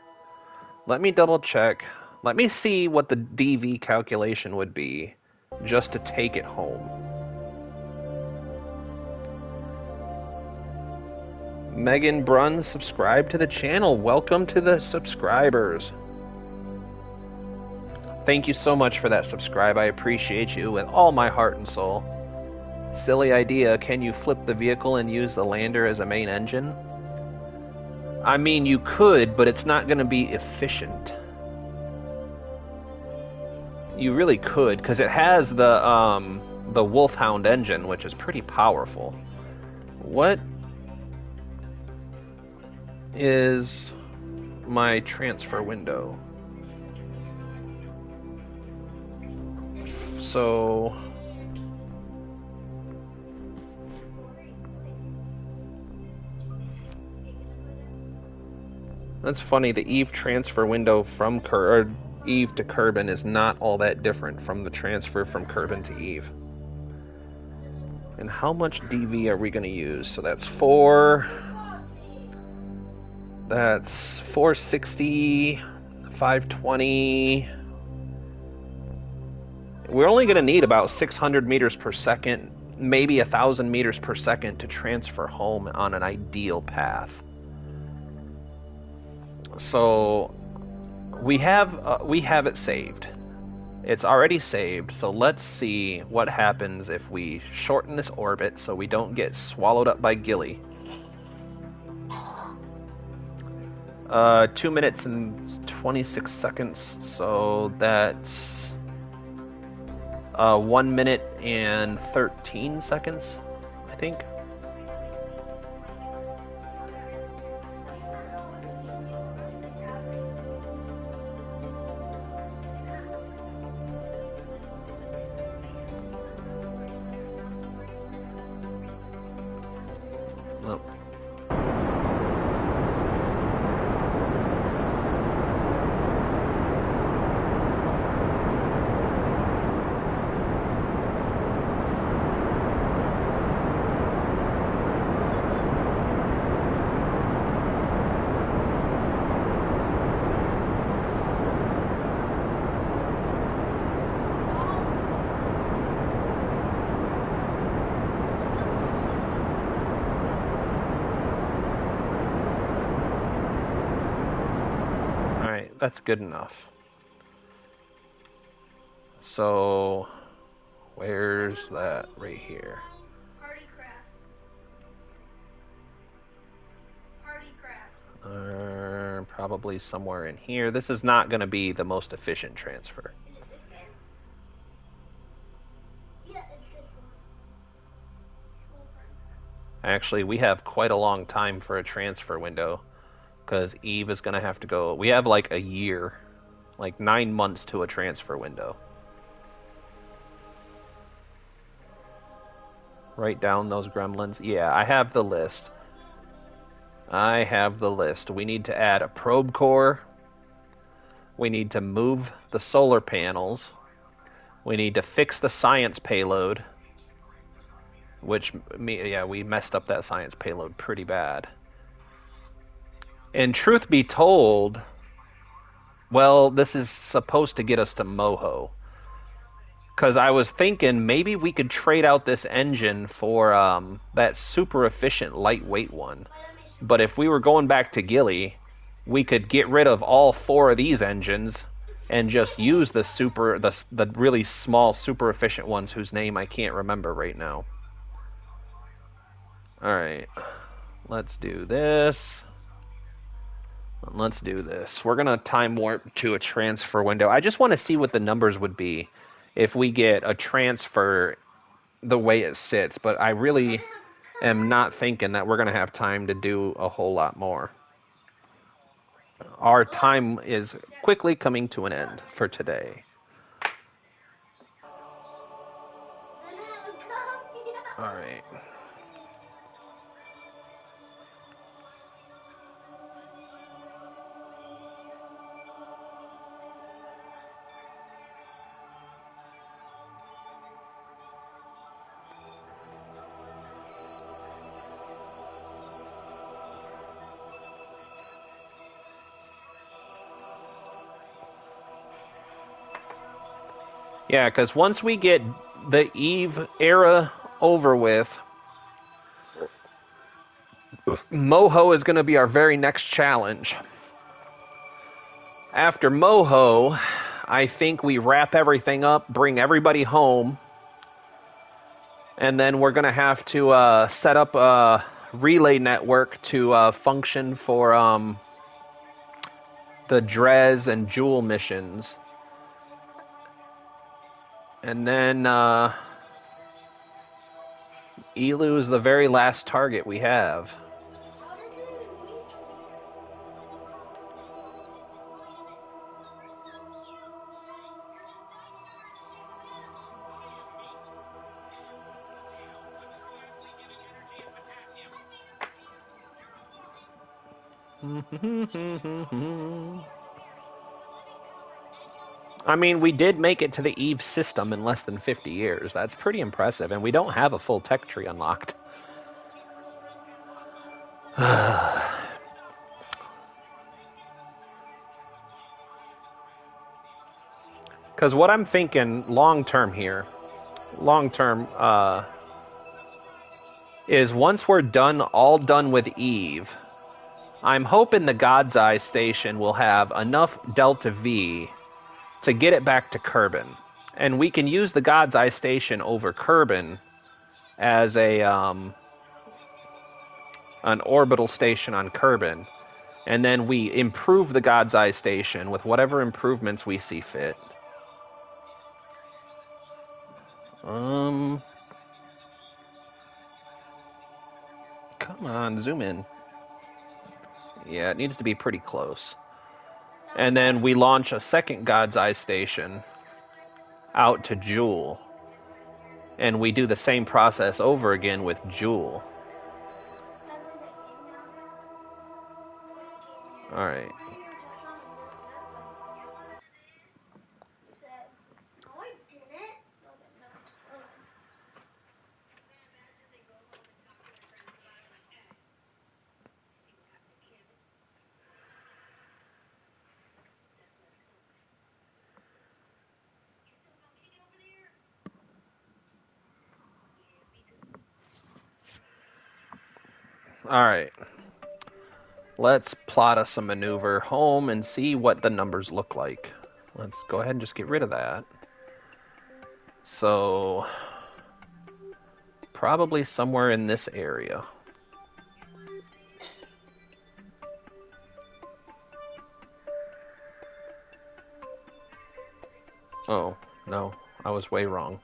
Let me double check. Let me see what the DV calculation would be just to take it home. Megan Brunn, subscribe to the channel. Welcome to the subscribers. Thank you so much for that subscribe. I appreciate you with all my heart and soul. Silly idea, can you flip the vehicle and use the lander as a main engine? I mean, you could, but it's not going to be efficient. You really could, because it has the Wolfhound engine, which is pretty powerful. What is my transfer window? So that's funny. The Eve transfer window from Eve to Kerbin is not all that different from the transfer from Kerbin to Eve. And how much DV are we going to use? So that's 460, 520. We're only going to need about 600 meters per second, maybe 1,000 meters per second to transfer home on an ideal path. So we have it saved. It's already saved, so let's see what happens if we shorten this orbit so we don't get swallowed up by Gilly. 2 minutes and 26 seconds, so that's 1 minute and 13 seconds, I think. that's good enough. So, where's that? Right here. Probably somewhere in here. This is not going to be the most efficient transfer. Actually, we have quite a long time for a transfer window because Eve is going to have to go. We have like a year, like 9 months to a transfer window. Write down those gremlins. Yeah, I have the list. We need to add a probe core. We need to move the solar panels. We need to fix the science payload. We messed up that science payload pretty bad. And truth be told, well, this is supposed to get us to Moho. Because I was thinking maybe we could trade out this engine for that super efficient lightweight one. But if we were going back to Gilly, we could get rid of all 4 of these engines and just use the really small super efficient ones whose name I can't remember right now. Alright, let's do this. We're going to time warp to a transfer window. I just want to see what the numbers would be if we get a transfer the way it sits, but I really am not thinking that we're going to have time to do a whole lot more. Our time is quickly coming to an end for today. All right. Yeah, because once we get the Eve era over with, Moho is going to be our very next challenge. After Moho, I think we wrap everything up, bring everybody home, and then we're going to have to set up a relay network to function for the Drez and Jewel missions. And then Elu is the very last target we have. I mean, we did make it to the Eve system in less than 50 years. That's pretty impressive, and we don't have a full tech tree unlocked. Because what I'm thinking long-term here, is once we're all done with Eve, I'm hoping the God's Eye station will have enough Delta V to get it back to Kerbin. And we can use the God's Eye station over Kerbin as an orbital station on Kerbin. And then we improve the God's Eye station with whatever improvements we see fit. Come on, zoom in. Yeah, it needs to be pretty close. And then we launch a second God's Eye station out to Jewel. And we do the same process over again with Jewel. Alright. Alright. Let's plot us a maneuver home and see what the numbers look like. Let's go ahead and just get rid of that. So, probably somewhere in this area. Oh, no, I was way wrong.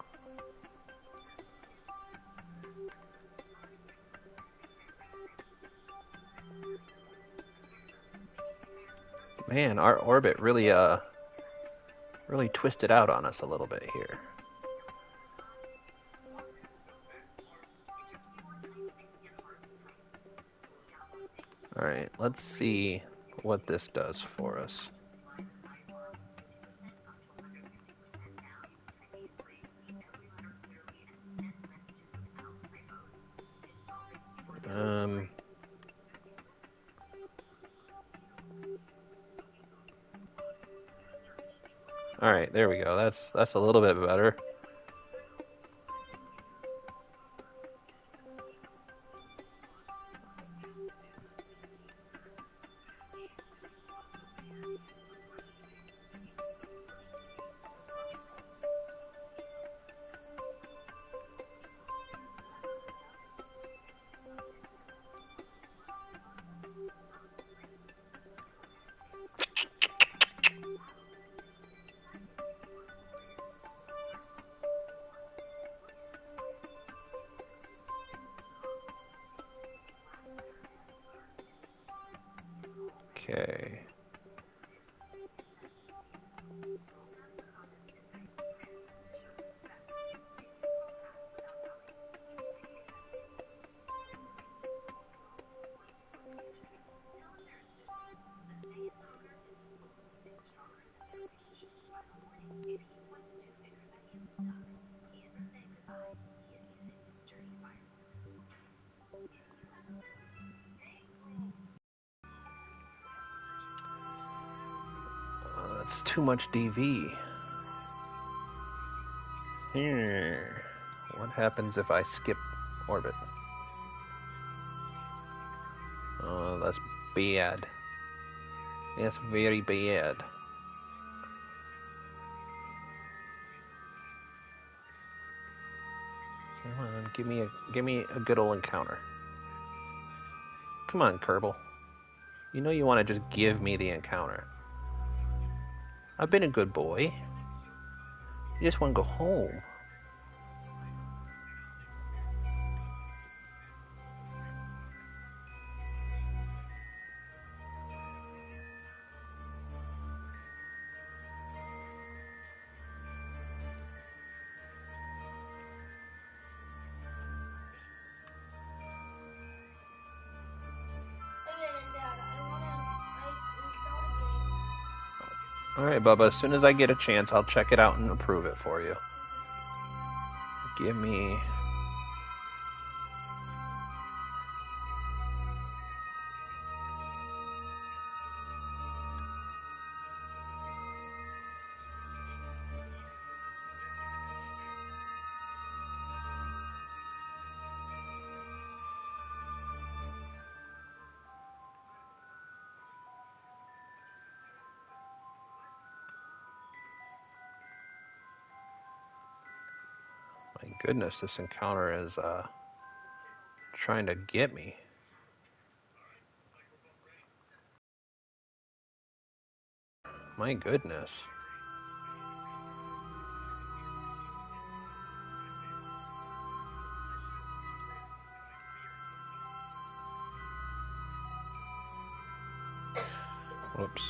Man, our orbit really twisted out on us a little bit here. Alright, let's see what this does for us. Alright, there we go. That's a little bit better. Okay. That's too much DV. Here. What happens if I skip orbit? Oh, that's bad. That's very bad. Come on, give me a good old encounter. Come on, Kerbal. You know you want to just give me the encounter. I've been a good boy. You just want to go home. Alright, Bubba, as soon as I get a chance, I'll check it out and approve it for you. Give me... My goodness, this encounter is trying to get me. My goodness. Whoops.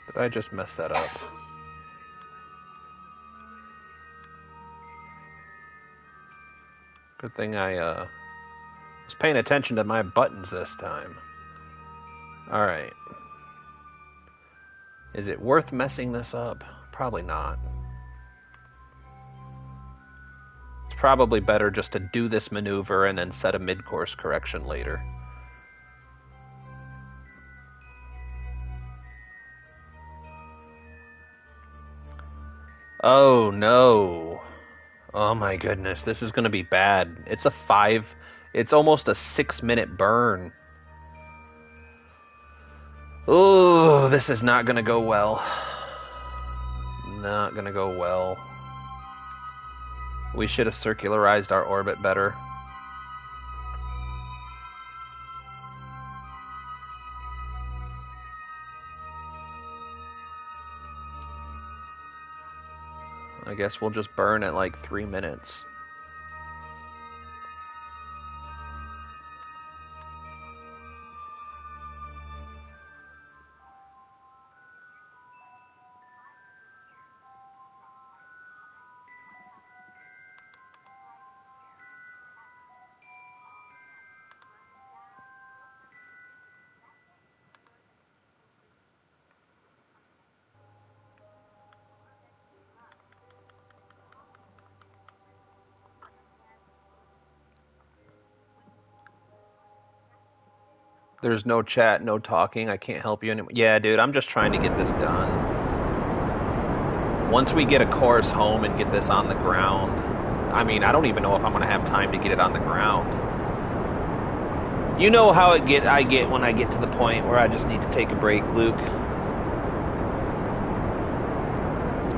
Did I just mess that up? Good thing I was paying attention to my buttons this time. Alright. Is it worth messing this up? Probably not. It's probably better just to do this maneuver and then set a mid-course correction later. Oh no. Oh my goodness, this is gonna be bad. It's almost a 6-minute burn. Oh, this is not gonna go well. Not gonna go well. We should have circularized our orbit better. I guess we'll just burn at like 3 minutes. There's no chat, no talking. I can't help you anymore. Yeah, dude, I'm just trying to get this done. Once we get a course home and get this on the ground, I mean, I don't even know if I'm going to have time to get it on the ground. You know how I get when I get to the point where I just need to take a break, Luke.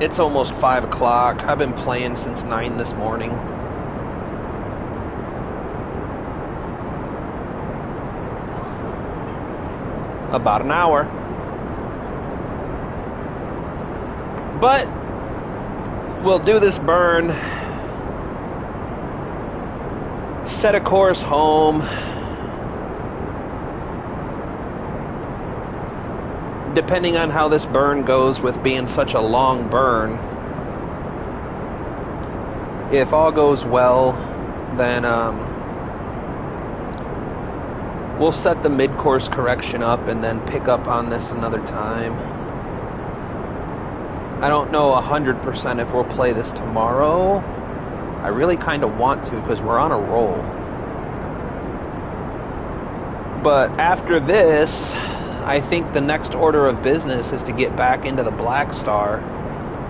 It's almost 5 o'clock. I've been playing since 9 this morning. About an hour. But we'll do this burn, set a course home. Depending on how this burn goes with being such a long burn, if all goes well, then we'll set the mid-course correction up and then pick up on this another time. I don't know 100% if we'll play this tomorrow. I really kind of want to because we're on a roll. But after this, I think the next order of business is to get back into the Black Star,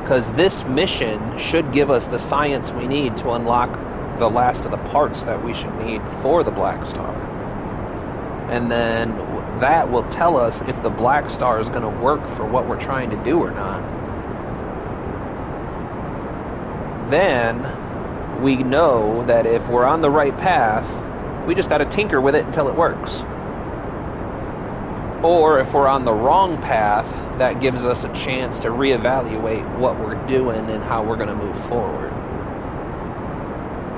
because this mission should give us the science we need to unlock the last of the parts that we should need for the Black Star. And then that will tell us if the Black Star is going to work for what we're trying to do or not. Then we know that if we're on the right path, we just got to tinker with it until it works. Or if we're on the wrong path, that gives us a chance to reevaluate what we're doing and how we're going to move forward.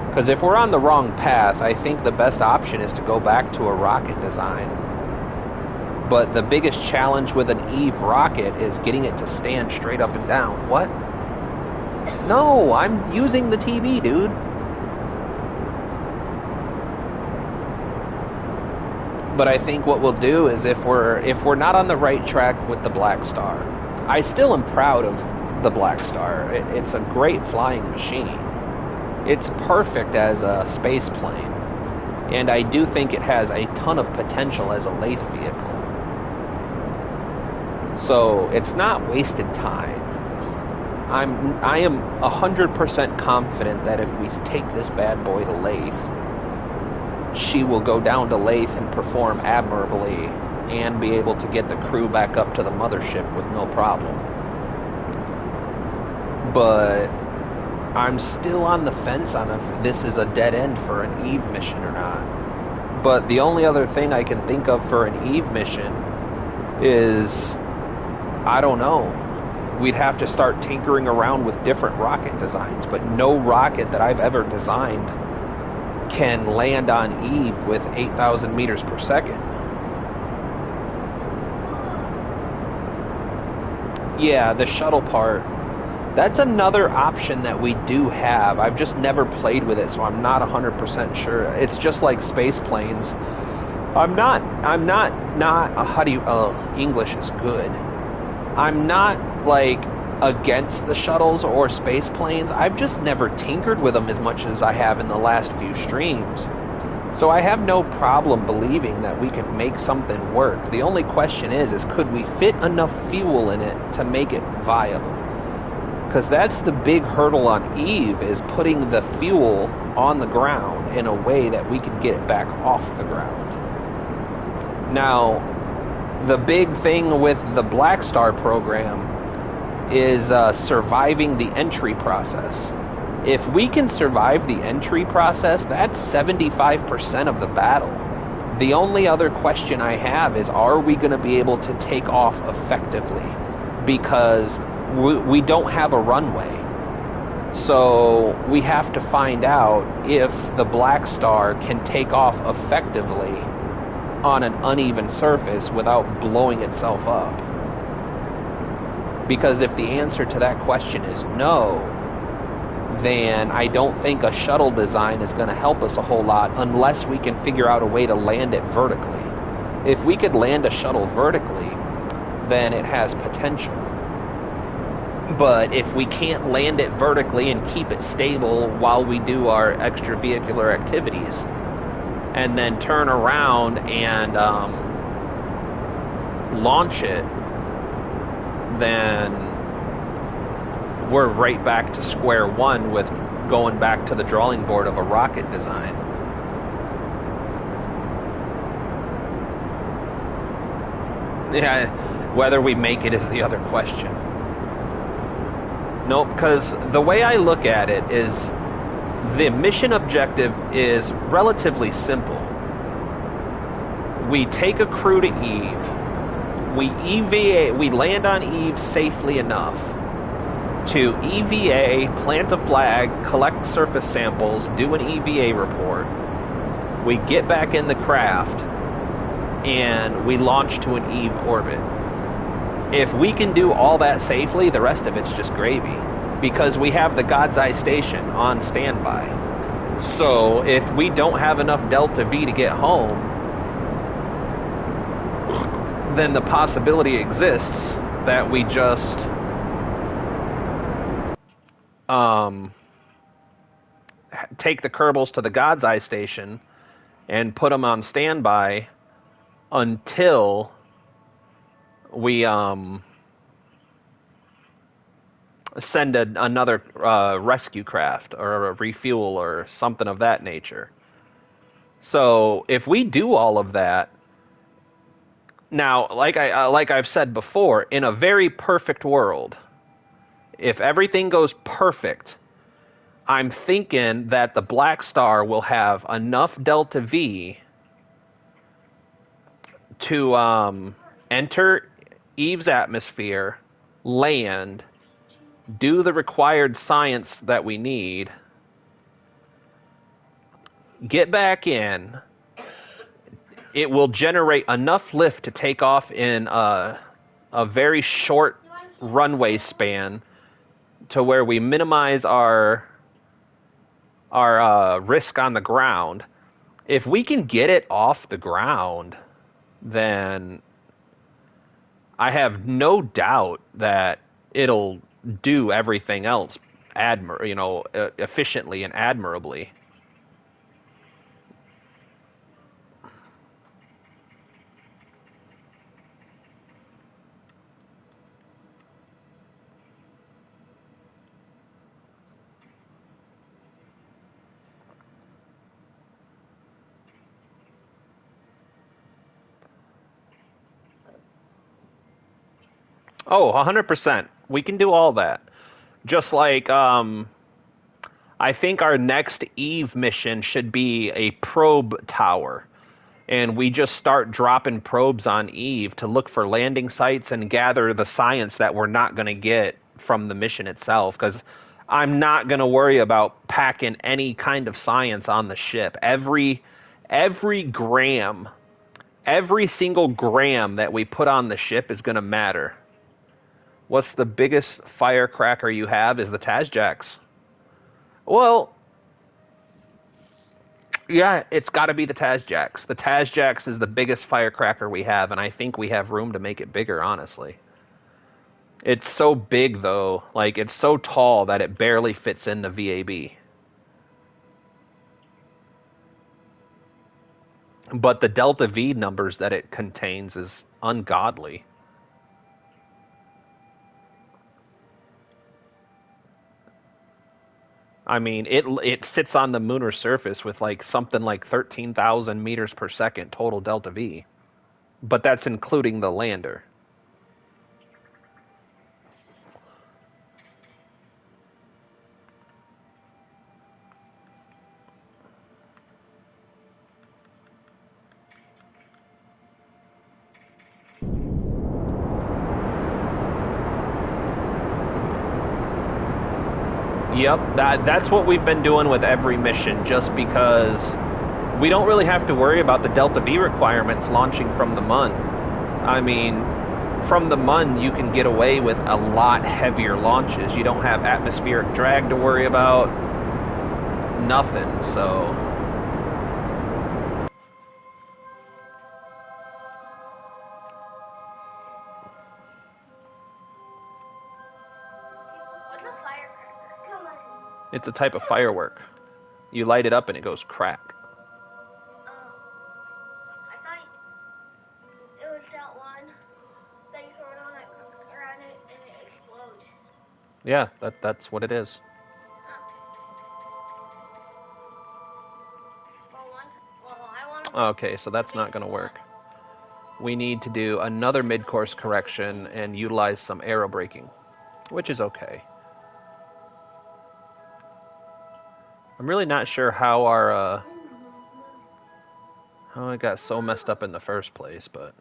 Because if we're on the wrong path, I think the best option is to go back to a rocket design. But the biggest challenge with an Eve rocket is getting it to stand straight up and down. What? No, I'm using the TV, dude. But I think what we'll do is if we're not on the right track with the Black Star, I still am proud of the Black Star. It's a great flying machine. It's perfect as a space plane, and I do think it has a ton of potential as a lathe vehicle. So it's not wasted time. I am 100% confident that if we take this bad boy to lathe, she will go down to lathe and perform admirably and be able to get the crew back up to the mothership with no problem. But I'm still on the fence on if this is a dead end for an Eve mission or not. But the only other thing I can think of for an Eve mission is, I don't know. We'd have to start tinkering around with different rocket designs, but no rocket that I've ever designed can land on Eve with 8,000 meters per second. Yeah, the shuttle part. That's another option that we do have. I've just never played with it, so I'm not 100% sure. It's just like space planes. I'm not, how do you, English is good. I'm not, like, against the shuttles or space planes. I've just never tinkered with them as much as I have in the last few streams. So I have no problem believing that we could make something work. The only question is could we fit enough fuel in it to make it viable? Because that's the big hurdle on Eve, is putting the fuel on the ground in a way that we can get it back off the ground. Now, The big thing with the Black Star program is surviving the entry process. If we can survive the entry process, that's 75% of the battle. The only other question I have is, are we going to be able to take off effectively? Because we don't have a runway. So we have to find out if the Black Star can take off effectively on an uneven surface without blowing itself up. Because if the answer to that question is no, then I don't think a shuttle design is going to help us a whole lot unless we can figure out a way to land it vertically. If we could land a shuttle vertically, then it has potential. But if we can't land it vertically and keep it stable while we do our extravehicular activities, and then turn around and launch it, then we're right back to square one with going back to the drawing board of a rocket design. Yeah, whether we make it is the other question. Nope, because the way I look at it is the mission objective is relatively simple. We take a crew to Eve. We land on Eve safely enough to EVA, plant a flag, collect surface samples, do an EVA report. We get back in the craft, and we launch to an Eve orbit. If we can do all that safely, the rest of it's just gravy, because we have the God's Eye station on standby. So if we don't have enough Delta V to get home, then the possibility exists that we just take the Kerbals to the God's Eye station and put them on standby until we send another rescue craft or a refuel or something of that nature. So if we do all of that, now, like I've said before, in a very perfect world, if everything goes perfect, I'm thinking that the Black Star will have enough Delta V to enter Eve's atmosphere, land, do the required science that we need, get back in. It will generate enough lift to take off in a very short runway span to where we minimize our risk on the ground. If we can get it off the ground, then I have no doubt that it'll do everything else efficiently and admirably. Oh, 100%. We can do all that. Just like I think our next Eve mission should be a probe tower. And we just start dropping probes on Eve to look for landing sites and gather the science that we're not going to get from the mission itself. Because I'm not going to worry about packing any kind of science on the ship. Every gram, every single gram that we put on the ship is going to matter. What's the biggest firecracker you have is the Tazjaks. Well, yeah, it's got to be the Tazjaks. The Tazjaks is the biggest firecracker we have, and I think we have room to make it bigger, honestly. It's so big, though. Like, it's so tall that it barely fits in the VAB. But the Delta V numbers that it contains is ungodly. I mean, it sits on the lunar surface with like something like 13,000 meters per second total Delta V. but that's including the lander. Yep, that's what we've been doing with every mission, just because we don't really have to worry about the Delta V requirements launching from the Mun. I mean, from the Mun, you can get away with a lot heavier launches. You don't have atmospheric drag to worry about. Nothing, so... What's a firecracker? Come on. It's a type of firework. You light it up and it goes crack. I thought it was that one that you throw it on it, around it and it explodes. Yeah, that's what it is. Okay, so that's not going to work. We need to do another mid-course correction and utilize some aero braking, which is okay. I'm really not sure how our how it got so messed up in the first place, but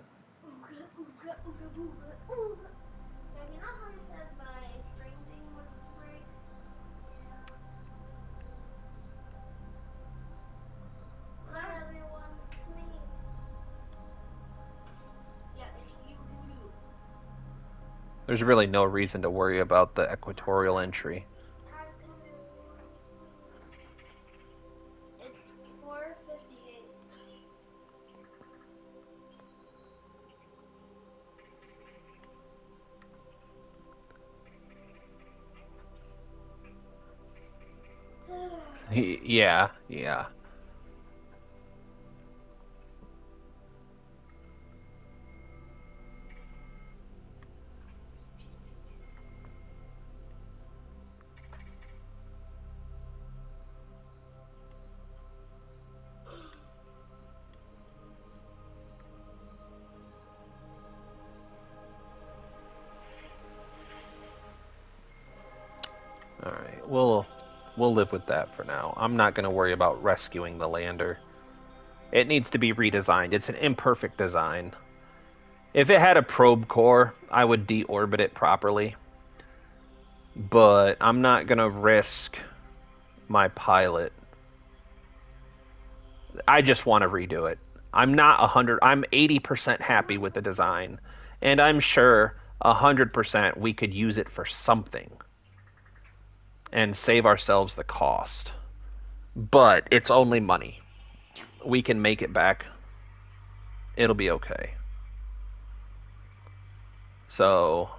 there's really no reason to worry about the equatorial entry. It's 4:58. Yeah, yeah. All right, we'll live with that for now. I'm not going to worry about rescuing the lander. It needs to be redesigned. It's an imperfect design. If it had a probe core, I would deorbit it properly. But I'm not going to risk my pilot. I just want to redo it. I'm not 100. I'm 80% happy with the design. And I'm sure 100% we could use it for something and save ourselves the cost. But it's only money. We can make it back. It'll be okay. So...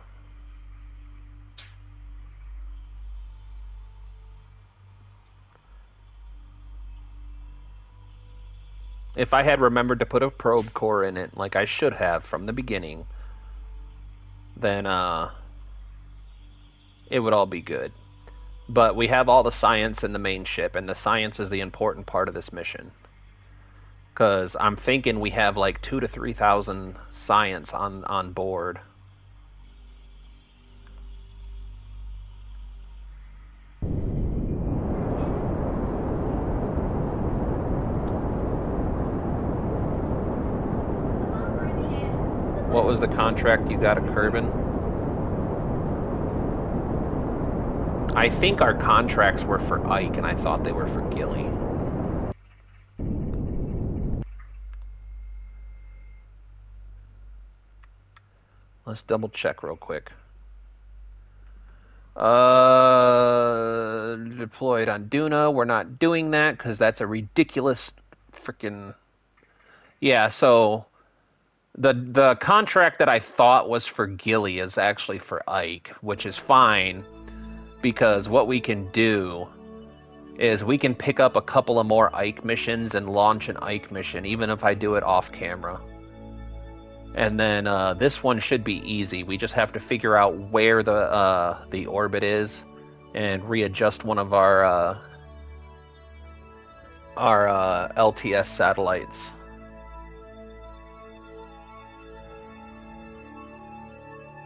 if I had remembered to put a probe core in it, like I should have from the beginning, then it would all be good. But we have all the science in the main ship, and the science is the important part of this mission. Because I'm thinking we have like 2,000 to 3,000 science on board. What was the contract you got at Kerbin? I think our contracts were for Ike, and I thought they were for Gilly. Let's double check real quick. Deployed on Duna. We're not doing that because that's a ridiculous freaking... Yeah, so the contract that I thought was for Gilly is actually for Ike, which is fine because what we can do is we can pick up a couple of more Ike missions and launch an Ike mission, even if I do it off camera. And then this one should be easy. We just have to figure out where the orbit is and readjust one of our LTS satellites.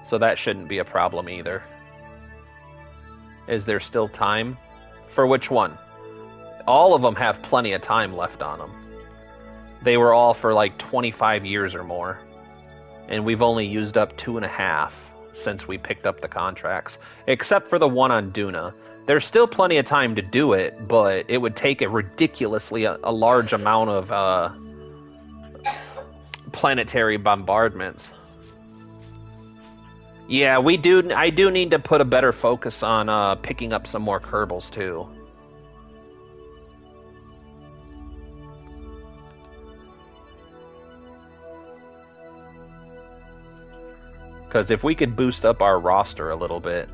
So that shouldn't be a problem either. Is there still time? For which one? All of them have plenty of time left on them. They were all for like 25 years or more. And we've only used up 2.5 since we picked up the contracts. Except for the one on Duna. There's still plenty of time to do it, but it would take a ridiculously a large amount of planetary bombardments. Yeah, we do. I do need to put a better focus on picking up some more Kerbals too. Because if we could boost up our roster a little bit.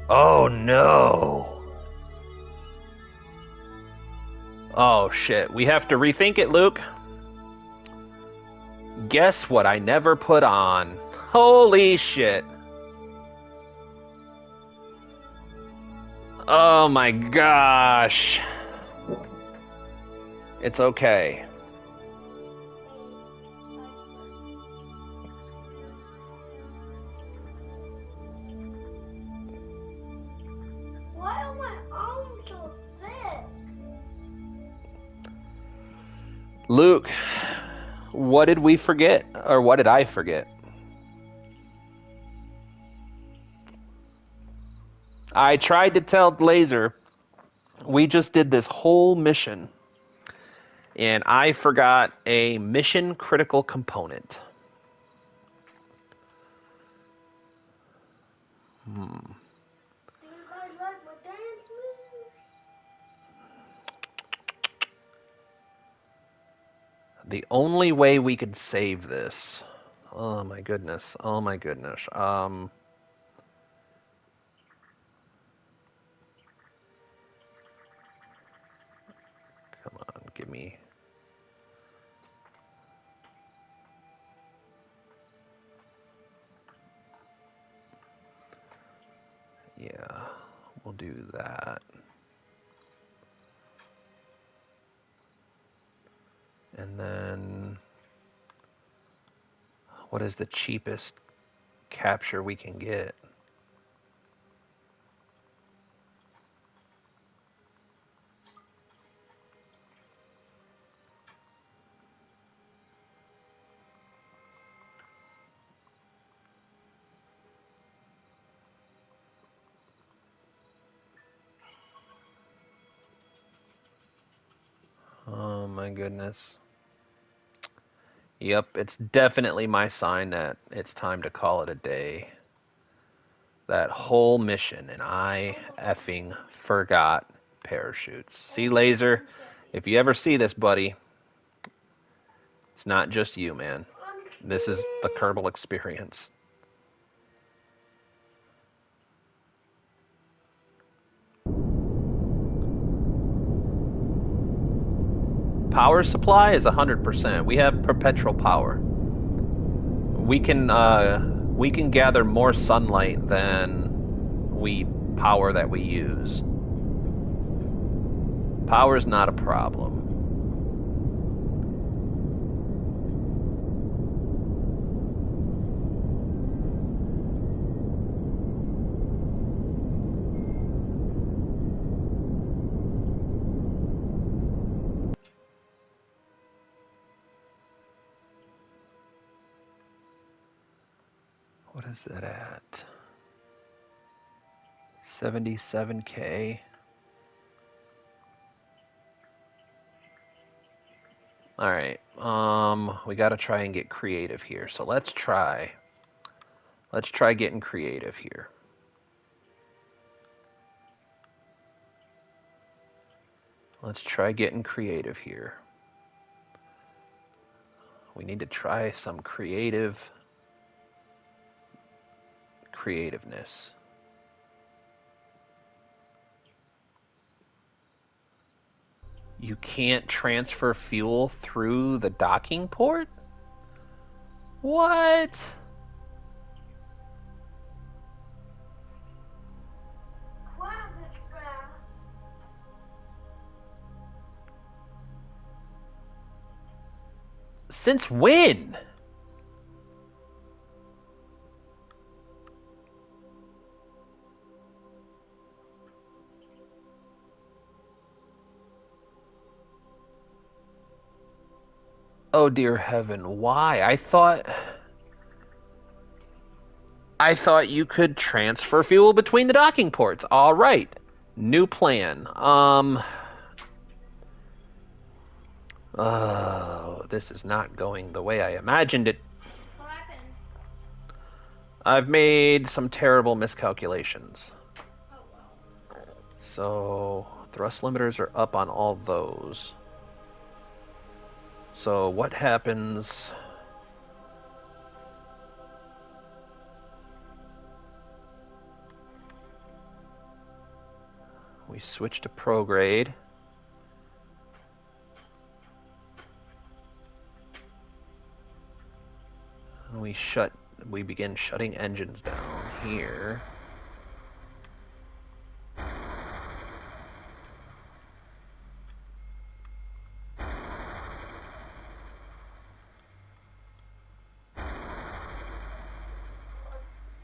Oh no! Oh shit, we have to rethink it, Luke. Guess what I never put on? Holy shit. Oh my gosh. It's okay. Why are my arms so thick? Luke, what did we forget? Or what did I forget? I tried to tell Laser we just did this whole mission. And I forgot a mission critical component. Do you guys like my dance moves? The only way we could save this. Oh my goodness. Oh my goodness. Come on, give me. Yeah, we'll do that. And then, what is the cheapest capture we can get? Oh my goodness. Yep, it's definitely my sign that it's time to call it a day. That whole mission, and I effing forgot parachutes. See, Laser, if you ever see this, buddy, it's not just you, man. This is the Kerbal experience. Power supply is 100%. We have perpetual power. We can gather more sunlight than power that we use. Power's not a problem. What is that at? 77K. All right. We got to try and get creative here. So let's try getting creative here. Let's try getting creative here. We need to try some creativeness. You can't transfer fuel through the docking port? What? Since when? Oh dear heaven, why? I thought you could transfer fuel between the docking ports. All right. New plan. Oh, this is not going the way I imagined it. What happened? I've made some terrible miscalculations. Oh, well. So, thrust limiters are up on all those. So, what happens? We switch to prograde. We begin shutting engines down here.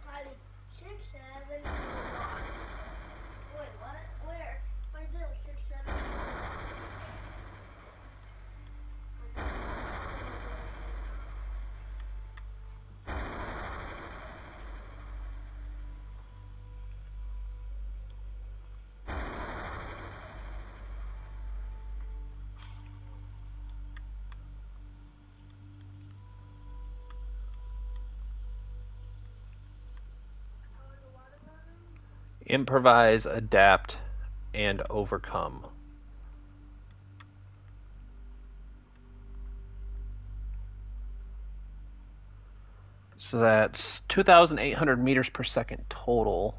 Probably 6, 7. Wait, what? Where? Right there, 6, 7. Improvise, adapt, and overcome. So that's 2,800 meters per second total.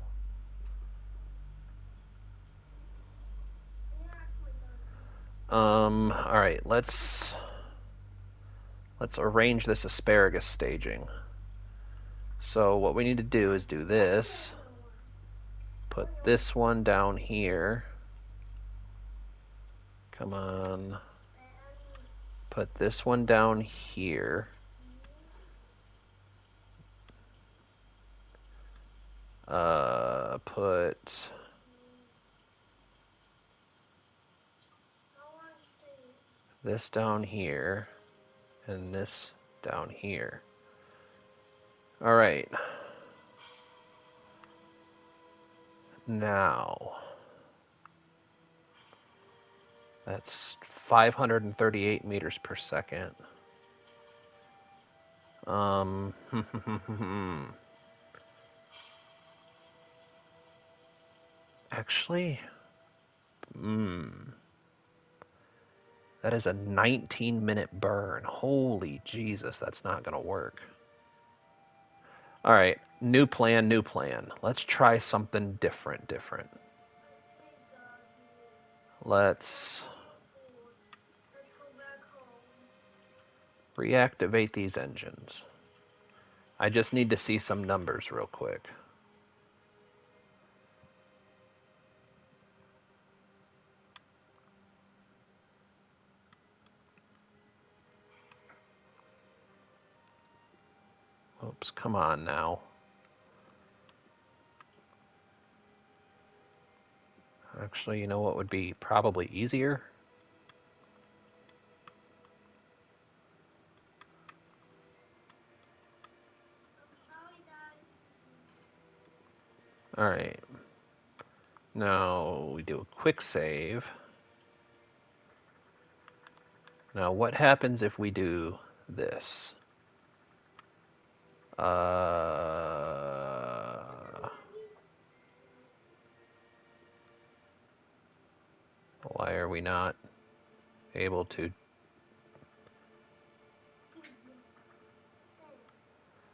All right, let's arrange this asparagus staging. So what we need to do is do this. Put this one down here. Come on. Put this one down here. Put this down here and this down here. All right. Now, that's 538 meters per second. Actually, that is a 19-minute burn. Holy Jesus, that's not going to work. All right, new plan, new plan. Let's try something different. Let's reactivate these engines. I just need to see some numbers real quick. Oops, come on now. Actually, you know what would be probably easier? All right. Now we do a quick save. Now what happens if we do this? Why are we not able to?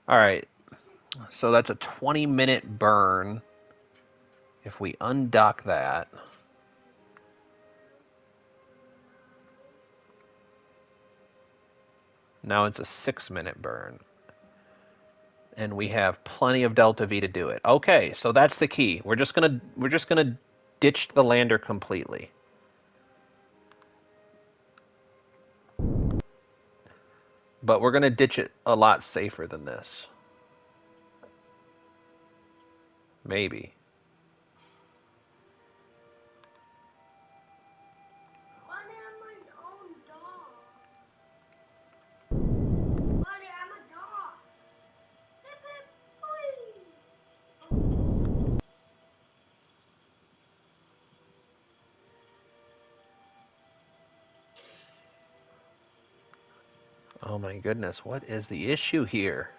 All right. So that's a 20-minute burn. If we undock that, now it's a 6-minute burn. And we have plenty of delta V to do it. Okay, so that's the key. We're just gonna ditch the lander completely. But we're going to ditch it a lot safer than this. Maybe. Buddy, I'm my own dog. Buddy, I'm a dog. Hip, hip, hooey. Oh my goodness, what is the issue here?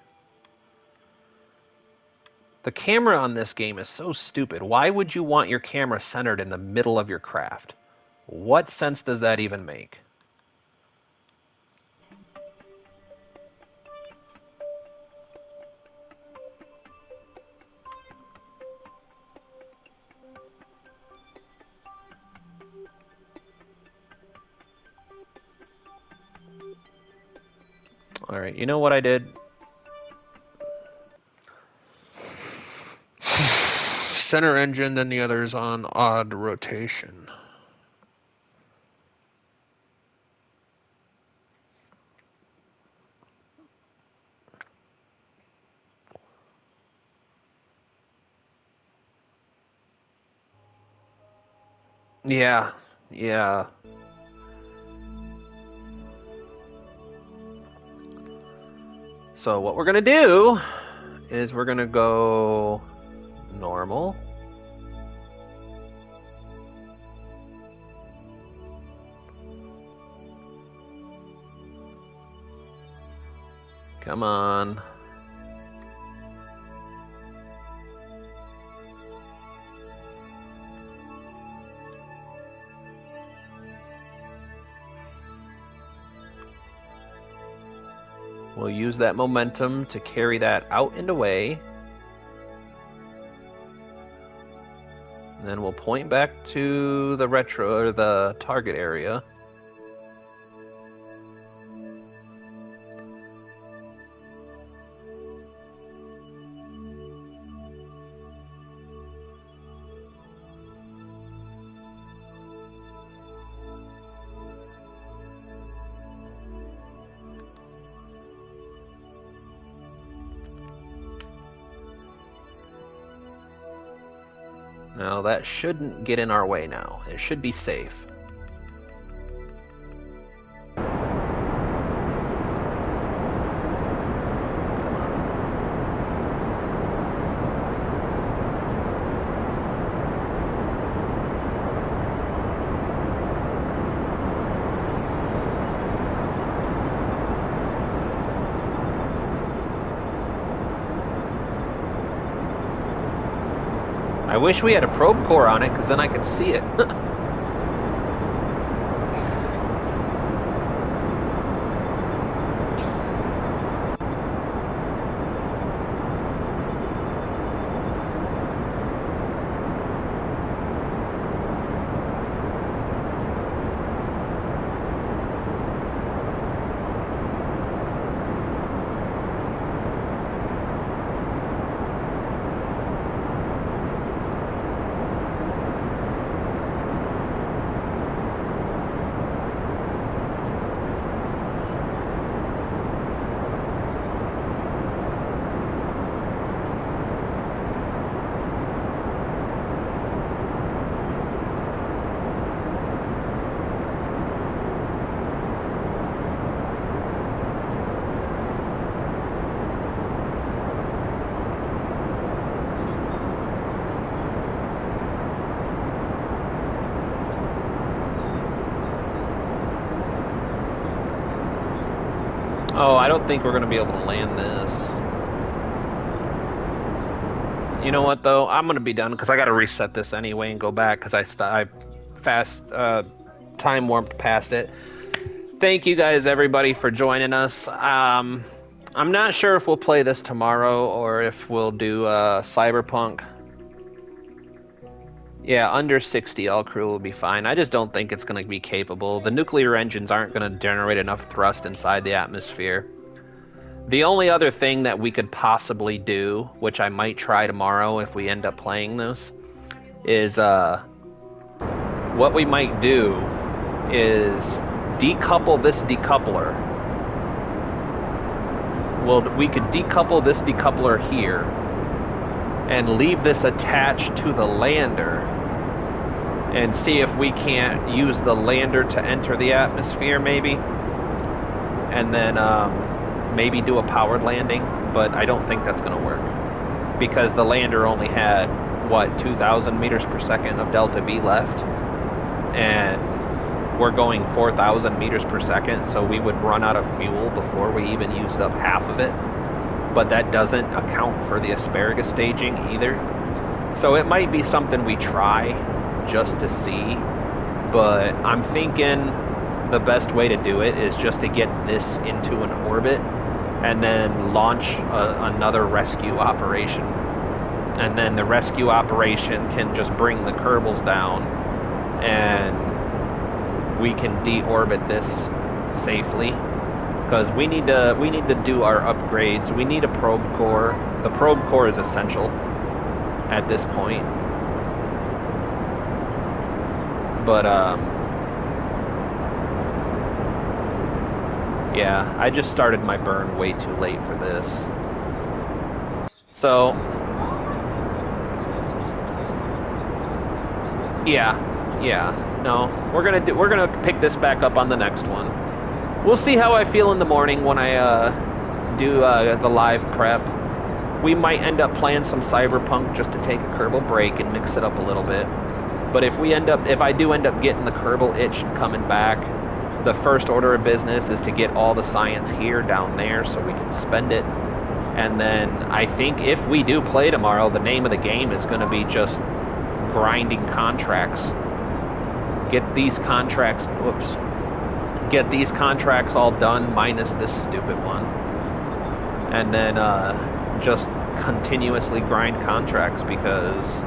The camera on this game is so stupid. Why would you want your camera centered in the middle of your craft? What sense does that even make? Alright, you know what I did? Center engine, then the others on odd rotation. Yeah, yeah. So what we're gonna do is we're gonna go normal. Come on. We'll use that momentum to carry that out and away. And then we'll point back to the retro or the target area. Now that shouldn't get in our way now. It should be safe. I wish we had a probe core on it, because then I could see it. Oh, I don't think we're going to be able to land this. You know what, though? I'm going to be done because I got to reset this anyway and go back because I time warped past it. Thank you guys, everybody, for joining us. I'm not sure if we'll play this tomorrow or if we'll do Cyberpunk. Yeah, under 60, all crew will be fine. I just don't think it's going to be capable. The nuclear engines aren't going to generate enough thrust inside the atmosphere. The only other thing that we could possibly do, which I might try tomorrow if we end up playing this, is what we might do is decouple this decoupler we could decouple this decoupler here and leave this attached to the lander and see if we can't use the lander to enter the atmosphere, maybe. And then maybe do a powered landing, but I don't think that's going to work. Because the lander only had, 2,000 meters per second of delta V left. And we're going 4,000 meters per second, so we would run out of fuel before we even used up half of it. But that doesn't account for the asparagus staging either. So it might be something we try just to see, but I'm thinking the best way to do it is just to get this into an orbit and then launch another rescue operation. And then the rescue operation can just bring the Kerbals down and we can deorbit this safely. Because we need to do our upgrades. We need a probe core. The probe core is essential at this point. But yeah, I just started my burn way too late for this. So yeah, no, we're gonna pick this back up on the next one. We'll see how I feel in the morning when I do the live prep. We might end up playing some Cyberpunk just to take a Kerbal break and mix it up a little bit. But if I do end up getting the Kerbal itch coming back, the first order of business is to get all the science here down there so we can spend it. And then I think if we do play tomorrow, the name of the game is going to be just grinding contracts. Get these contracts all done minus this stupid one. And then just continuously grind contracts, because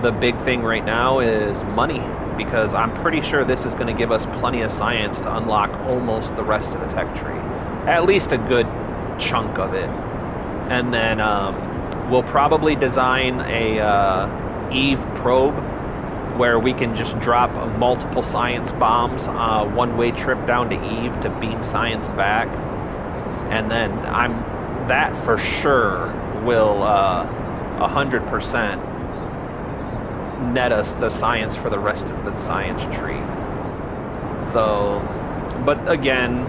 the big thing right now is money, because I'm pretty sure this is going to give us plenty of science to unlock almost the rest of the tech tree. At least a good chunk of it. And then we'll probably design a Eve probe where we can just drop multiple science bombs, one-way trip down to Eve to beam science back. And then that for sure will 100% net us the science for the rest of the science tree. So, but again,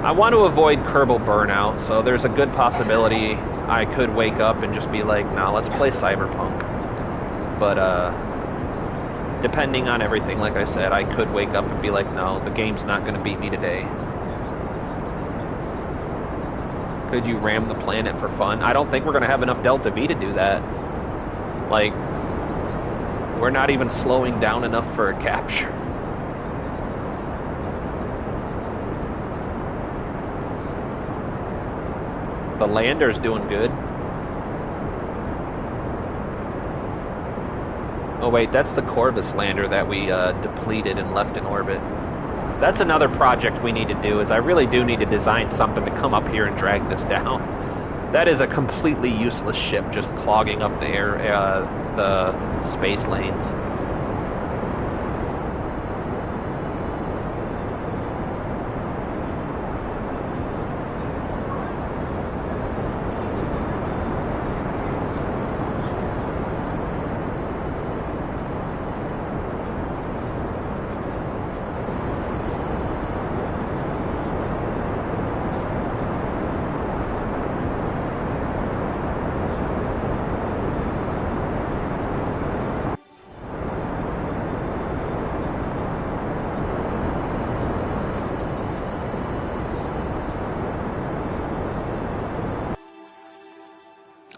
I want to avoid Kerbal burnout, so there's a good possibility I could wake up and just be like, nah, let's play Cyberpunk. But depending on everything, like I said, I could wake up and be like, no, the game's not going to beat me today. Could you ram the planet for fun? I don't think we're going to have enough Delta V to do that. Like, we're not even slowing down enough for a capture. The lander's doing good. Oh wait, that's the Corvus lander that we depleted and left in orbit. That's another project we need to do, is I really do need to design something to come up here and drag this down. That is a completely useless ship, just clogging up the space lanes.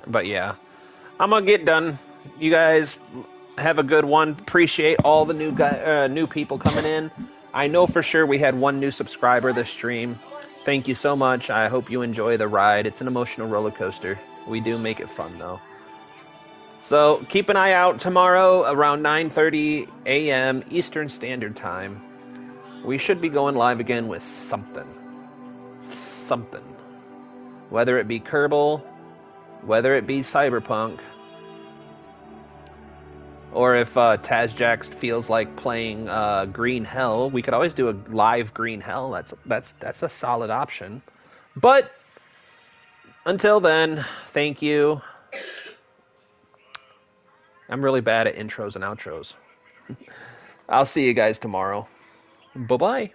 But yeah, I'm gonna get done. You guys have a good one. Appreciate all the new people coming in. I know for sure we had one new subscriber this stream. Thank you so much. I hope you enjoy the ride. It's an emotional roller coaster. We do make it fun though. So keep an eye out tomorrow around 9:30 a.m. Eastern Standard Time. We should be going live again with something. Whether it be Kerbal, whether it be Cyberpunk, or if Tazjax feels like playing Green Hell, we could always do a live Green Hell. That's a solid option. But until then, thank you. I'm really bad at intros and outros. I'll see you guys tomorrow. Bye bye.